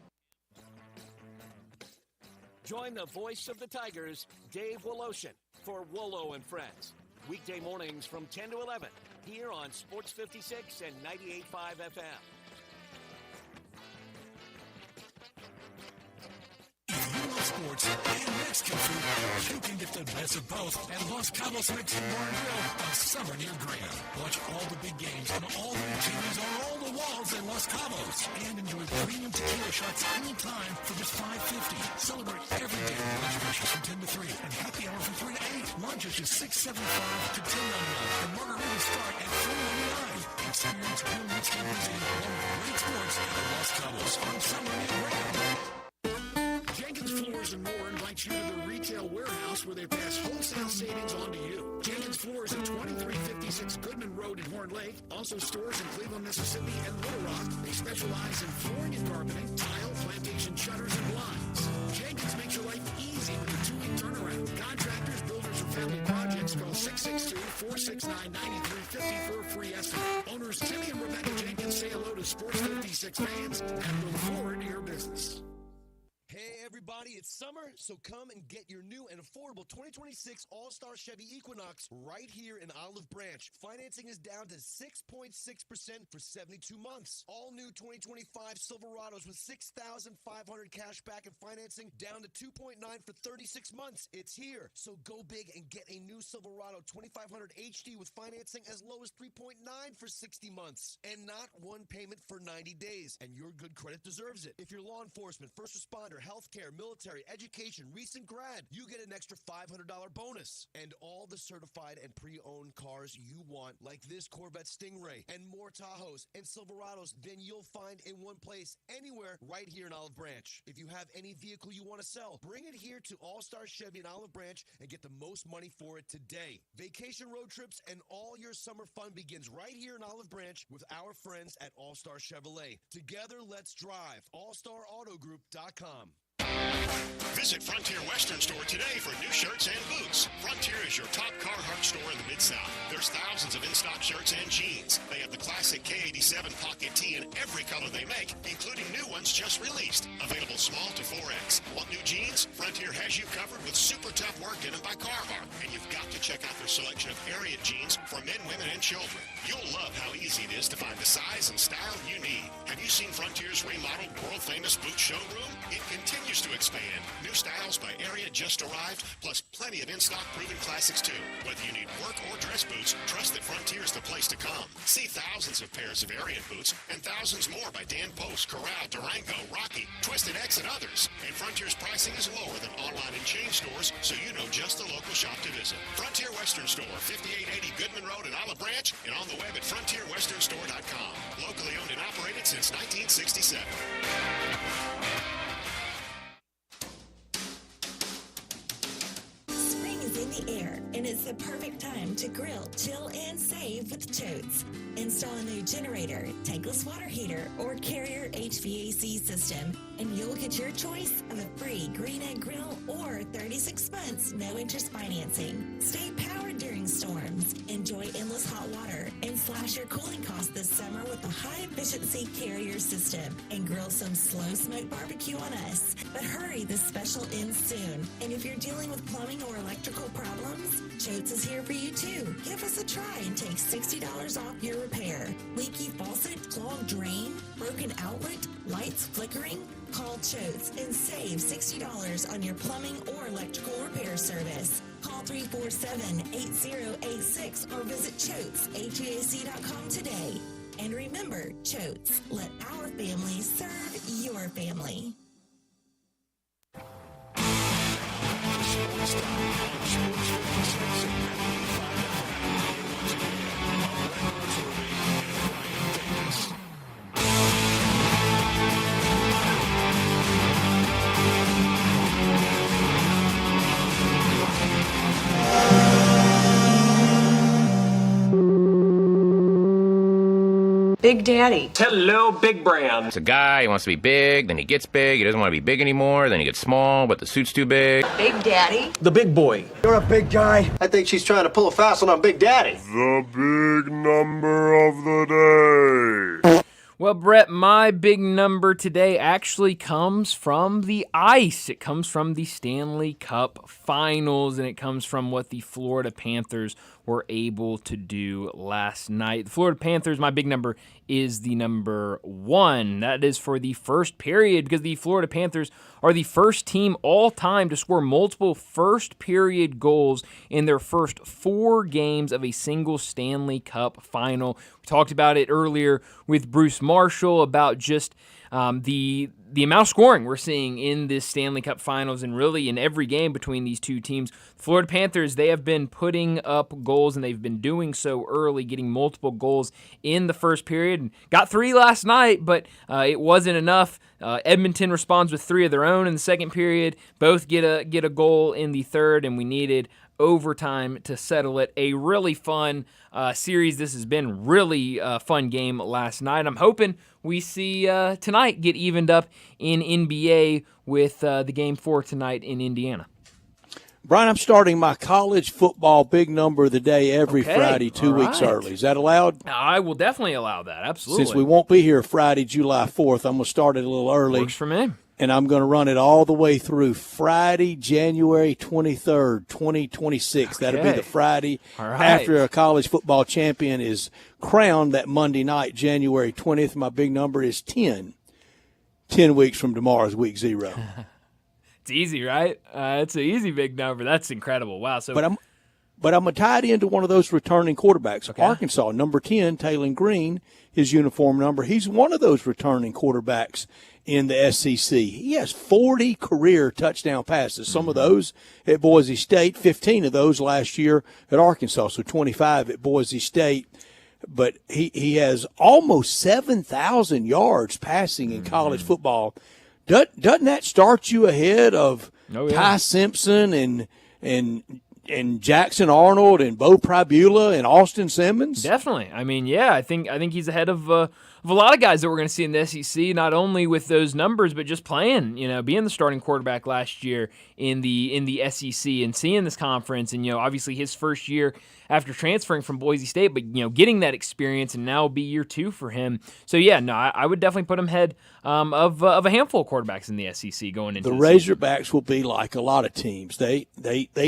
Join the voice of the Tigers, Dave Woloshin, for Wolo and Friends. Weekday mornings from 10 to 11, here on Sports 56 and 98.5 FM. Sports and Mexican food, you can get the best of both at Los Cabos Mexican Bar and Grill on Summer near Graham. Watch all the big games and all the TVs on all the walls at Los Cabos, and enjoy premium tequila shots anytime for just $5.50. Celebrate every day with reservations from 10 to 3 and happy hour from 3 to 8. Lunch is just $6.75 to $10.99, and margaritas start at $4.99. Experience real Mexican cuisine along with great sports at Los Cabos on Summer near Graham. Jenkins Floors and More invites you to the retail warehouse where they pass wholesale savings on to you. Jenkins Floors at 2356 Goodman Road in Horn Lake. Also stores in Cleveland, Mississippi and Little Rock. They specialize in flooring and carpeting, tile, plantation shutters, and blinds. Jenkins makes your life easy with a 2-week turnaround. Contractors, builders, or family projects call 662-469-9350 for a free estimate. Owners Timmy and Rebecca Jenkins say hello to Sports 56 fans and look forward to your business. Hey everybody, it's summer, so come and get your new and affordable 2026 All-Star Chevy Equinox right here in Olive Branch. Financing is down to 6.6% for 72 months. All new 2025 Silverados with $6,500 cash back and financing down to 2.9 for 36 months. It's here, so go big and get a new Silverado 2500 HD with financing as low as 3.9 for 60 months and not one payment for 90 days. And your good credit deserves it. If you're law enforcement, first responder, healthcare, military, education, recent grad, you get an extra $500 bonus. And all the certified and pre-owned cars you want, like this Corvette Stingray and more Tahoes and Silverados, then you'll find in one place, anywhere, right here in Olive Branch. If you have any vehicle you want to sell, bring it here to All-Star Chevy in Olive Branch and get the most money for it today. Vacation road trips and all your summer fun begins right here in Olive Branch with our friends at All-Star Chevrolet. Together, let's drive. AllStarAutoGroup.com. Visit Frontier Western Store today for new shirts and boots. Frontier is your top Carhartt store in the Mid-South. There's thousands of in-stock shirts and jeans. They have the classic K87 pocket tee in every color they make, including new ones just released. Available small to 4X. Want new jeans? Frontier has you covered with super tough work denim by Carhartt. And you've got to check out their selection of Ariat jeans for men, women, and children. You'll love how easy it is to find the size and style you need. Have you seen Frontier's remodeled world-famous boot showroom? It continues to expand. New styles by Ariat just arrived, plus plenty of in-stock proven classics too. Whether you need work or dress boots, trust that Frontier is the place to come. See thousands of pairs of Ariat boots and thousands more by Dan Post, Corral, Durango, Rocky, Twisted X, and others. And Frontier's pricing is lower than online and chain stores, so you know just the local shop to visit. Frontier Western Store, 5880 Goodman Road in Olive Branch, and on the web at frontierwesternstore.com. Locally owned and operated since 1967. Spring is in the air, and it's the perfect time to grill, chill, and save with Choates. Install a new generator, tankless water heater, or Carrier HVAC system, and you'll get your choice of a free green egg grill or 36 months no-interest financing. Stay powered during storms, enjoy endless hot water, and slash your cooling costs this summer with a high-efficiency Carrier system, and grill some slow-smoke barbecue on us. But hurry, this special ends soon. And if you're dealing with plumbing or electrical problems, Choates is here for you too. Give us a try and take $60 off your repair. Leaky faucet, clogged drain, broken outlet, lights flickering? Call Choates and save $60 on your plumbing or electrical repair service. Call 347-8086 or visit ChoatesHVAC.com today. And remember, Choates, let our family serve your family. Big Daddy. Hello, Big Brand. It's a guy, he wants to be big, then he gets big, he doesn't want to be big anymore, then he gets small, but the suit's too big. Big Daddy. The big boy. You're a big guy. I think she's trying to pull a fast one on Big Daddy. The big number of the day. Well, Brett, my big number today actually comes from the ice. It comes from the Stanley Cup Finals, and it comes from what the Florida Panthers were able to do last night. The Florida Panthers, my big number is the number 1. That is for the first period, because the Florida Panthers are the first team all time to score multiple first period goals in their first 4 games of a single Stanley Cup final. We talked about it earlier with Bruce Marshall about just the amount of scoring we're seeing in this Stanley Cup Finals and really in every game between these two teams. The Florida Panthers, they have been putting up goals, and they've been doing so early, getting multiple goals in the first period. Got 3 last night, but it wasn't enough. Edmonton responds with 3 of their own in the second period. Both get a goal in the third, and we needed overtime to settle it. A really fun series. This has been really fun game last night. I'm hoping we see tonight get evened up in NBA with the game 4 tonight in Indiana. Brian, I'm starting my college football big number of the day every Friday, 2 weeks early. Is that allowed? I will definitely allow that. Absolutely. Since we won't be here Friday, July 4th, I'm going to start it a little early. Works for me. And I'm going to run it all the way through Friday, January 23rd, 2026. That'll be the Friday after a college football champion is crowned that Monday night, January 20th. My big number is 10. 10 weeks from tomorrow's week 0. It's easy, right? It's an easy big number. That's incredible. Wow. So, But I'm going to tie it into one of those returning quarterbacks. Okay. Arkansas, number 10, Taylon Green, his uniform number. He's one of those returning quarterbacks in the SEC. He has 40 career touchdown passes, some of those at Boise State, 15 of those last year at Arkansas, so 25 at Boise State. But he has almost 7,000 yards passing in college football. Doesn't that start you ahead of Ty Simpson and Jackson Arnold and Bo Pribula and Austin Simmons? Definitely. I mean, yeah, I think he's ahead of of a lot of guys that we're going to see in the SEC, not only with those numbers, but just playing, being the starting quarterback last year in the SEC and seeing this conference. And, obviously his first year after transferring from Boise State, but, getting that experience, and now will be year 2 for him. So, yeah, no, I would definitely put him ahead of a handful of quarterbacks in the SEC going into the Razorbacks season. Will be like a lot of teams. They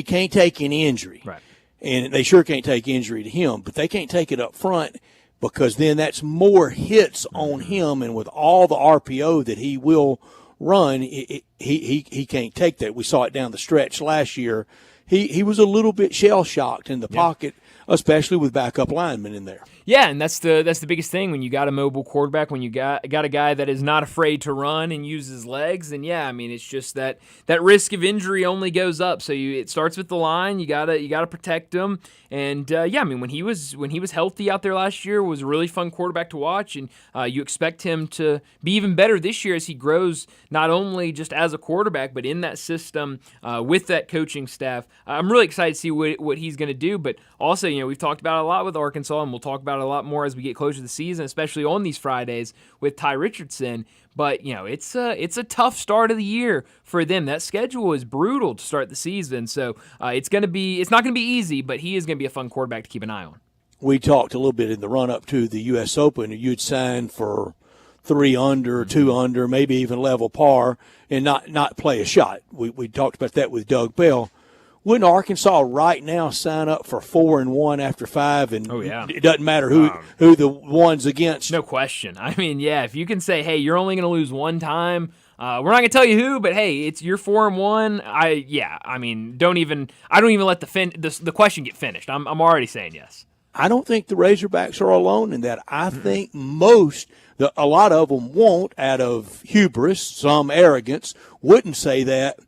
can't take any injury. Right. And they sure can't take injury to him, but they can't take it up front, because then that's more hits on him, and with all the RPO that he will run, he can't take that. We saw it down the stretch last year. He was a little bit shell-shocked in the pocket, especially with backup linemen in there. Yeah, and that's the biggest thing when you got a mobile quarterback, when you got a guy that is not afraid to run and use his legs. And yeah, I mean, it's just that risk of injury only goes up. So it starts with the line. You gotta protect him. And yeah, I mean, when he was healthy out there last year, was a really fun quarterback to watch. And you expect him to be even better this year as he grows, not only just as a quarterback, but in that system with that coaching staff. I'm really excited to see what he's going to do. But also, we've talked about it a lot with Arkansas, and we'll talk about it a lot more as we get closer to the season, especially on these Fridays with Ty Richardson. But it's a tough start of the year for them. That schedule is brutal to start the season, so it's not going to be easy. But he is going to be a fun quarterback to keep an eye on. We talked a little bit in the run up to the U.S. Open. You'd sign for 3 under, 2 under, maybe even level par, and not play a shot. We talked about that with Doug Bell. Wouldn't Arkansas right now sign up for 4-1 after 5? And it doesn't matter who the one's against. No question. I mean, yeah, if you can say, hey, you're only going to lose one time. We're not going to tell you who, but hey, you're 4-1. I don't even let the question get finished. I'm already saying yes. I don't think the Razorbacks are alone in that. I think a lot of them won't, out of hubris, some arrogance, wouldn't say that.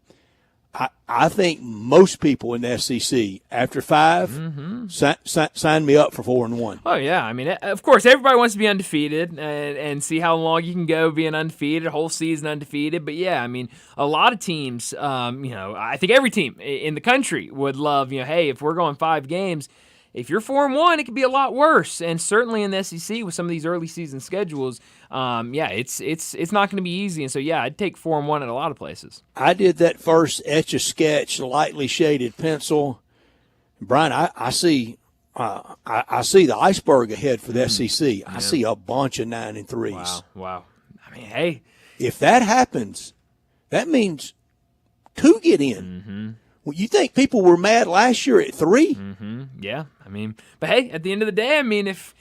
I think most people in the SEC, after 5, sign me up for 4-1. Oh, yeah. I mean, of course, everybody wants to be undefeated and see how long you can go being undefeated, a whole season undefeated. But, yeah, I mean, a lot of teams, I think every team in the country would love, hey, if we're going 5 games, if you're 4-1, it could be a lot worse. And certainly in the SEC with some of these early season schedules, it's not going to be easy. And so, yeah, I'd take 4-1 at a lot of places. I did that first Etch-a-Sketch, lightly shaded pencil. Brian, I see the iceberg ahead for the SEC. Yeah. I see a bunch of 9-3s. Wow. I mean, hey. If that happens, that means 2 get in. Mm-hmm. Well, you think people were mad last year at 3? Mm-hmm. Yeah, I mean, but hey, at the end of the day, I mean, if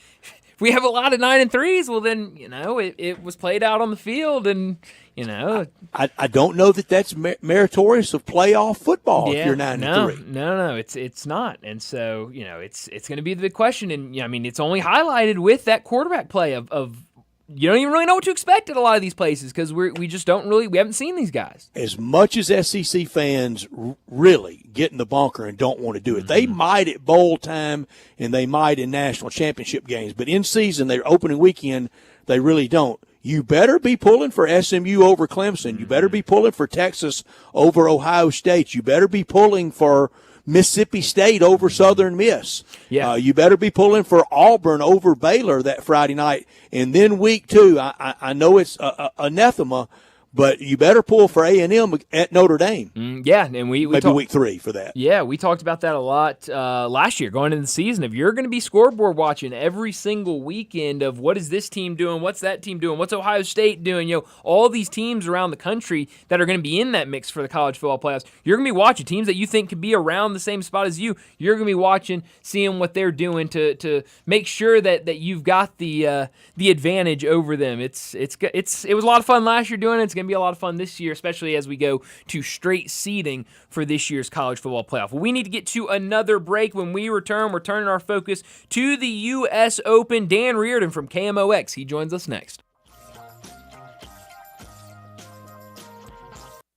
we have a lot of 9-3s, well, then it was played out on the field, and I don't know that that's meritorious of playoff football. If you're 9-3, no, it's not, and so it's going to be the big question, and I mean, it's only highlighted with that quarterback play of. You don't even really know what to expect at a lot of these places because we just don't really – we haven't seen these guys. As much as SEC fans really get in the bunker and don't want to do it, they might at bowl time and they might in national championship games. But in season, their opening weekend, they really don't. You better be pulling for SMU over Clemson. You better be pulling for Texas over Ohio State. You better be pulling for – Mississippi State over Southern Miss. Yeah. You better be pulling for Auburn over Baylor that Friday night. And then week 2, I know it's anathema, but you better pull for A&M at Notre Dame. Yeah, and we maybe week 3 for that. Yeah, we talked about that a lot last year going into the season. If you're going to be scoreboard watching every single weekend of what is this team doing, what's that team doing, what's Ohio State doing, all these teams around the country that are going to be in that mix for the college football playoffs, you're going to be watching teams that you think could be around the same spot as you. You're going to be watching, seeing what they're doing to make sure that you've got the advantage over them. It was a lot of fun last year doing it. It's going to be a lot of fun this year, especially as we go to straight seeding for this year's college football playoff. Well, we need to get to another break. When we return, we're turning our focus to the U.S. Open. Dan Reardon from KMOX, he joins us next.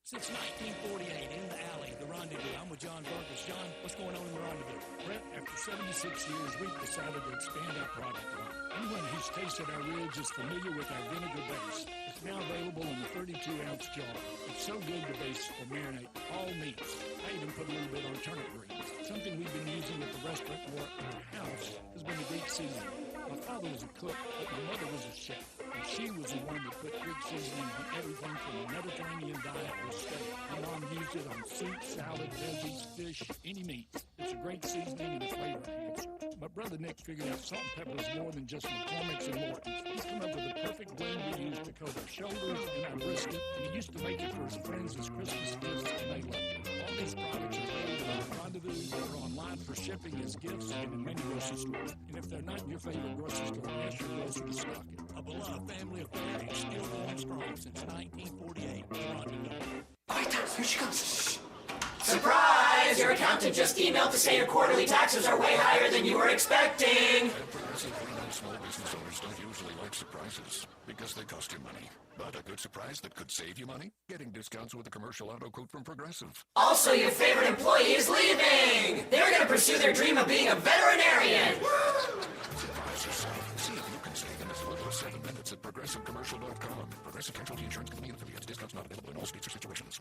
Since 1948, in the alley, the Rendezvous. I'm with John Vargas. John, what's going on in the Rendezvous? Brett, after 76 years, we've decided to expand our product line. Anyone who's tasted our ribs is familiar with our vinegar base. It's now available in the 32-ounce jar. It's so good to base or marinate all meats. I even put a little bit on turnip greens. Something we've been using at the restaurant or at our house has been the Greek seasoning. My father was a cook, but my mother was a chef. and she was the one that put pig seasoning on everything from the Mediterranean diet to steak. My mom used it on soup, salad, veggies, fish, any meat. It's a great seasoning and a flavor enhancer. My brother Nick figured out salt and pepper is more than just McCormick's and Morton's. He's come up with the perfect blend we use to coat our shoulders and our brisket, and he used to make it for his friends as Christmas gifts, and they loved it. All these products are available at Rendezvous or online for shipping as gifts and in many grocery stores. And if they're not in your favorite grocery store, ask your grocer to stock it. A beloved family of dairy, still going strong since 1948. Rendezvous. Quiet down, here she comes. Surprise! Your accountant just emailed to say your quarterly taxes are way higher than you were expecting. Small business owners don't usually like surprises because they cost you money. But a good surprise that could save you money? Getting discounts with a commercial auto quote from Progressive. Also, your favorite employee is leaving. They're going to pursue their dream of being a veterinarian. Surprise yourself. See if you can save in as little as 7 minutes at ProgressiveCommercial.com. Progressive Casualty Insurance Company and affiliates. Discounts not available in all states or situations.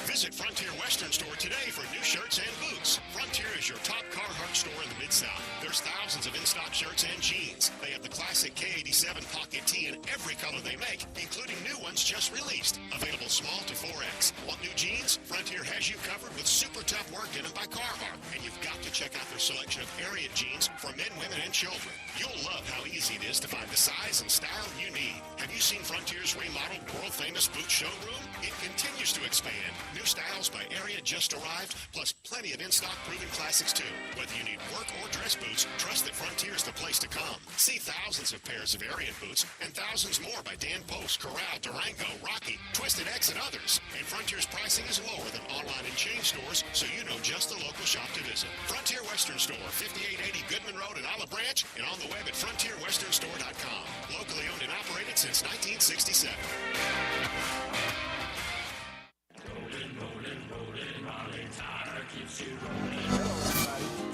Visit Frontier Western Store today for new shirts and boots. Frontier is your top Carhartt store in the Mid-South. There's thousands of in-stock shirts and jeans. They have the classic K87 pocket tee in every color they make, including new ones just released. Available small to 4X. Want new jeans? Frontier has you covered with super tough work denim by Carhartt. And you've got to check out their selection of Ariat jeans for men, women, and children. You'll love how easy it is to find the size and style you need. Have you seen Frontier's remodeled world-famous boot showroom? It continues to expand. New styles by Ariat just arrived, plus plenty of in-stock proven classics too. Whether you need work or dress boots, trust that Frontier is the place to come. See thousands of pairs of Ariat boots and thousands more by Dan Post, Corral, Durango, Rocky, Twisted X, and others. And Frontier's pricing is lower than online and chain stores, so you know just the local shop to visit. Frontier Western Store, 5880 Goodman Road in Olive Branch, and on the web at frontierwesternstore.com. Locally owned and operated since 1967.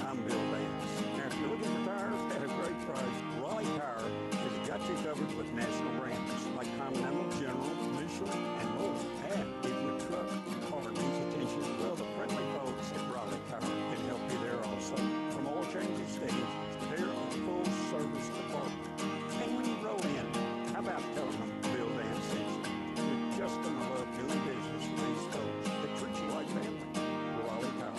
I'm Bill Davis. Now, if you're looking for tires at a great price, Raleigh Tire has got you covered with national brands like Continental, General, Michelin, and more. And if your truck or needs attention, well, the friendly folks at Raleigh Tire can help you there also. From oil changes, stains, they're a full service department. And when you roll in, how about telling them Bill Dan sent you? You're just going to love doing business with these folks that treat you like family. Raleigh Tire.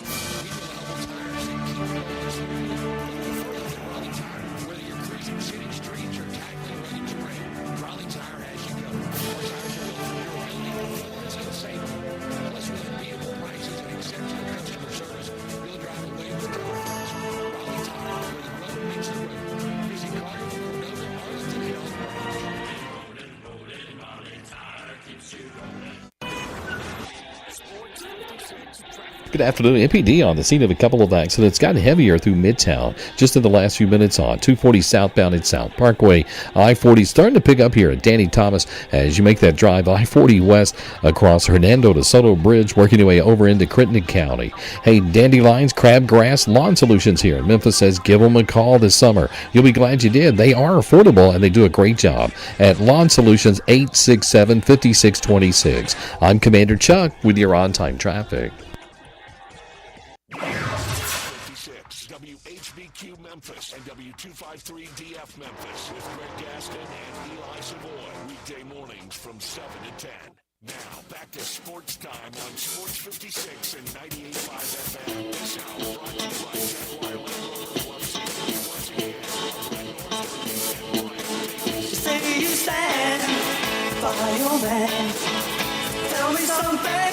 Whether you're cruising city streets or tackling rugged terrain, Raleigh Tire has you covered. Our tires are built for durability, performance, and safety. Plus, with unbeatable prices and exceptional customer service, you'll drive away with confidence. Raleigh Tire, where the road meets the road. Visit Carter, Cordova, Arlington, and Olive Branch. Raleigh Tire keeps you rolling. Good afternoon. MPD on the scene of a couple of accidents. Got heavier through Midtown just in the last few minutes on 240 southbound at South Parkway. I-40 starting to pick up here at Danny Thomas as you make that drive I-40 west across Hernando de Soto Bridge, working your way over into Crittenden County. Hey, Dandelions, Crabgrass, Lawn Solutions here in Memphis says give them a call this summer. You'll be glad you did. They are affordable and they do a great job at Lawn Solutions 867-5626. I'm Commander Chuck with your on-time traffic. 56 WHBQ Memphis and W253DF Memphis with Greg Gaston and Eli Savoy. Weekday mornings from 7 to 10. Now, back to Sports Time on Sports 56 and 98.5 FM. This hour brought to you by Jaguar Land Rover Once again. You say you stand by your man. Tell me something.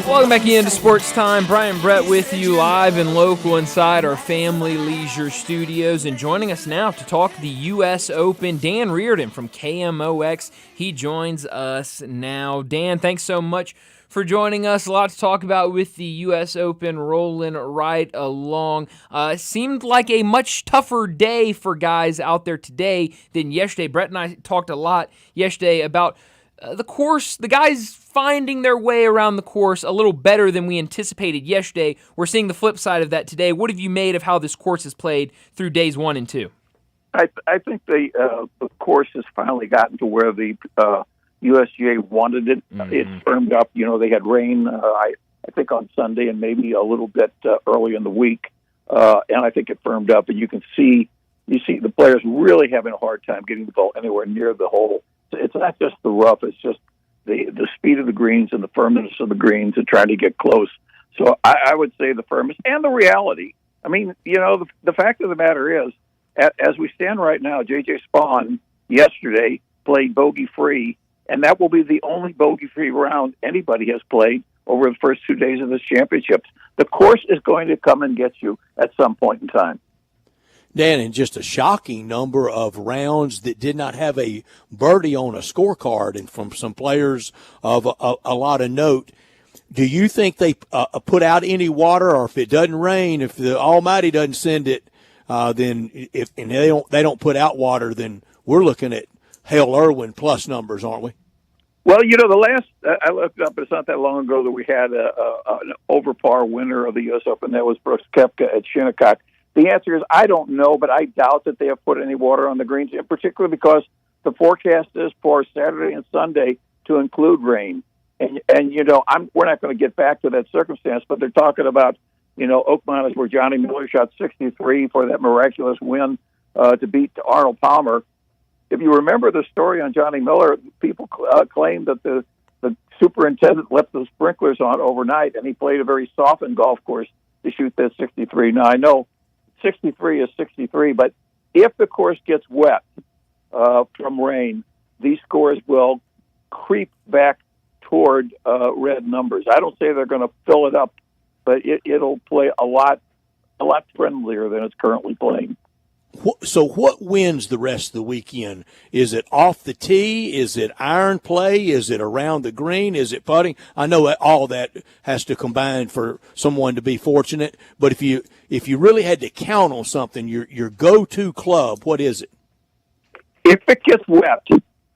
Welcome back into Sports Time. Brian Brett with you live and local inside our Family Leisure Studios. And joining us now to talk the U.S. Open, Dan Reardon from KMOX. He joins us now. Dan, thanks so much for joining us. A lot to talk about with the U.S. Open rolling right along. Seemed like a much tougher day for guys out there today than yesterday. Brett and I talked a lot yesterday about the course, the guys finding their way around the course a little better than we anticipated yesterday. We're seeing the flip side of that today. What have you made of how this course has played through days 1 and 2? I think the course has finally gotten to where the USGA wanted it. Mm-hmm. It's firmed up. You know, they had rain, I think, on Sunday and maybe a little bit early in the week. And I think it firmed up. And you can see you see the players really having a hard time getting the ball anywhere near the hole. So it's not just the rough; it's just the speed of the greens and the firmness of the greens and trying to get close. So I would say the firmness and the reality. I mean, the fact of the matter is, as we stand right now, J.J. Spawn yesterday played bogey-free, and that will be the only bogey-free round anybody has played over the first 2 days of this championship. The course is going to come and get you at some point in time. Dan, and just a shocking number of rounds that did not have a birdie on a scorecard, and from some players of a lot of note. Do you think they put out any water, or if it doesn't rain, if the Almighty doesn't send it, then if they don't put out water, then we're looking at Hale Irwin plus numbers, aren't we? Well, the last I looked up, it's not that long ago that we had an over par winner of the U.S. Open. That was Brooks Koepka at Shinnecock. The answer is I don't know, but I doubt that they have put any water on the greens, in particular because the forecast is for Saturday and Sunday to include rain. And we're not going to get back to that circumstance, but they're talking about, Oakmont is where Johnny Miller shot 63 for that miraculous win to beat Arnold Palmer. If you remember the story on Johnny Miller, people claim that the superintendent left the sprinklers on overnight, and he played a very softened golf course to shoot that 63. Now, I know 63 is 63, but if the course gets wet from rain, these scores will creep back toward red numbers. I don't say they're going to fill it up, but it'll play a lot friendlier than it's currently playing. So what wins the rest of the weekend? Is it off the tee? Is it iron play? Is it around the green? Is it putting? I know all that has to combine for someone to be fortunate, but if you really had to count on something, your go-to club, what is it? If it gets wet,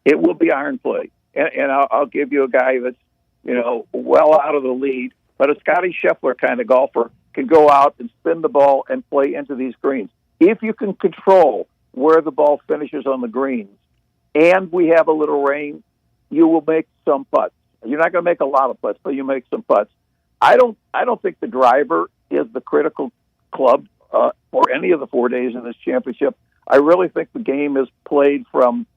it will be iron play. And I'll give you a guy that's, well out of the lead, but a Scotty Scheffler kind of golfer can go out and spin the ball and play into these greens. If you can control where the ball finishes on the greens and we have a little rain, you will make some putts. You're not going to make a lot of putts, but you make some putts. I don't think the driver is the critical club for any of the 4 days of this championship. I really think the game is played from,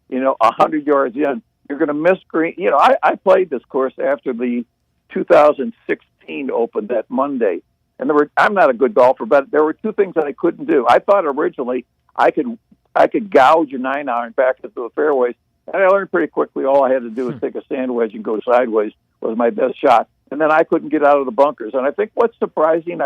100 yards in. You're going to miss green. I played this course after the 2016 Open that Monday. And I'm not a good golfer, but there were two things that I couldn't do. I thought originally I could gouge a 9-iron back into the fairways, and I learned pretty quickly all I had to do was take a sand wedge and go sideways was my best shot. And then I couldn't get out of the bunkers. And I think what's surprising,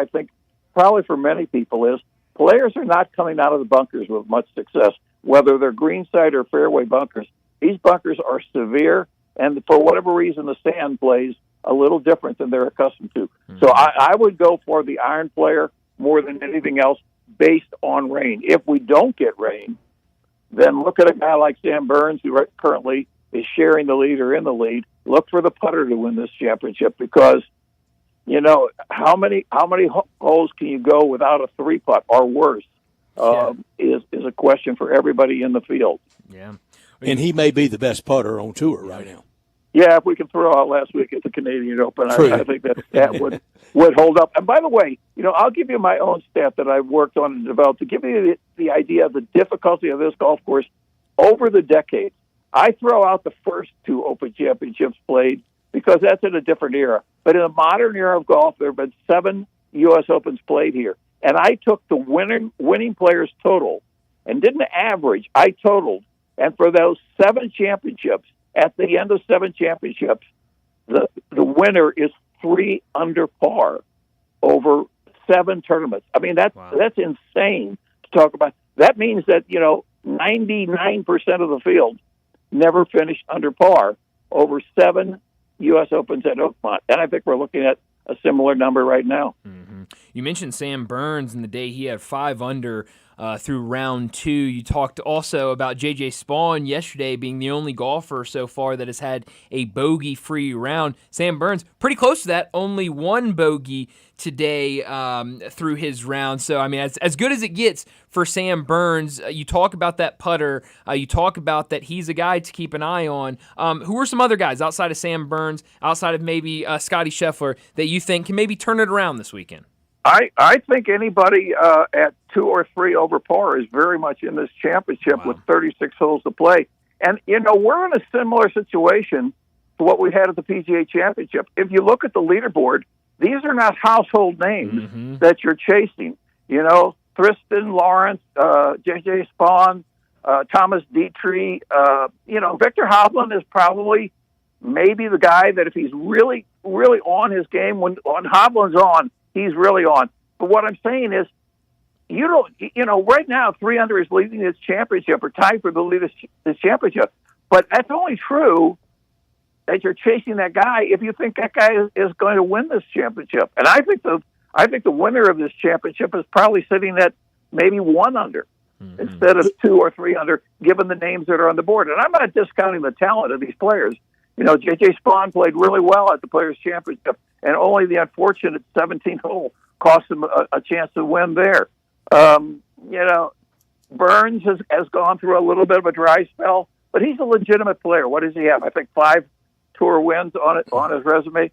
probably for many people, is players are not coming out of the bunkers with much success, whether they're greenside or fairway bunkers. These bunkers are severe, and for whatever reason, the sand plays a little different than they're accustomed to. Mm-hmm. So I would go for the iron player more than anything else based on rain. If we don't get rain, then look at a guy like Sam Burns, who currently is sharing the lead or in the lead. Look for the putter to win this championship because, how many holes can you go without a 3-putt or worse is a question for everybody in the field. Yeah. And he may be the best putter on tour right now. Yeah, if we can throw out last week at the Canadian Open, I think that would hold up. And by the way, I'll give you my own stat that I've worked on and developed to give you the idea of the difficulty of this golf course over the decades. I throw out the first 2 Open Championships played because that's in a different era. But in the modern era of golf, there have been 7 U.S. Opens played here. And I took the winning players total and didn't average. I totaled. And for those 7 championships, at the end of 7 championships, the winner is 3 under par over 7 tournaments. I mean, that's insane to talk about. That means that, 99% of the field never finished under par over 7 U.S. Opens at Oakmont. And I think we're looking at a similar number right now. Mm-hmm. You mentioned Sam Burns and the day he had 5 under through round 2. You talked also about J.J. Spawn yesterday being the only golfer so far that has had a bogey-free round. Sam Burns, pretty close to that, only 1 bogey today through his round. So, I mean, as good as it gets for Sam Burns. You talk about that putter. You talk about that he's a guy to keep an eye on. Who are some other guys outside of Sam Burns, outside of maybe Scotty Scheffler, that you think can maybe turn it around this weekend? I think anybody at 2 or 3 over par is very much in this championship with 36 holes to play. And, we're in a similar situation to what we had at the PGA Championship. If you look at the leaderboard, these are not household names that you're chasing. Tristan Lawrence, J.J. Spawn, Thomas Dietrich. Victor Hovland is probably maybe the guy that if he's really, really on his game, when Hovland's on, he's really on. But what I'm saying is, right now, 3 under is leading this championship or tied for the lead of this championship. But that's only true that you're chasing that guy if you think that guy is going to win this championship. And I think the winner of this championship is probably sitting at maybe 1 under instead of 2 or 3 under, given the names that are on the board. And I'm not discounting the talent of these players. J.J. Spawn played really well at the Players' Championship, and only the unfortunate 17th hole cost him a chance to win there. Burns has gone through a little bit of a dry spell, but he's a legitimate player. What does he have? I think 5 tour wins on his resume.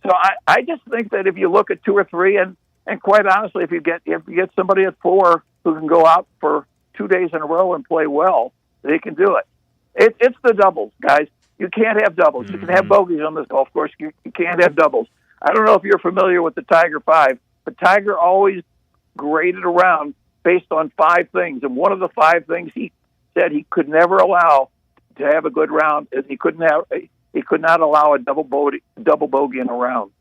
So I just think that if you look at 2 or 3, and quite honestly, if you get somebody at 4 who can go out for 2 days in a row and play well, they can do it. It's the doubles, guys. You can't have doubles. You can have bogeys on this golf course. You can't have doubles. I don't know if you're familiar with the Tiger 5, but Tiger always graded around based on 5 things. And one of the 5 things he said he could never allow to have a good round is he could not allow a double bogey in a round.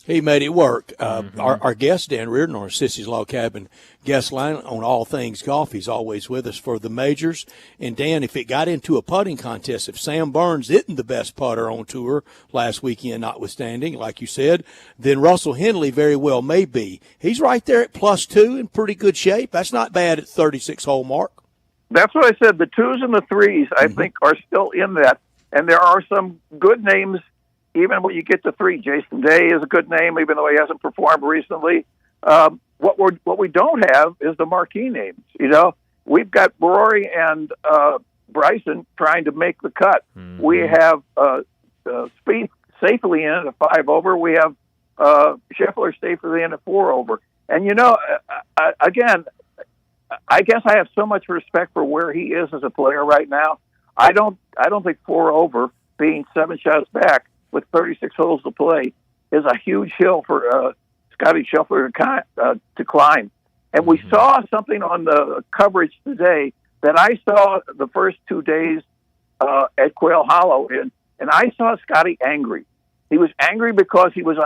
He made it work. Our guest, Dan Reardon, on our Sissy's Log Cabin guest line on all things golf. He's always with us for the majors. And, Dan, if it got into a putting contest, if Sam Burns isn't the best putter on tour last weekend, notwithstanding, like you said, then Russell Henley very well may be. He's right there at +2 in pretty good shape. That's not bad at 36-hole mark. That's what I said. The 2s and the 3s, I think, are still in that. And there are some good names. Even when you get to 3, Jason Day is a good name, even though he hasn't performed recently. What we don't have is the marquee names. We've got Rory and Bryson trying to make the cut. We have Spieth safely in at 5 over. We have Scheffler safely in at 4 over. And again, I guess I have so much respect for where he is as a player right now. I don't think 4 over, being 7 shots back with 36 holes to play, is a huge hill for Scotty Scheffler to climb. And we saw something on the coverage today that I saw the first 2 days at Quail Hollow, and I saw Scotty angry. He was angry because he was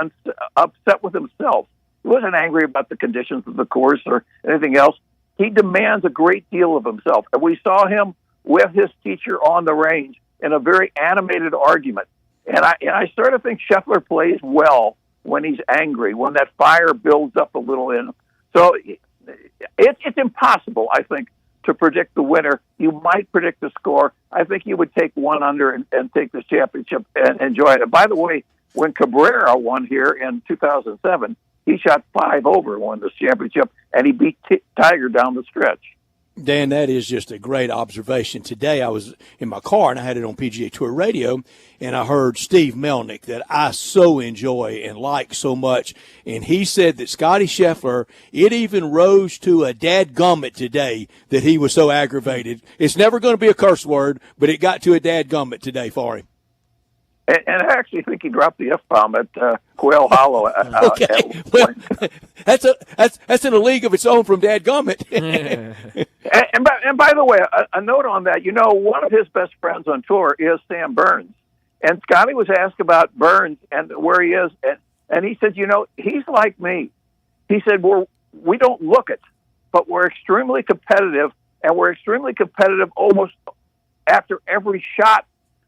upset with himself. He wasn't angry about the conditions of the course or anything else. He demands a great deal of himself. And we saw him with his teacher on the range in a very animated argument. And I sort of think Scheffler plays well when he's angry, when that fire builds up a little in him. So it's impossible, I think, to predict the winner. You might predict the score. I think you would take 1 under and take the championship and enjoy it. And by the way, when Cabrera won here in 2007, he shot 5 over, won this championship, and he beat Tiger down the stretch. Dan, that is just a great observation. Today I was in my car, and I had it on PGA Tour Radio, and I heard Steve Melnick that I so enjoy and like so much, and he said that Scotty Scheffler, it even rose to a dadgummit today that he was so aggravated. It's never going to be a curse word, but it got to a dadgummit today for him. And I actually think he dropped the F-bomb at Quail Hollow. Okay, well, that's in a league of its own from dadgummit. and by the way, a note on that. One of his best friends on tour is Sam Burns, and Scotty was asked about Burns and where he is, and he said, he's like me. He said, we don't look it, but we're extremely competitive, and we're extremely competitive almost after every shot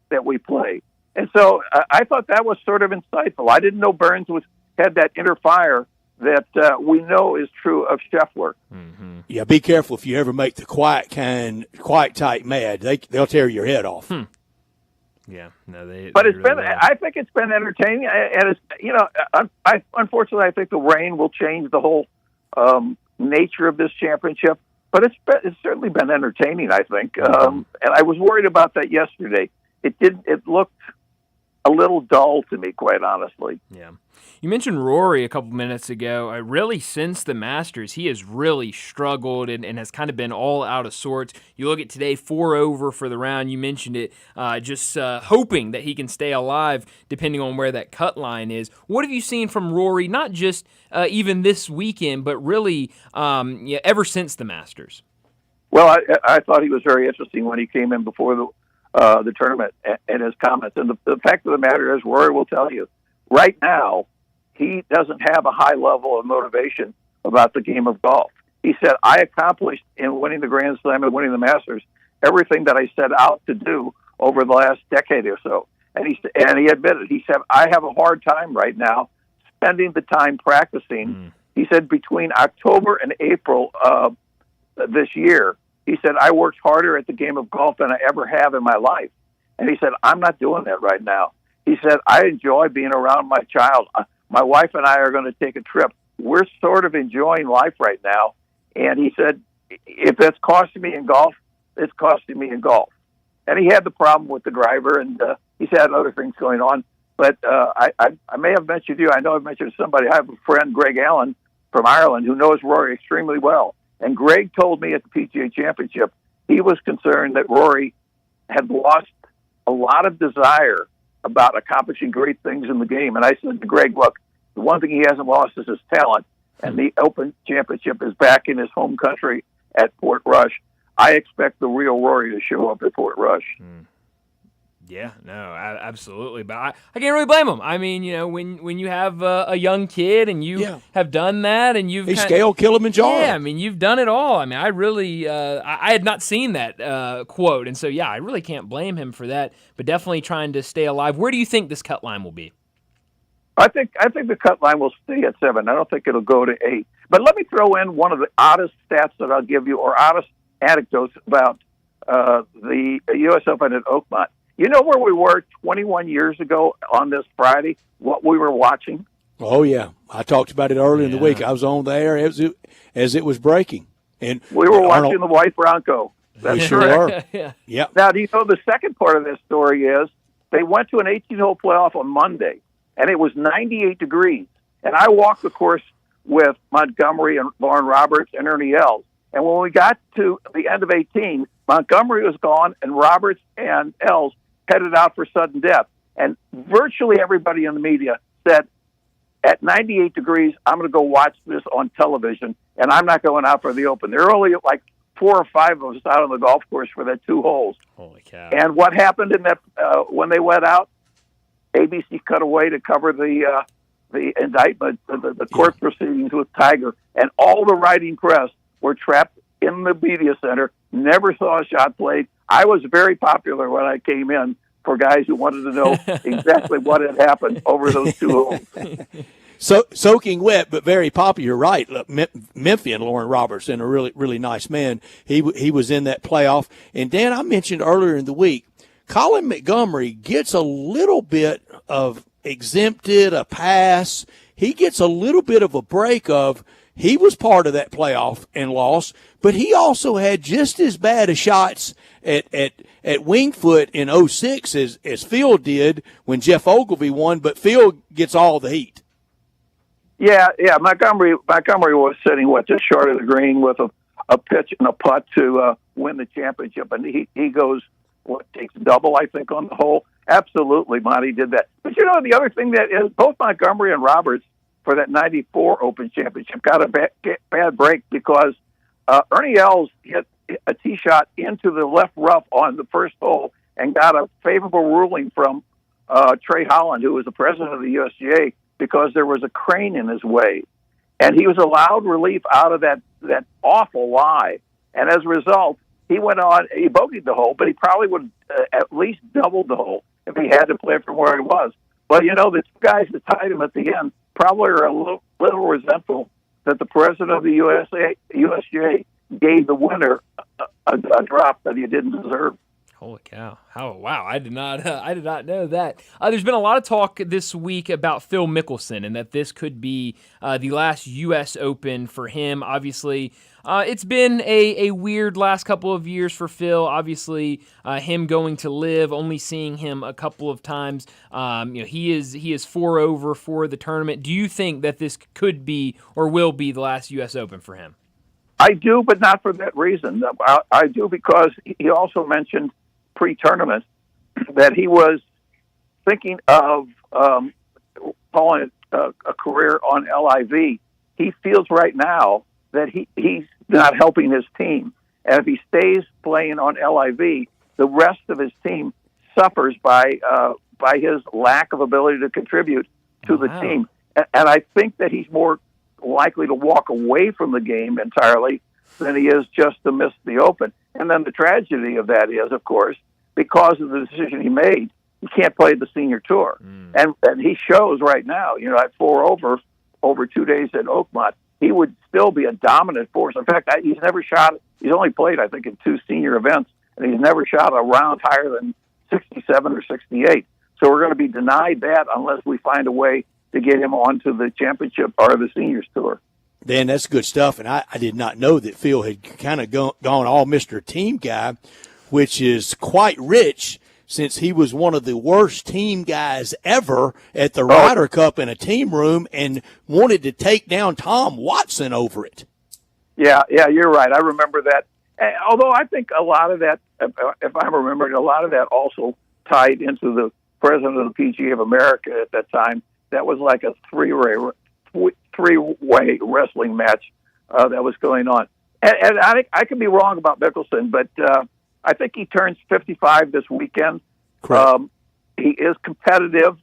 that we play. And so I thought that was sort of insightful. I didn't know Burns had that inner fire that we know is true of Scheffler. Mm-hmm. Yeah, be careful if you ever make the quiet type mad. They'll tear your head off. Yeah, no, But it's been. I think it's been entertaining, and it's unfortunately I think the rain will change the whole nature of this championship. But it's certainly been entertaining, I think. And I was worried about that yesterday. It looked a little dull to me, quite honestly. Yeah. You mentioned Rory a couple minutes ago. Really, since the Masters, he has really struggled and has kind of been all out of sorts. You look at today, 4 over for the round. You mentioned it, just hoping that he can stay alive depending on where that cut line is. What have you seen from Rory, not just even this weekend, but really ever since the Masters? Well, I thought he was very interesting when he came in before the tournament and his comments. And the fact of the matter is, Rory will tell you, right now, he doesn't have a high level of motivation about the game of golf. He said, I accomplished in winning the Grand Slam and winning the Masters everything that I set out to do over the last decade or so. And he admitted, he said, I have a hard time right now spending the time practicing. He said between October and April of this year, he said, I worked harder at the game of golf than I ever have in my life. And he said, I'm not doing that right now. He said, I enjoy being around my child. My wife and I are going to take a trip. We're sort of enjoying life right now. And he said, if it's costing me in golf, it's costing me in golf. And he had the problem with the driver, and he's had other things going on. But I may have mentioned you. I know I've mentioned somebody. I have a friend, Greg Allen, from Ireland, who knows Rory extremely well. And Greg told me at the PGA Championship he was concerned that Rory had lost a lot of desire about accomplishing great things in the game. And I said to Greg, look, the one thing he hasn't lost is his talent. And the Open Championship is back in his home country at Port Rush. I expect the real Rory to show up at Port Rush. Yeah, no, absolutely. But I can't really blame him. I mean, when you have a young kid and you have done that and you've scaled Kilimanjaro. Yeah, I mean, you've done it all. I mean, I really I had not seen that quote. And so, yeah, I really can't blame him for that. But definitely trying to stay alive. Where do you think this cut line will be? I think the cut line will stay at 7. I don't think it'll go to 8. But let me throw in one of the oddest stats that I'll give you, or oddest anecdotes about the U.S. Open at Oakmont. You know where we were 21 years ago on this Friday, what we were watching? Oh, yeah. I talked about it earlier in the week. I was on there as it was breaking. And we were watching the White Bronco. We sure were. Yeah. Now, do you know the second part of this story is they went to an 18-hole playoff on Monday, and it was 98 degrees. And I walked the course with Montgomery and Lauren Roberts and Ernie Els. And when we got to the end of 18, Montgomery was gone, and Roberts and Els headed out for sudden death. And virtually everybody in the media said, at 98 degrees, I'm going to go watch this on television, and I'm not going out for the Open. There are only like 4 or 5 of us out on the golf course for that 2 holes. Holy cow. And what happened in that when they went out, ABC cut away to cover the indictment, the court proceedings with Tiger, and all the writing press were trapped in the media center, never saw a shot played. I was very popular when I came in for guys who wanted to know exactly what had happened over those 2 holes. So soaking wet, but very popular, right? Look, Memphian Lauren Robertson, a really, really nice man. He was in that playoff. And Dan, I mentioned earlier in the week, Colin Montgomery gets a little bit of exempted, a pass. He gets a little bit of a break of he was part of that playoff and lost, but he also had just as bad a shots at Winged Foot in 06 as Phil did when Jeff Ogilvy won, but Phil gets all the heat. Yeah. Montgomery was sitting just short of the green with a pitch and a putt to win the championship, and he goes takes double, I think, on the hole. Absolutely, Monty did that. But the other thing that is both Montgomery and Roberts for that 94 Open Championship got a bad break because Ernie Els hit a tee shot into the left rough on the first hole and got a favorable ruling from Trey Holland, who was the president of the USGA, because there was a crane in his way. And he was allowed relief out of that awful lie. And as a result, he went on, he bogeyed the hole, but he probably would at least doubled the hole if he had to play from where he was. But, the 2 guys that tied him at the end probably are a little resentful that the president of the USGA gave the winner a drop that he didn't deserve. Holy cow! Wow! I did not know that. There's been a lot of talk this week about Phil Mickelson and that this could be the last U.S. Open for him. Obviously, it's been a weird last couple of years for Phil. Obviously, him going to Live, only seeing him a couple of times. He is 4 over for the tournament. Do you think that this could be or will be the last U.S. Open for him? I do, but not for that reason. I do because he also mentioned pre-tournament that he was thinking of calling it a career on LIV. He feels right now that he's not helping his team. And if he stays playing on LIV, the rest of his team suffers by his lack of ability to contribute to the team. And I think that he's more likely to walk away from the game entirely than he is just to miss the Open. And then the tragedy of that is, of course, because of the decision he made, he can't play the senior tour. And he shows right now, at 4 over 2 days at Oakmont, he would still be a dominant force. In fact, he's only played, I think, in 2 senior events, and he's never shot a round higher than 67 or 68. So we're going to be denied that unless we find a way to get him onto the championship or the seniors tour. Dan, that's good stuff, and I did not know that Phil had kind of gone all Mr. Team guy, which is quite rich since he was one of the worst team guys ever at the Ryder Cup in a team room and wanted to take down Tom Watson over it. Yeah, you're right. I remember that. Although I think a lot of that, if I'm remembering, a lot of that also tied into the president of the PGA of America at that time. That was like a three-way wrestling match that was going on. And I think I could be wrong about Mickelson, but I think he turns 55 this weekend. He is competitive,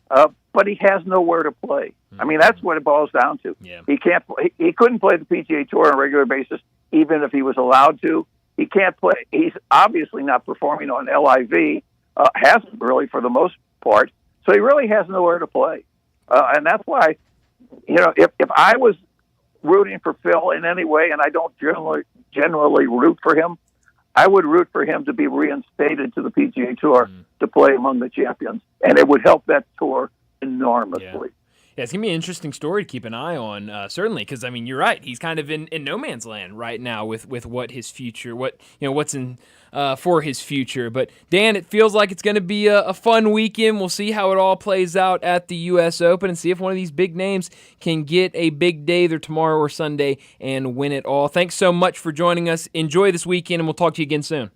but he has nowhere to play. I mean, that's what it boils down to. Yeah. He can't. He couldn't play the PGA Tour on a regular basis, even if he was allowed to. He can't play. He's obviously not performing on LIV. Hasn't really for the most part. So he really has nowhere to play. And that's why, if I was rooting for Phil in any way, and I don't generally root for him, I would root for him to be reinstated to the PGA Tour to play among the champions. And it would help that tour enormously. Yeah, it's going to be an interesting story to keep an eye on, certainly, because, I mean, you're right. He's kind of in no man's land right now with what his future, what's in for his future. But, Dan, it feels like it's going to be a fun weekend. We'll see how it all plays out at the U.S. Open and see if one of these big names can get a big day either tomorrow or Sunday and win it all. Thanks so much for joining us. Enjoy this weekend, and we'll talk to you again soon.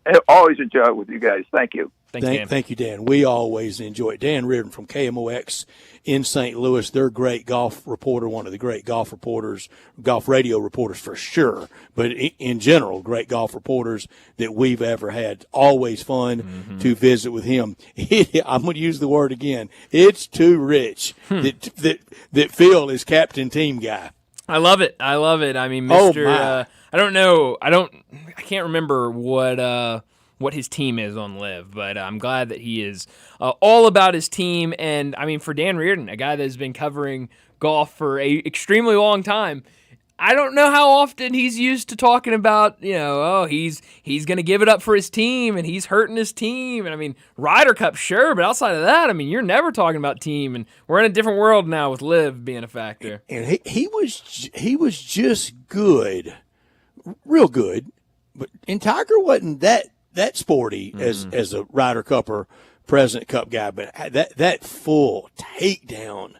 I always enjoy it with you guys. Thank you. Thank you, Dan. We always enjoy it. Dan Reardon from KMOX in St. Louis. They're a great golf reporter, one of the great golf reporters, golf radio reporters for sure, but in general, great golf reporters that we've ever had. Always fun to visit with him. I'm going to use the word again. It's too rich that Phil is captain team guy. I love it. I mean, Mr. I don't know. I can't remember what his team is on Live, but I'm glad that he is all about his team. And I mean, for Dan Reardon, a guy that has been covering golf for a extremely long time, I don't know how often he's used to talking about, he's going to give it up for his team and he's hurting his team. And I mean, Ryder Cup, sure, but outside of that, I mean, you're never talking about team. And we're in a different world now with Live being a factor. And he was just good, real good, and Tiger wasn't that sporty as a Ryder Cup or President Cup guy, but that full takedown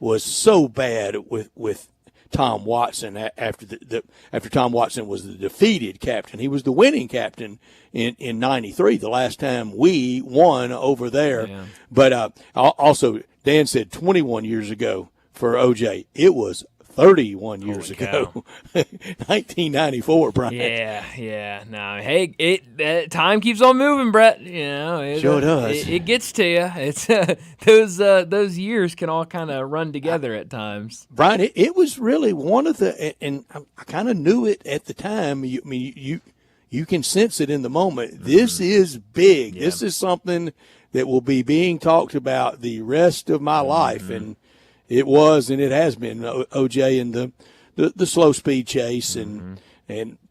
was so bad with Tom Watson after Tom Watson was the defeated captain. He was the winning captain in 93, the last time we won over there. Yeah. But also, Dan said 21 years ago for OJ, it was 31 years ago, 1994, Brian. Yeah. No, hey, time keeps on moving, Brett. Sure does. It gets to you. It's those years can all kind of run together at times. Brian, it was really one of the, and I kind of knew it at the time. You can sense it in the moment. This is big. Yeah. This is something that will be being talked about the rest of my life, and it was, and it has been OJ and the slow speed chase, and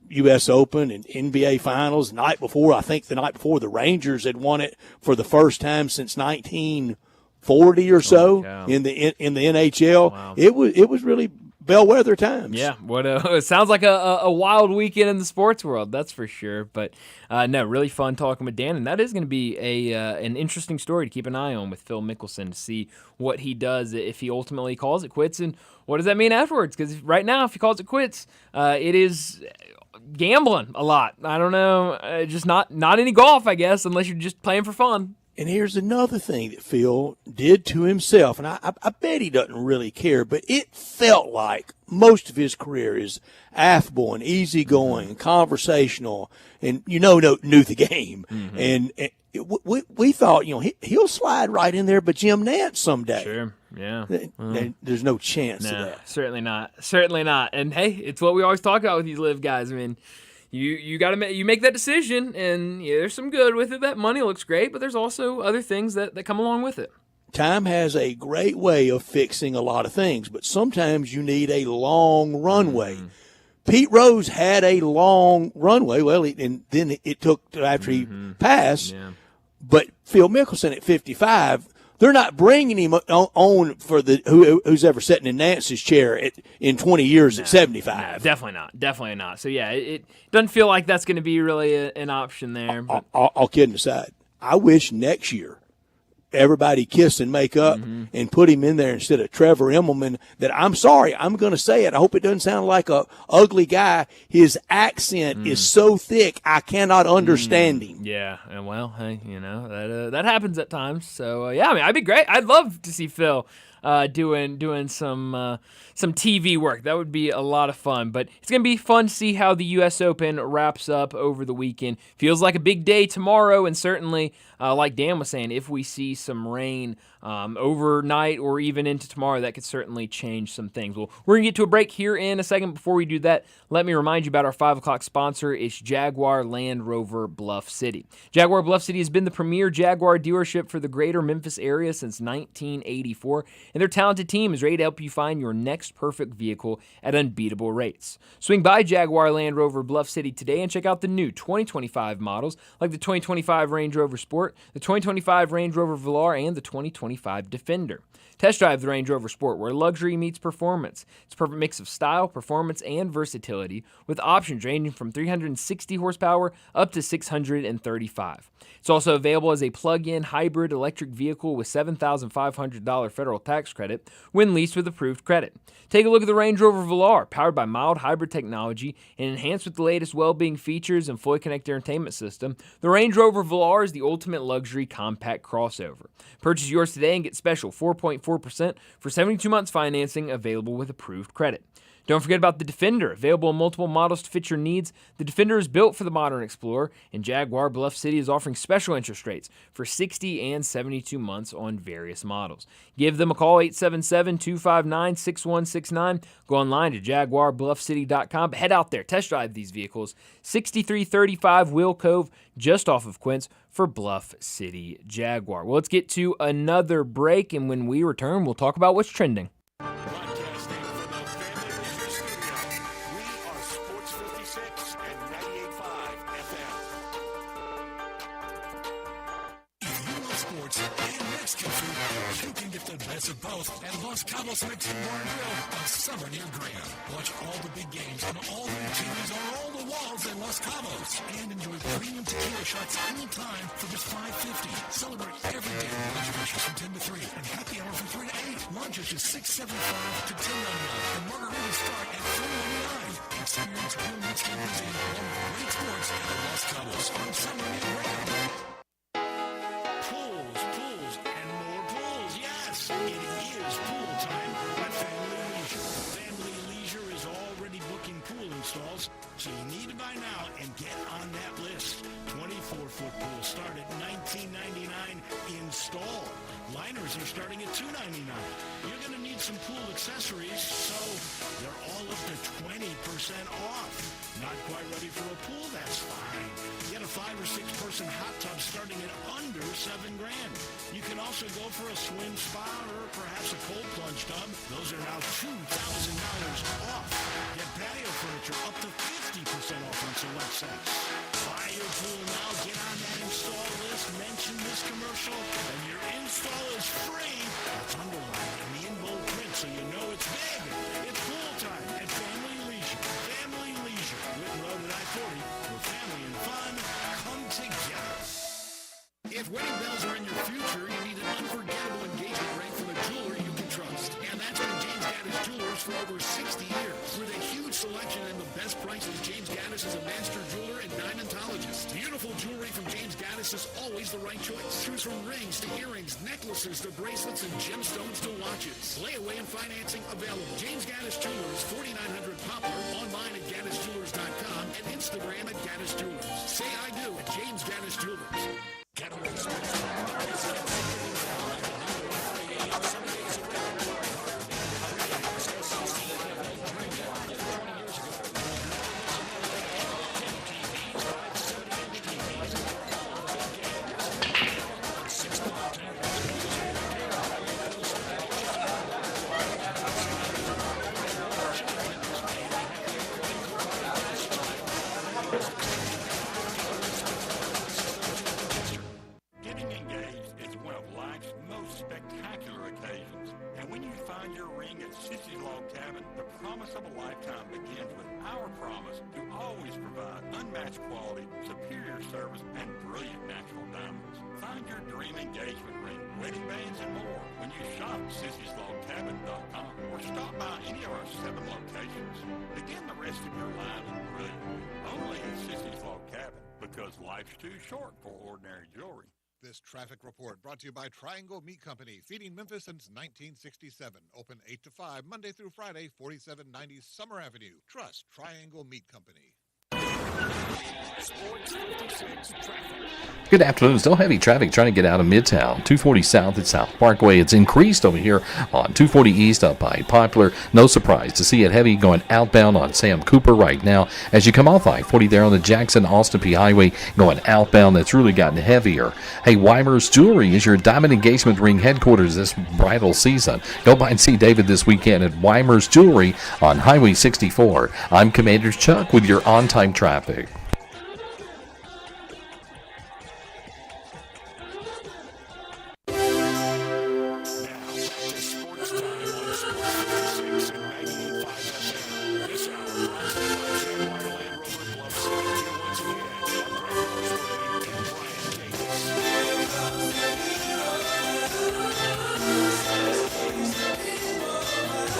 U.S. Open and NBA Finals. The night before, the Rangers had won it for the first time since 1940 or so in the NHL. Wow. It was really bellwether times. Yeah, it sounds like a wild weekend in the sports world, that's for sure. But no, really fun talking with Dan, and that is going to be an interesting story to keep an eye on with Phil Mickelson to see what he does if he ultimately calls it quits, and what does that mean afterwards? Because right now, if he calls it quits, it is gambling a lot. I don't know, just not any golf, I guess, unless you're just playing for fun. And here's another thing that Phil did to himself, and I bet he doesn't really care, but it felt like most of his career is affable and easygoing and conversational, and knew the game. Mm-hmm. And we thought, he'll slide right in there, but Jim Nantz someday. Sure, yeah. There's no chance of that. Certainly not. And hey, it's what we always talk about with these live guys. I mean, you got to make that decision, and there's some good with it. That money looks great, but there's also other things that come along with it. Time has a great way of fixing a lot of things, but sometimes you need a long runway. Mm-hmm. Pete Rose had a long runway. Well, and then it took after he passed. Yeah. But Phil Mickelson at 55, they're not bringing him on for who's ever sitting in Nance's chair in 20 years at 75. No, definitely not. So yeah, it doesn't feel like that's going to be really an option there. But. All kidding aside, I wish next year everybody kiss and make up and put him in there instead of Trevor Immelman. That, I'm sorry, I'm going to say it. I hope it doesn't sound like a ugly guy. His accent is so thick, I cannot understand him. Yeah, and well, hey, that happens at times. So yeah, I mean, I'd be great. I'd love to see Phil doing some TV work. That would be a lot of fun. But it's going to be fun to see how the U.S. Open wraps up over the weekend. Feels like a big day tomorrow, and certainly, like Dan was saying, if we see some rain overnight or even into tomorrow, that could certainly change some things. Well, we're going to get to a break here in a second. Before we do that, let me remind you about our 5 o'clock sponsor. It's Jaguar Land Rover Bluff City. Jaguar Bluff City has been the premier Jaguar dealership for the greater Memphis area since 1984, and their talented team is ready to help you find your next perfect vehicle at unbeatable rates. Swing by Jaguar Land Rover Bluff City today and check out the new 2025 models like the 2025 Range Rover Sport, the 2025 Range Rover Velar, and the 2025 Defender. Test drive the Range Rover Sport, where luxury meets performance. It's a perfect mix of style, performance, and versatility, with options ranging from 360 horsepower up to 635. It's also available as a plug-in hybrid electric vehicle with $7,500 federal tax credit when leased with approved credit. Take a look at the Range Rover Velar, powered by mild hybrid technology and enhanced with the latest well-being features and fully connected entertainment system. The Range Rover Velar is the ultimate luxury compact crossover. Purchase yours today and get special 4.4% for 72 months financing available with approved credit. Don't forget about the Defender, available in multiple models to fit your needs. The Defender is built for the modern explorer, and Jaguar Bluff City is offering special interest rates for 60 and 72 months on various models. Give them a call, 877-259-6169. Go online to jaguarbluffcity.com. Head out there, test drive these vehicles. 6335 Will Cove, just off of Quince, for Bluff City Jaguar. Well, let's get to another break, and when we return, we'll talk about what's trending. Of both at Los Cabos Mexican Bar and Grill on Summer near Graham. Watch all the big games on all the TVs on all the walls at Los Cabos, and enjoy premium tequila shots anytime for just $5.50. Celebrate every day with reservations from 10 to 3 and happy hour from 3 to 8. Lunch is just $6.75 to $10.99, and margaritas start at $4.99. Experience real Mexican cuisine along with great sports at Los Cabos on Summer near Graham. Pools, and more pools, yes! It is pool time at Family Leisure. Family Leisure is already booking pool installs, so you need to buy now and get on that list. 24-foot pools start at $19.99 install. Liners are starting at $2.99. You're going to need some pool accessories, so they're all up to 20% off. Not quite ready for a pool? That's fine. Get a 5 or 6 person hot tub starting at under $7,000. You can also go for a swim spa or perhaps a cold plunge tub, those are now $2,000 off. Get patio furniture up to 50% off on select sites. Buy your pool now, get on that install list, mention this commercial, and your install is free. It's underlined in the in bold print so you know it's big. It's pool time at Family Leisure. Family Leisure, Whitten Road at I-40, where family and fun come together. If wedding bells are in your future, you need an unforgettable engagement ring from a jeweler you can trust. And that's been James Gaddis Jewelers for over 60 years. With a huge selection and the best prices, James Gaddis is a master jeweler and diamondologist. Beautiful jewelry from James Gaddis is always the right choice. Choose from rings to earrings, necklaces to bracelets, and gemstones to watches. Layaway and financing available. James Gaddis Jewelers, 4900 Poplar, online at GaddisJewelers.com and Instagram at Gaddis Jewelers. Say I do at James Gaddis Jewelers. Getting engaged is one of life's most spectacular occasions. And when you find your ring at Sissy's Log Cabin, the promise of a lifetime begins with our promise to always provide unmatched quality, superior service, and brilliant natural diamonds. Find your dream engagement ring, wedding bands, and more when you shop at Sissy'sLogCabin.com or stop by any of our 7 locations. Begin the rest of your life brilliantly, only at Sissy's Log Cabin, because life's too short for ordinary jewelry. This traffic report brought to you by Triangle Meat Company, feeding Memphis since 1967. Open 8 to 5, Monday through Friday, 4790 Summer Avenue. Trust Triangle Meat Company. Sports 56 traffic. Good afternoon. Still heavy traffic trying to get out of Midtown. 240 South at South Parkway. It's increased over here on 240 East up by Poplar. No surprise to see it heavy going outbound on Sam Cooper right now. As you come off I-40 there on the Jackson-Austin P Highway going outbound, that's really gotten heavier. Hey, Weimer's Jewelry is your diamond engagement ring headquarters this bridal season. Go by and see David this weekend at Weimer's Jewelry on Highway 64. I'm Commander Chuck with your on-time traffic.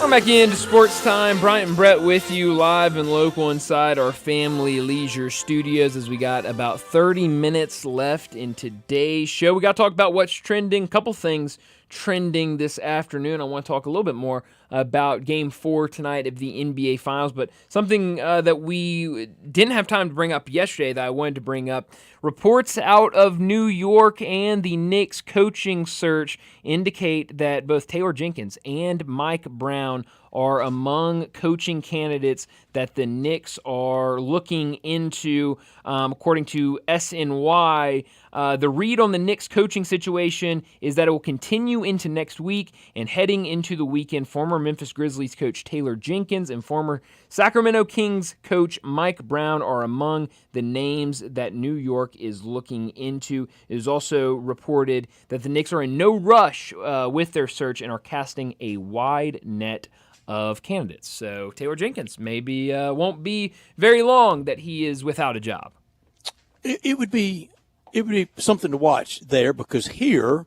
We're back into Sports Time. Bryant and Brett with you live and local inside our Family Leisure studios as we got about 30 minutes left in today's show. We got to talk about what's trending, a couple things trending this afternoon. I want to talk a little bit more about Game 4 tonight of the NBA Finals, but something that we didn't have time to bring up yesterday that I wanted to bring up. Reports out of New York and the Knicks coaching search indicate that both Taylor Jenkins and Mike Brown are among coaching candidates that the Knicks are looking into. According to SNY, the read on the Knicks coaching situation is that it will continue into next week, and heading into the weekend, former Memphis Grizzlies coach Taylor Jenkins and former Sacramento Kings coach Mike Brown are among the names that New York is looking into. It is also reported that the Knicks are in no rush with their search and are casting a wide net of candidates. So Taylor Jenkins maybe won't be very long that he is without a job. It would be something to watch there, because here,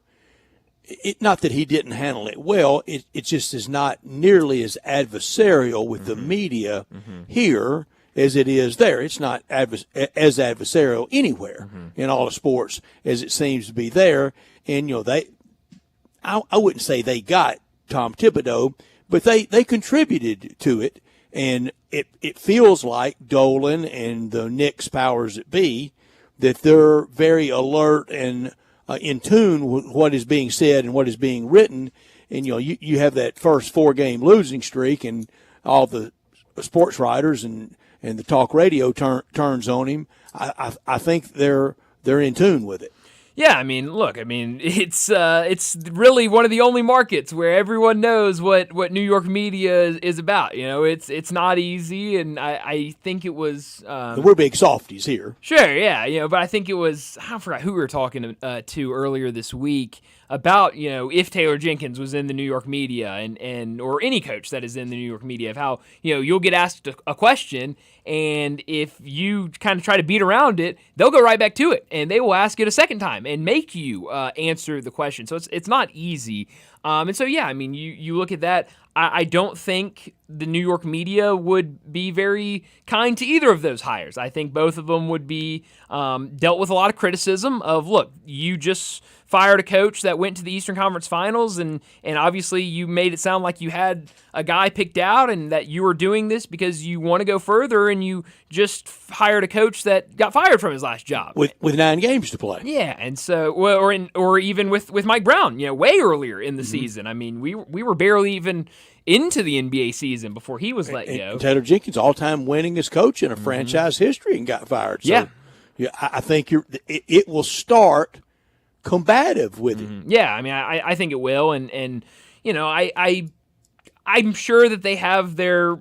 not that he didn't handle it well, it just is not nearly as adversarial with the media here as it is there. It's not as adversarial anywhere in all of sports as it seems to be there. And, I wouldn't say they got Tom Thibodeau, but they contributed to it, and it feels like Dolan and the Knicks powers that be, that they're very alert and in tune with what is being said and what is being written. And, you have that first 4-game losing streak, and all the sports writers and the talk radio turns on him. I think they're in tune with it. Yeah, I mean, look, it's really one of the only markets where everyone knows what New York media is about. It's not easy, and I think it was. We're big softies here. Sure, yeah, but I think it was. I forgot who we were talking to earlier this week about if Taylor Jenkins was in the New York media and or any coach that is in the New York media, of how you'll get asked a question, and if you kind of try to beat around it, they'll go right back to it, and they will ask it a second time and make you answer the question. So it's not easy. And so, yeah, you look at that. I don't think the New York media would be very kind to either of those hires. I think both of them would be dealt with a lot of criticism of, look, you just fired a coach that went to the Eastern Conference Finals, and obviously you made it sound like you had a guy picked out and that you were doing this because you want to go further, and you just hired a coach that got fired from his last job. With 9 games to play. Yeah, and so, or even with Mike Brown, way earlier in the season. We were barely even into the NBA season before he was let go. And Taylor Jenkins, all-time winningest coach in a franchise history, and got fired. So, yeah, I think it will start combative with it. Yeah, I think it will, and I'm sure that they have their.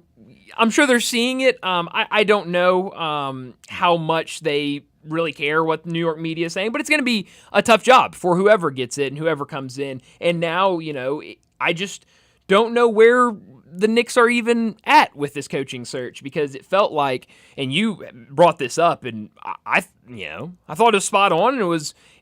I'm sure they're seeing it. I don't know how much they really care what the New York media is saying, but it's going to be a tough job for whoever gets it and whoever comes in. And now, I just don't know where the Knicks are even at with this coaching search, because it felt like, and you brought this up, and I thought it was spot on, and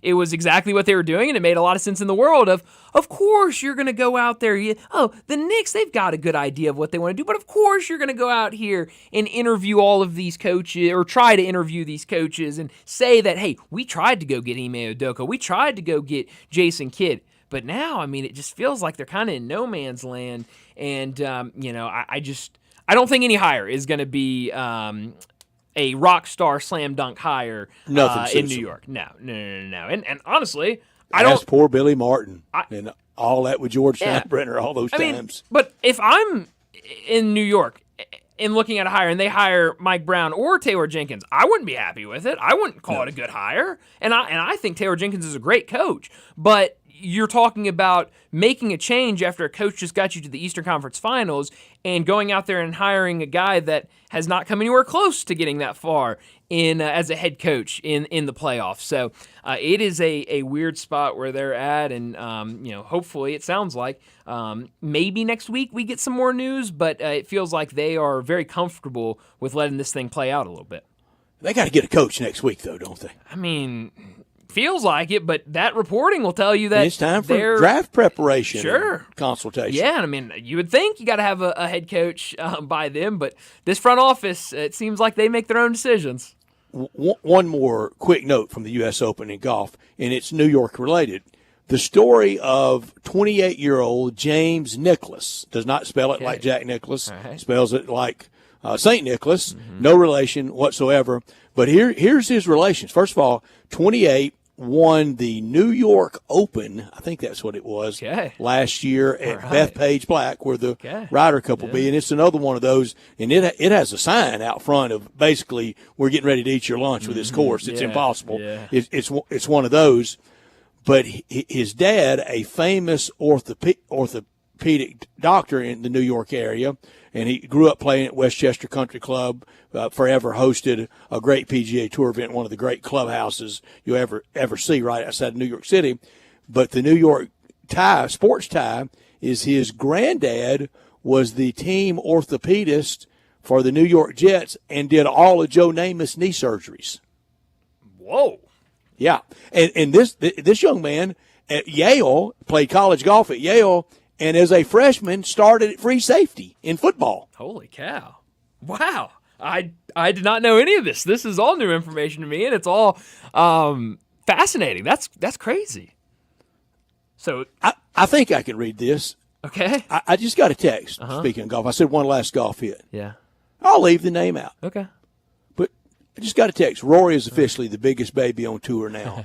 it was exactly what they were doing, and it made a lot of sense in the world of course you're going to go out there. The Knicks, they've got a good idea of what they want to do, but of course you're going to go out here and interview all of these coaches, or try to interview these coaches and say that, hey, we tried to go get Ime Udoka, we tried to go get Jason Kidd. But now, it just feels like they're kind of in no man's land. And, I don't think any hire is going to be a rock star slam dunk hire in New York. No. And honestly, I don't. That's poor Billy Martin and all that with George Steinbrenner all those times. But if I'm in New York and looking at a hire and they hire Mike Brown or Taylor Jenkins, I wouldn't be happy with it. I wouldn't call it a good hire. And I think Taylor Jenkins is a great coach. But you're talking about making a change after a coach just got you to the Eastern Conference Finals and going out there and hiring a guy that has not come anywhere close to getting that far in as a head coach in the playoffs. So it is a weird spot where they're at, and hopefully it sounds like maybe next week we get some more news, but it feels like they are very comfortable with letting this thing play out a little bit. They got to get a coach next week, though, don't they? Feels like it, but that reporting will tell you that it's time for draft preparation. Sure. Consultation. Yeah, you would think you got to have a head coach by them, but this front office, it seems like they make their own decisions. One more quick note from the U.S. Open in golf, and it's New York related. The story of 28-year-old James Nicklaus, does not spell it like Jack Nicklaus, spells it like St. Nicholas, no relation whatsoever. But here's his relations. First of all, 28, won the New York Open, I think that's what it was, last year at Bethpage Black, where the Ryder Cup will be. And it's another one of those, and it has a sign out front of basically, we're getting ready to eat your lunch with this course. It's impossible. It's one of those. But his dad, a famous orthopedic doctor in the New York area, and he grew up playing at Westchester Country Club, forever hosted a great PGA Tour event, one of the great clubhouses you ever see right outside of New York City. But the New York sports tie, is his granddad was the team orthopedist for the New York Jets and did all of Joe Namath's knee surgeries. Whoa. Yeah. And this young man at Yale played college golf at Yale, and as a freshman started at free safety in football. Holy cow. Wow. I did not know any of this. This is all new information to me, and it's all fascinating. That's crazy. So I think I can read this. Okay. I just got a text, speaking of golf. I said one last golf hit. Yeah. I'll leave the name out. Okay. But I just got a text. Rory is officially the biggest baby on tour now.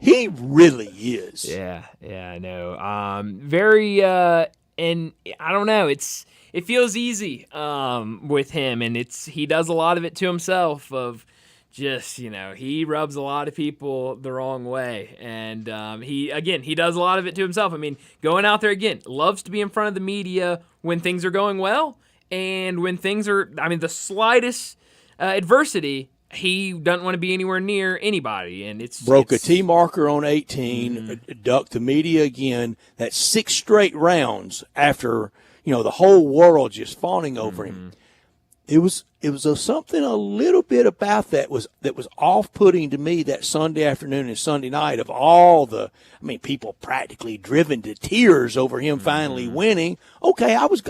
He really is. Yeah, I know. Very, and I don't know. It feels easy with him, and he does a lot of it to himself of just, he rubs a lot of people the wrong way. And he does a lot of it to himself. I mean, going out there again, loves to be in front of the media when things are going well. And when things are, the slightest adversity, he doesn't want to be anywhere near anybody. And broke a T marker on 18, ducked the media again. That's 6 straight rounds after, the whole world just fawning over him. It was something a little bit about that was off-putting to me that Sunday afternoon and Sunday night of all the, people practically driven to tears over him finally winning. Okay, I was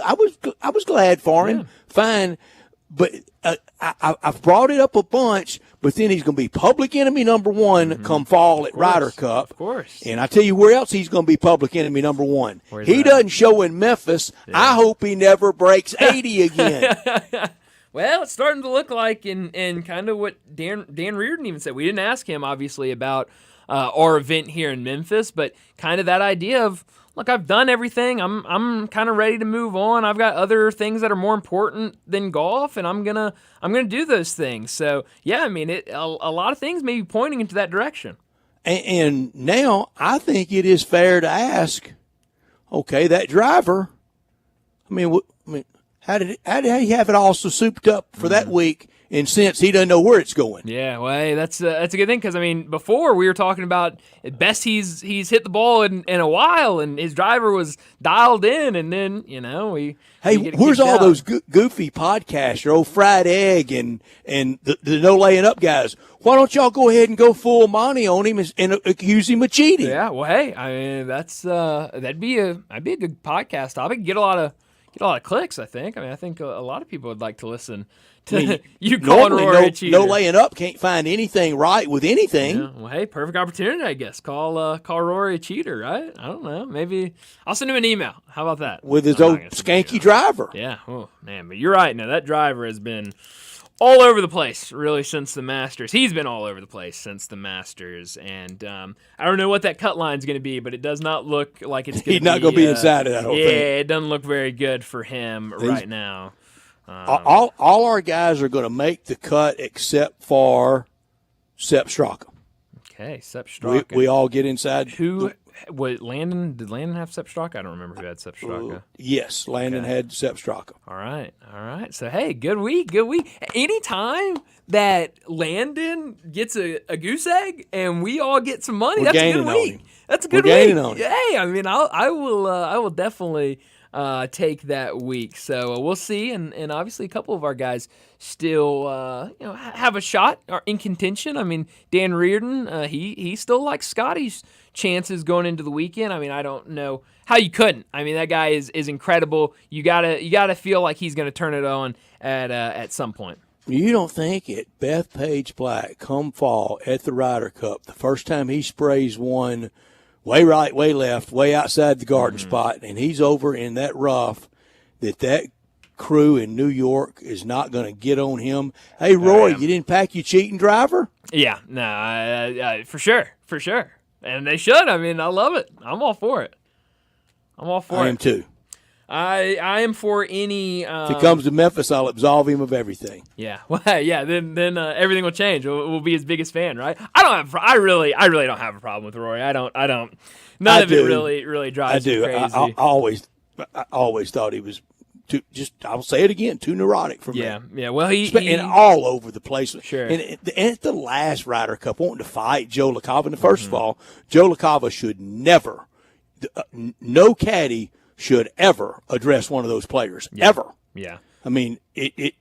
glad for him. Fine. But I've brought it up a bunch, but then he's going to be public enemy number one come fall at Ryder Cup. Of course. And I tell you where else he's going to be public enemy number one. He doesn't show in Memphis. Yeah. I hope he never breaks 80 again. Well, it's starting to look like, and kind of what Dan Reardon even said. We didn't ask him, obviously, about our event here in Memphis, but kind of that idea of, look, I've done everything. I'm kind of ready to move on. I've got other things that are more important than golf, and I'm gonna do those things. So yeah, a lot of things may be pointing into that direction. And now I think it is fair to ask, okay, that driver. How did he have it all so souped up for that week? And since he doesn't know where it's going. Yeah, well, that's a good thing because before we were talking about at best he's hit the ball in a while, and his driver was dialed in, and then where's all those goofy podcasts, your old Fried Egg and the no laying up guys? Why don't y'all go ahead and go full Monty on him and accuse him of cheating? Yeah, well, hey, that's that'd be a good podcast topic. Get a lot of clicks. I think. I think a lot of people would like to listen. You calling Rory a cheater. No laying up, can't find anything right with anything. Yeah, well, hey, perfect opportunity, I guess. Call Rory a cheater, right? I don't know. Maybe I'll send him an email. How about that? With his old skanky driver. Yeah. Oh, man. But you're right. Now, that driver has been all over the place, really, since the Masters. He's been all over the place since the Masters. And I don't know what that cut line's going to be, but it does not look like it's going to be. He's not going to be inside of that whole thing. Yeah, it doesn't look very good for him right now. All our guys are going to make the cut except for Sepp Straka. Okay, Sepp Straka. We all get inside. Landon? Did Landon have Sepp Straka? I don't remember who had Sepp Straka. Yes, Landon had Sepp Straka. All right. So, hey, good week. Anytime that Landon gets a goose egg and we all get some money, that's a good week. That's a good week. Gaining on him. Hey, I will definitely take that week. So we'll see, and obviously a couple of our guys still have a shot, are in contention. Dan Reardon, he still likes Scotty's chances going into the weekend. I don't know how you couldn't. That guy is incredible. You gotta feel like he's gonna turn it on at some point. You don't think at Bethpage Black come fall at the Ryder Cup, the first time he sprays one way right, way left, way outside the garden spot, and he's over in that rough, that crew in New York is not going to get on him. Hey, Roy, you didn't pack your cheating driver? Yeah, no, for sure. And they should. I love it. I'm all for it. I am too. I am for any. If he comes to Memphis, I'll absolve him of everything. Yeah, well, yeah. Then everything will change. We'll be his biggest fan, right? I really don't have a problem with Rory. I don't. None of it really drives me crazy. I always thought he was too. I'll say it again. Too neurotic for me. Yeah. Well, he all over the place. Sure. And at the last Ryder Cup, wanting to fight Joe LaCava. And first of all, Joe LaCava should never. No caddy should ever address one of those players ever. Yeah. It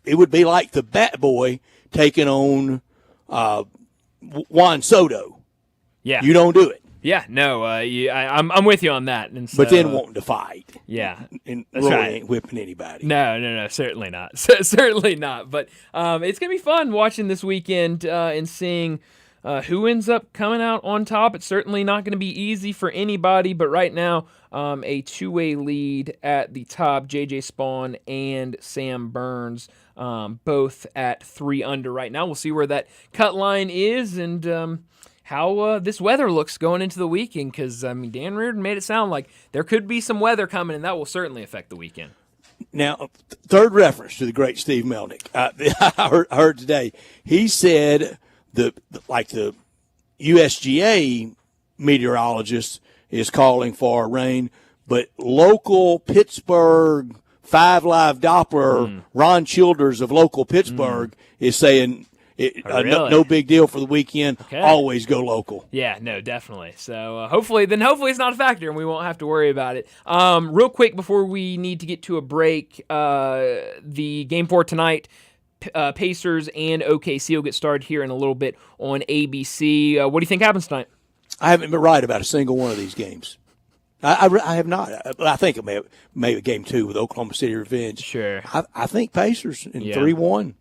would be like the bat boy taking on Juan Soto. Yeah. You don't do it. Yeah, no, I'm with you on that. And so, but then wanting to fight. Yeah. And that's Roy right. ain't whipping anybody. No, certainly not. Certainly not. But it's going to be fun watching this weekend and seeing who ends up coming out on top. It's certainly not going to be easy for anybody, but right now, a two-way lead at the top. J.J. Spawn and Sam Burns, both at 3 under right now. We'll see where that cut line is and how this weather looks going into the weekend, because Dan Reardon made it sound like there could be some weather coming, and that will certainly affect the weekend. Now, third reference to the great Steve Melnick. I heard today. He said the USGA meteorologist is calling for rain, but local Pittsburgh 5 Live Doppler Ron Childers of local Pittsburgh is saying no big deal for the weekend. Okay. Always go local. Yeah, no, definitely. So hopefully it's not a factor and we won't have to worry about it. Real quick before we need to get to a break, the game for tonight, Pacers and OKC will get started here in a little bit on ABC. What do you think happens tonight? I haven't been right about a single one of these games. I have not. I think it may have game 2 with Oklahoma City Revenge. Sure. I think Pacers in 3-1.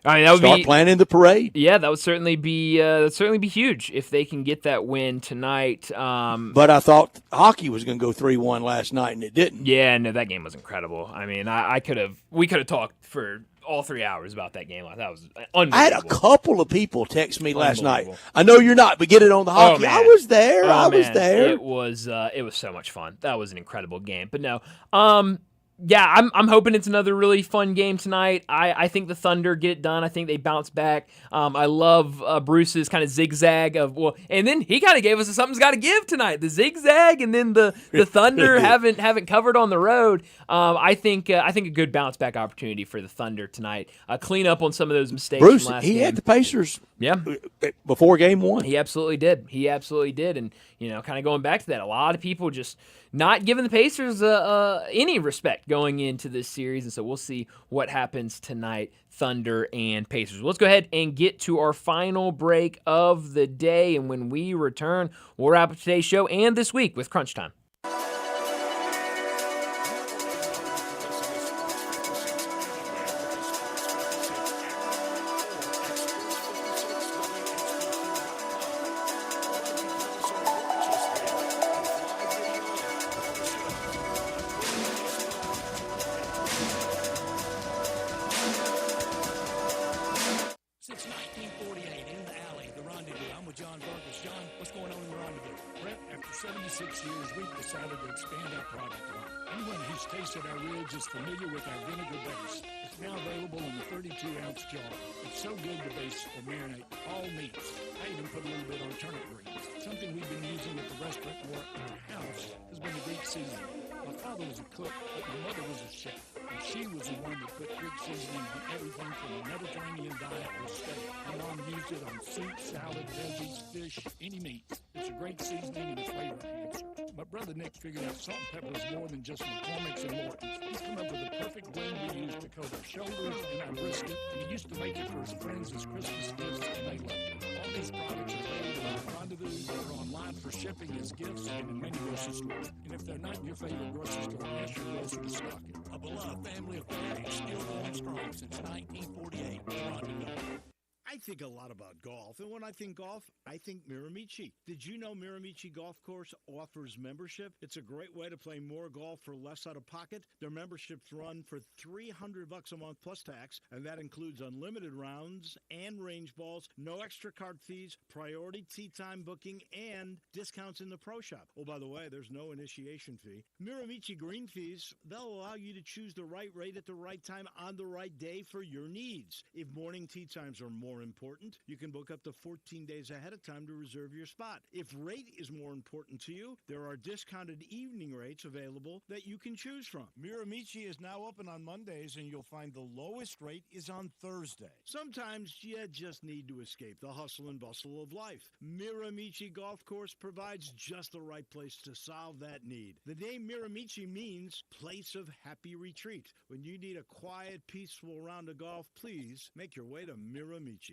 I mean, that would start planning the parade. Yeah, that would certainly be huge if they can get that win tonight. But I thought hockey was going to go 3-1 last night, and it didn't. Yeah, no, that game was incredible. I mean, we could have talked for all 3 hours about that game. That was unbelievable. I had a couple of people text me last night. I know you're not, but get it on the hockey. I was there. I was there. It was so much fun. That was an incredible game. But no, yeah, I'm hoping it's another really fun game tonight. I think the Thunder get it done. I think they bounce back. I love Bruce's kind of zigzag and then he kind of gave us something's got to give tonight. The zigzag and then the Thunder haven't covered on the road. I think a good bounce back opportunity for the Thunder tonight. Clean up on some of those mistakes. Bruce, from last he game. had the Pacers. Yeah. Before game 1. He absolutely did. And kind of going back to that, a lot of people just not giving the Pacers any respect going into this series, and so we'll see what happens tonight, Thunder and Pacers. Let's go ahead and get to our final break of the day, and when we return, we'll wrap up today's show and this week with Crunch Time. Since 1948, in the alley, the rendezvous. I'm with John Burgess. John, what's going on in the rendezvous? Brett, after 76 years, we've decided to expand our product line. Anyone who's tasted our ribs is familiar with our vinegar base. It's now available in the 32-ounce jar. It's so good to base or marinate all meats. I even put a little bit on turnip greens. Something we've been using at the restaurant or in our house has been the Greek seasoning. My father was a cook, but my mother was a chef. And she was the one that put Greek seasoning on everything from a Mediterranean diet to steak. My mom used it on soup, salad, veggies, fish, any meat. It's a great seasoning and a flavor enhancer. My brother Nick figured out salt and pepper is more than just McCormick's and Morton's. He's come up with the perfect blend we use to coat our shoulders and our brisket, and he used to make it for his friends as Christmas gifts, and they loved it. All these products are available at Rendezvous or online for shipping as gifts and in many grocery stores. And if they're not in your favorite grocery store, ask your grocer to stock it. A beloved family affair is still going strong since 1948. Rendezvous. I think a lot about golf, and when I think golf, I think Miramichi. Did you know Miramichi Golf Course offers membership? It's a great way to play more golf for less out of pocket. Their memberships run for $300 a month plus tax, and that includes unlimited rounds and range balls, no extra card fees, priority tee time booking, and discounts in the pro shop. Oh, by the way, there's no initiation fee. Miramichi green fees, they'll allow you to choose the right rate at the right time on the right day for your needs. If morning tee times are more important, you can book up to 14 days ahead of time to reserve your spot. If rate is more important to you, there are discounted evening rates available that you can choose from. Miramichi is now open on Mondays, and you'll find the lowest rate is on Thursday. Sometimes you just need to escape the hustle and bustle of life. Miramichi Golf Course provides just the right place to solve that need. The name Miramichi means place of happy retreat. When you need a quiet, peaceful round of golf, please make your way to Miramichi.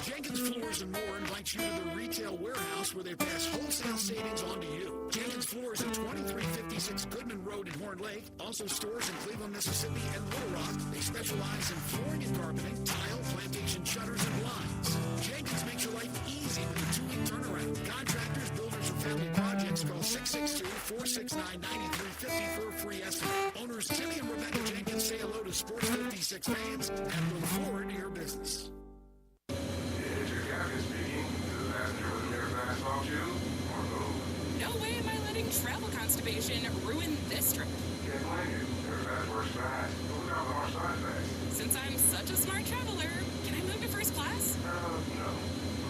Jenkins Floors and More invites you to the retail warehouse where they pass wholesale savings on to you. Jenkins Floors at 2356 Goodman Road in Horn Lake. Also stores in Cleveland, Mississippi and Little Rock. They specialize in flooring and carpeting, tile, plantation shutters, and blinds. Jenkins makes your life easy with a 2-week turnaround. Contractors, builders, and family projects call 662-469-9350 for a free estimate. Owners Timmy and Rebecca Jenkins say hello to Sports 56 fans and look forward to your business. Is your captain speaking to the passenger with your fastball shoe or move? No way am I letting letting travel constipation ruin this trip. Can't blame you. Everybody's works fast. Go down the horse side bag. Since I'm such a smart traveler, can I move to first class? No.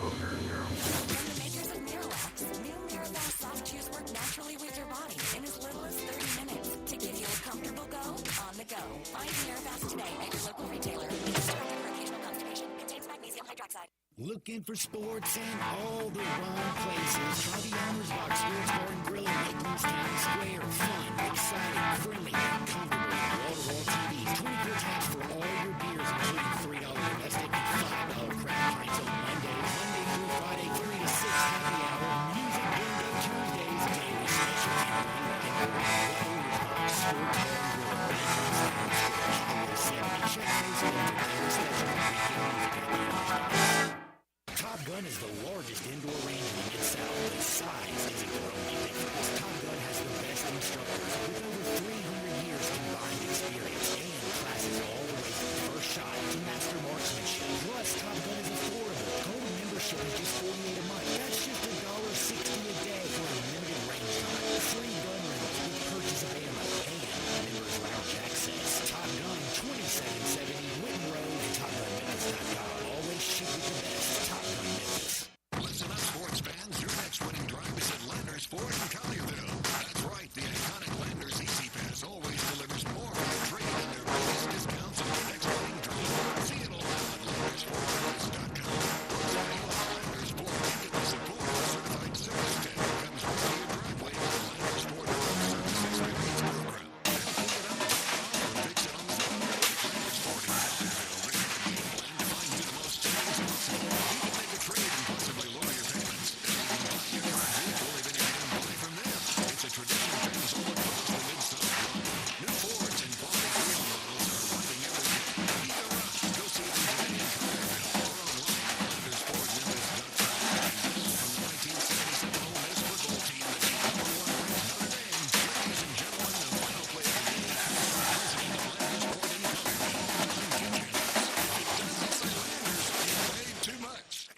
Closer, girl. From the makers of Miralax, new Miralax soft chews work naturally with your body in as little as 30 minutes to give you a comfortable go on the go. Find Miralax today at your local retailer. It's directed for occasional constipation. Contains magnesium hydroxide. Looking for sports in all the wrong places? Try the Owner's Box Sports Bar and Grill in Lakeland's Town Square. Fun, exciting, friendly, and comfortable. Wall-to-wall TVs, 24 taps for all your beers, including $3 domestic and $5 craft pints on Monday through Friday, 3 to 6 happy hour. Music bingo Tuesdays, daily special. Owner's Box Sports Bar and Grill, Lakeland's Town Square. Highway 70. Check those in for daily special and weekend music at the Owner's Box. Top Gun is the largest indoor range in the Mid-South. The size isn't their only difference. Top Gun has the best instructors with over 300 years combined experience and classes all the way from first shot to master marksmanship. Plus, Top Gun is affordable. Total membership is just $48 a month. That's just $1.60 a day for a limited range time. Free gun rentals with purchase of ammo and members lounge access. Top Gun, 2770 Whitten Road and TopGunMemphis.com. Always shoot with the best. Top Gun Memphis. Listen up, sports fans. Your next winning drive is at Landers Ford in Collierville. That's right. The iconic Landers Easy Pass always delivers more on your trade and their biggest discounts on your next winning drive. See it all out at LandersFordPrice.com. Plus, when you are Landers Ford, you get the support of a certified service tech who comes right to your driveway with the Landers Ford Service Experience Program. And pick it up or fix it on the spot. Landers Ford in Collierville. Ready to be a plan to find you the most savings possible. You can make a trade and possibly lower your payments. And you can buy your current vehicle even if you don't buy from them. It's a tradition famous all across the Mid-South line. New Fords and quality pre-owned models are arriving every day. Either rush, go see them today in Collierville or online at LandersFordMemphis.com. From the 1977 Ole Miss football team that beat #1 ranked Notre Dame, ladies and gentlemen, the final play of the game comes from president of Landers Ford in Collierville, John Kitchens. If it doesn't say Landers, you paid too much.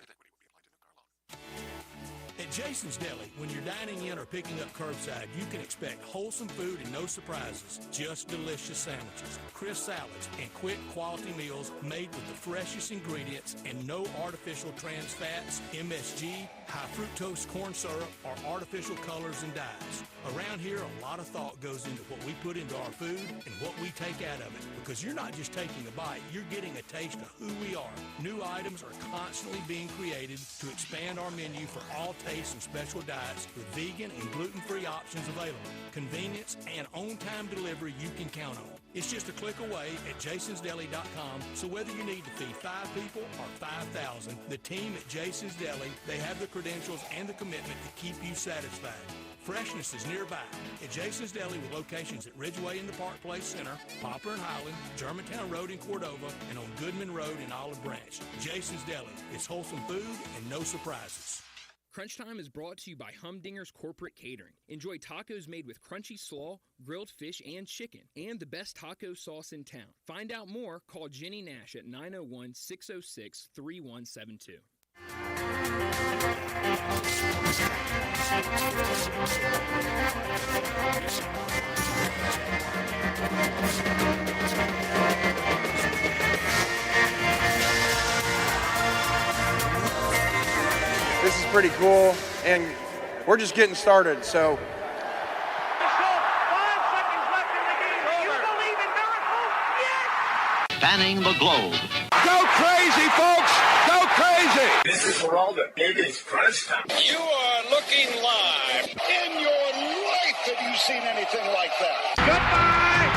At Jason's Deli, when you're dining in or picking up curbside, you can expect wholesome food and no surprises, just delicious sandwiches, crisp salads, and quick quality meals made with the freshest ingredients and no artificial trans fats, MSG, high fructose corn syrup, or artificial colors and dyes. Around here, a lot of thought goes into what we put into our food and what we take out of it, because you're not just taking a bite, you're getting a taste of who we are. New items are constantly being created to expand our menu for all tastes and special diets with vegan and gluten-free options available. Convenience and on-time delivery you can count on. It's just a click away at jasonsdeli.com, so whether you need to feed 5 people or 5,000, the team at Jason's Deli, they have the credentials and the commitment to keep you satisfied. Freshness is nearby at Jason's Deli with locations at Ridgeway in the Park Place Center, Poplar and Highland, Germantown Road in Cordova, and on Goodman Road in Olive Branch. Jason's Deli. It's wholesome food and no surprises. Crunch Time is brought to you by Humdinger's Corporate Catering. Enjoy tacos made with crunchy slaw, grilled fish, and chicken, and the best taco sauce in town. Find out more, call Jenny Nash at 901-606-3172. This is pretty cool, and we're just getting started, so. Spanning the globe. Go crazy, folks! Go crazy! This is for all the biggest Crunch Time. You are looking live. In your life have you seen anything like that? Goodbye!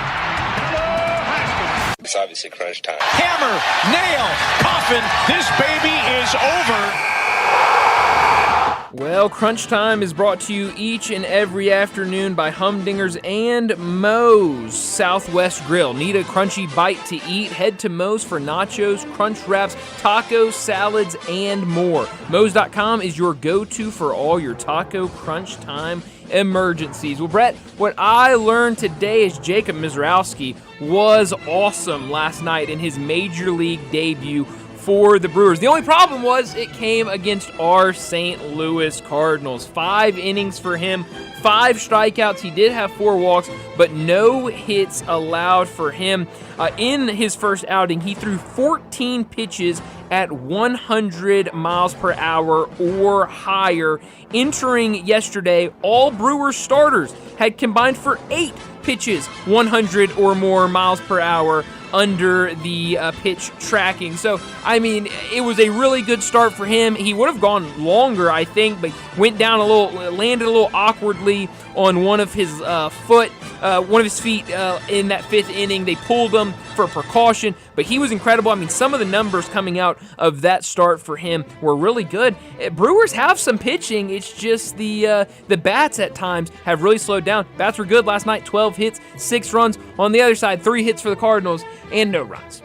Hello, Haskins. It's obviously Crunch Time. Hammer, nail, coffin, this baby is over. Well, Crunch Time is brought to you each and every afternoon by Humdinger's and Moe's Southwest Grill. Need a crunchy bite to eat? Head to Moe's for nachos, crunch wraps, tacos, salads, and more. Moe's.com is your go-to for all your taco Crunch Time emergencies. Well, Brett, what I learned today is Jacob Mizrowski was awesome last night in his Major League debut for the Brewers. The only problem was it came against our St. Louis Cardinals. 5 innings for him, 5 strikeouts. He did have 4 walks, but no hits allowed for him. In his first outing, he threw 14 pitches at 100 miles per hour or higher. Entering yesterday, all Brewers starters had combined for 8 pitches 100 or more miles per hour under the pitch tracking. So, I mean, it was a really good start for him. He would have gone longer, I think, but went down a little, landed a little awkwardly on one of his feet in that 5th inning. They pulled him for precaution, but he was incredible. I mean, some of the numbers coming out of that start for him were really good. Brewers have some pitching. It's just the bats at times have really slowed down. Bats were good last night, 12 hits, 6 runs. On the other side, 3 hits for the Cardinals and no runs.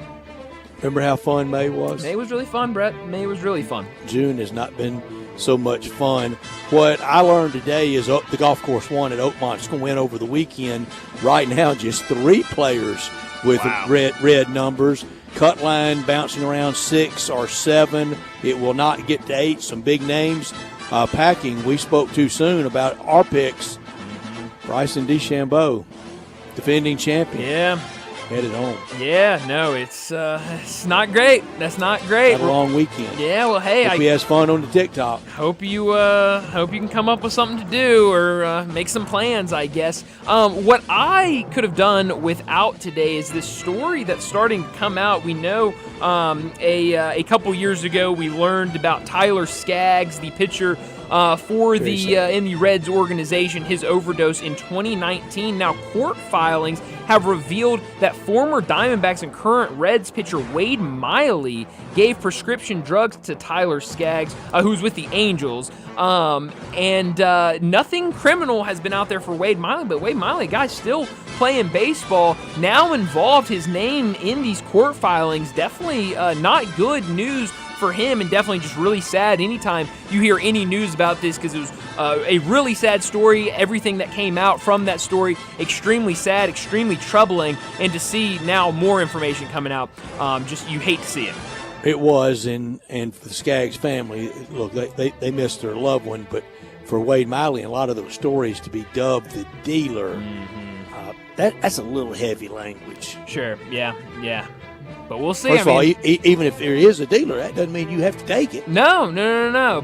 Remember how fun May was? May was really fun, Brett. May was really fun. June has not been so much fun. What I learned today is the golf course 1 at Oakmont's going to win over the weekend. Right now, just 3 players with red numbers. Cut line bouncing around 6 or 7. It will not get to 8. Some big names packing. We spoke too soon about our picks. Bryson DeChambeau, defending champion. Yeah. Headed home. Yeah, no, it's not great. That's not great. Had a long weekend. Yeah, well, hey, hope he has fun on the TikTok. Hope you can come up with something to do or make some plans, I guess. What I could have done without today is this story that's starting to come out. We know a couple years ago we learned about Tyler Skaggs, the pitcher for in the Reds organization, his overdose in 2019. Now, court filings have revealed that former Diamondbacks and current Reds pitcher Wade Miley gave prescription drugs to Tyler Skaggs, who's with the Angels. And nothing criminal has been out there for Wade Miley, but Wade Miley, guy still playing baseball, now involved, his name in these court filings. Definitely not good news for him, and definitely just really sad anytime you hear any news about this, because it was a really sad story. Everything that came out from that story, extremely sad, extremely troubling, and to see now more information coming out, just you hate to see it. It was, and for the Skaggs family, look, they missed their loved one, but for Wade Miley and a lot of those stories to be dubbed the dealer, that's a little heavy language. Sure, yeah. But we'll see. First of all, even if there is a dealer, that doesn't mean you have to take it. No.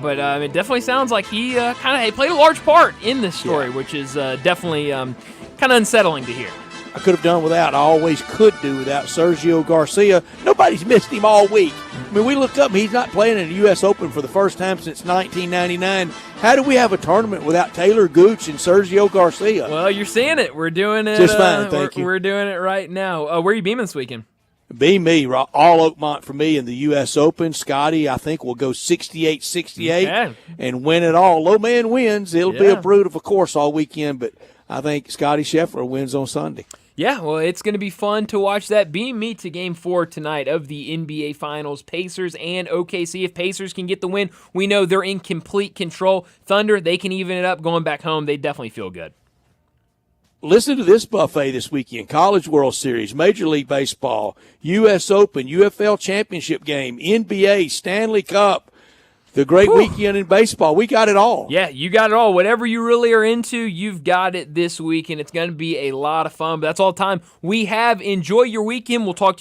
But it definitely sounds like he played a large part in this story, which is definitely kind of unsettling to hear. I could have done without. I always could do without Sergio Garcia. Nobody's missed him all week. I mean, we looked up, and he's not playing in the U.S. Open for the first time since 1999. How do we have a tournament without Taylor Gooch and Sergio Garcia? Well, you're seeing it. We're doing it. Just fine, thank you. We're doing it right now. Where are you beaming this weekend? Be me, all Oakmont for me in the U.S. Open. Scotty, I think, will go 68-68 and win it all. Low man wins. It'll be a brute of a course all weekend, but I think Scotty Scheffler wins on Sunday. Yeah, well, it's going to be fun to watch that. Beam me to Game 4 tonight of the NBA Finals, Pacers and OKC. If Pacers can get the win, we know they're in complete control. Thunder, they can even it up going back home. They definitely feel good. Listen to this buffet this weekend. College World Series, Major League Baseball, U.S. Open, UFL Championship Game, NBA, Stanley Cup. The great weekend in baseball. We got it all. Yeah, you got it all. Whatever you really are into, you've got it this weekend. It's going to be a lot of fun. But that's all the time we have. Enjoy your weekend. We'll talk to you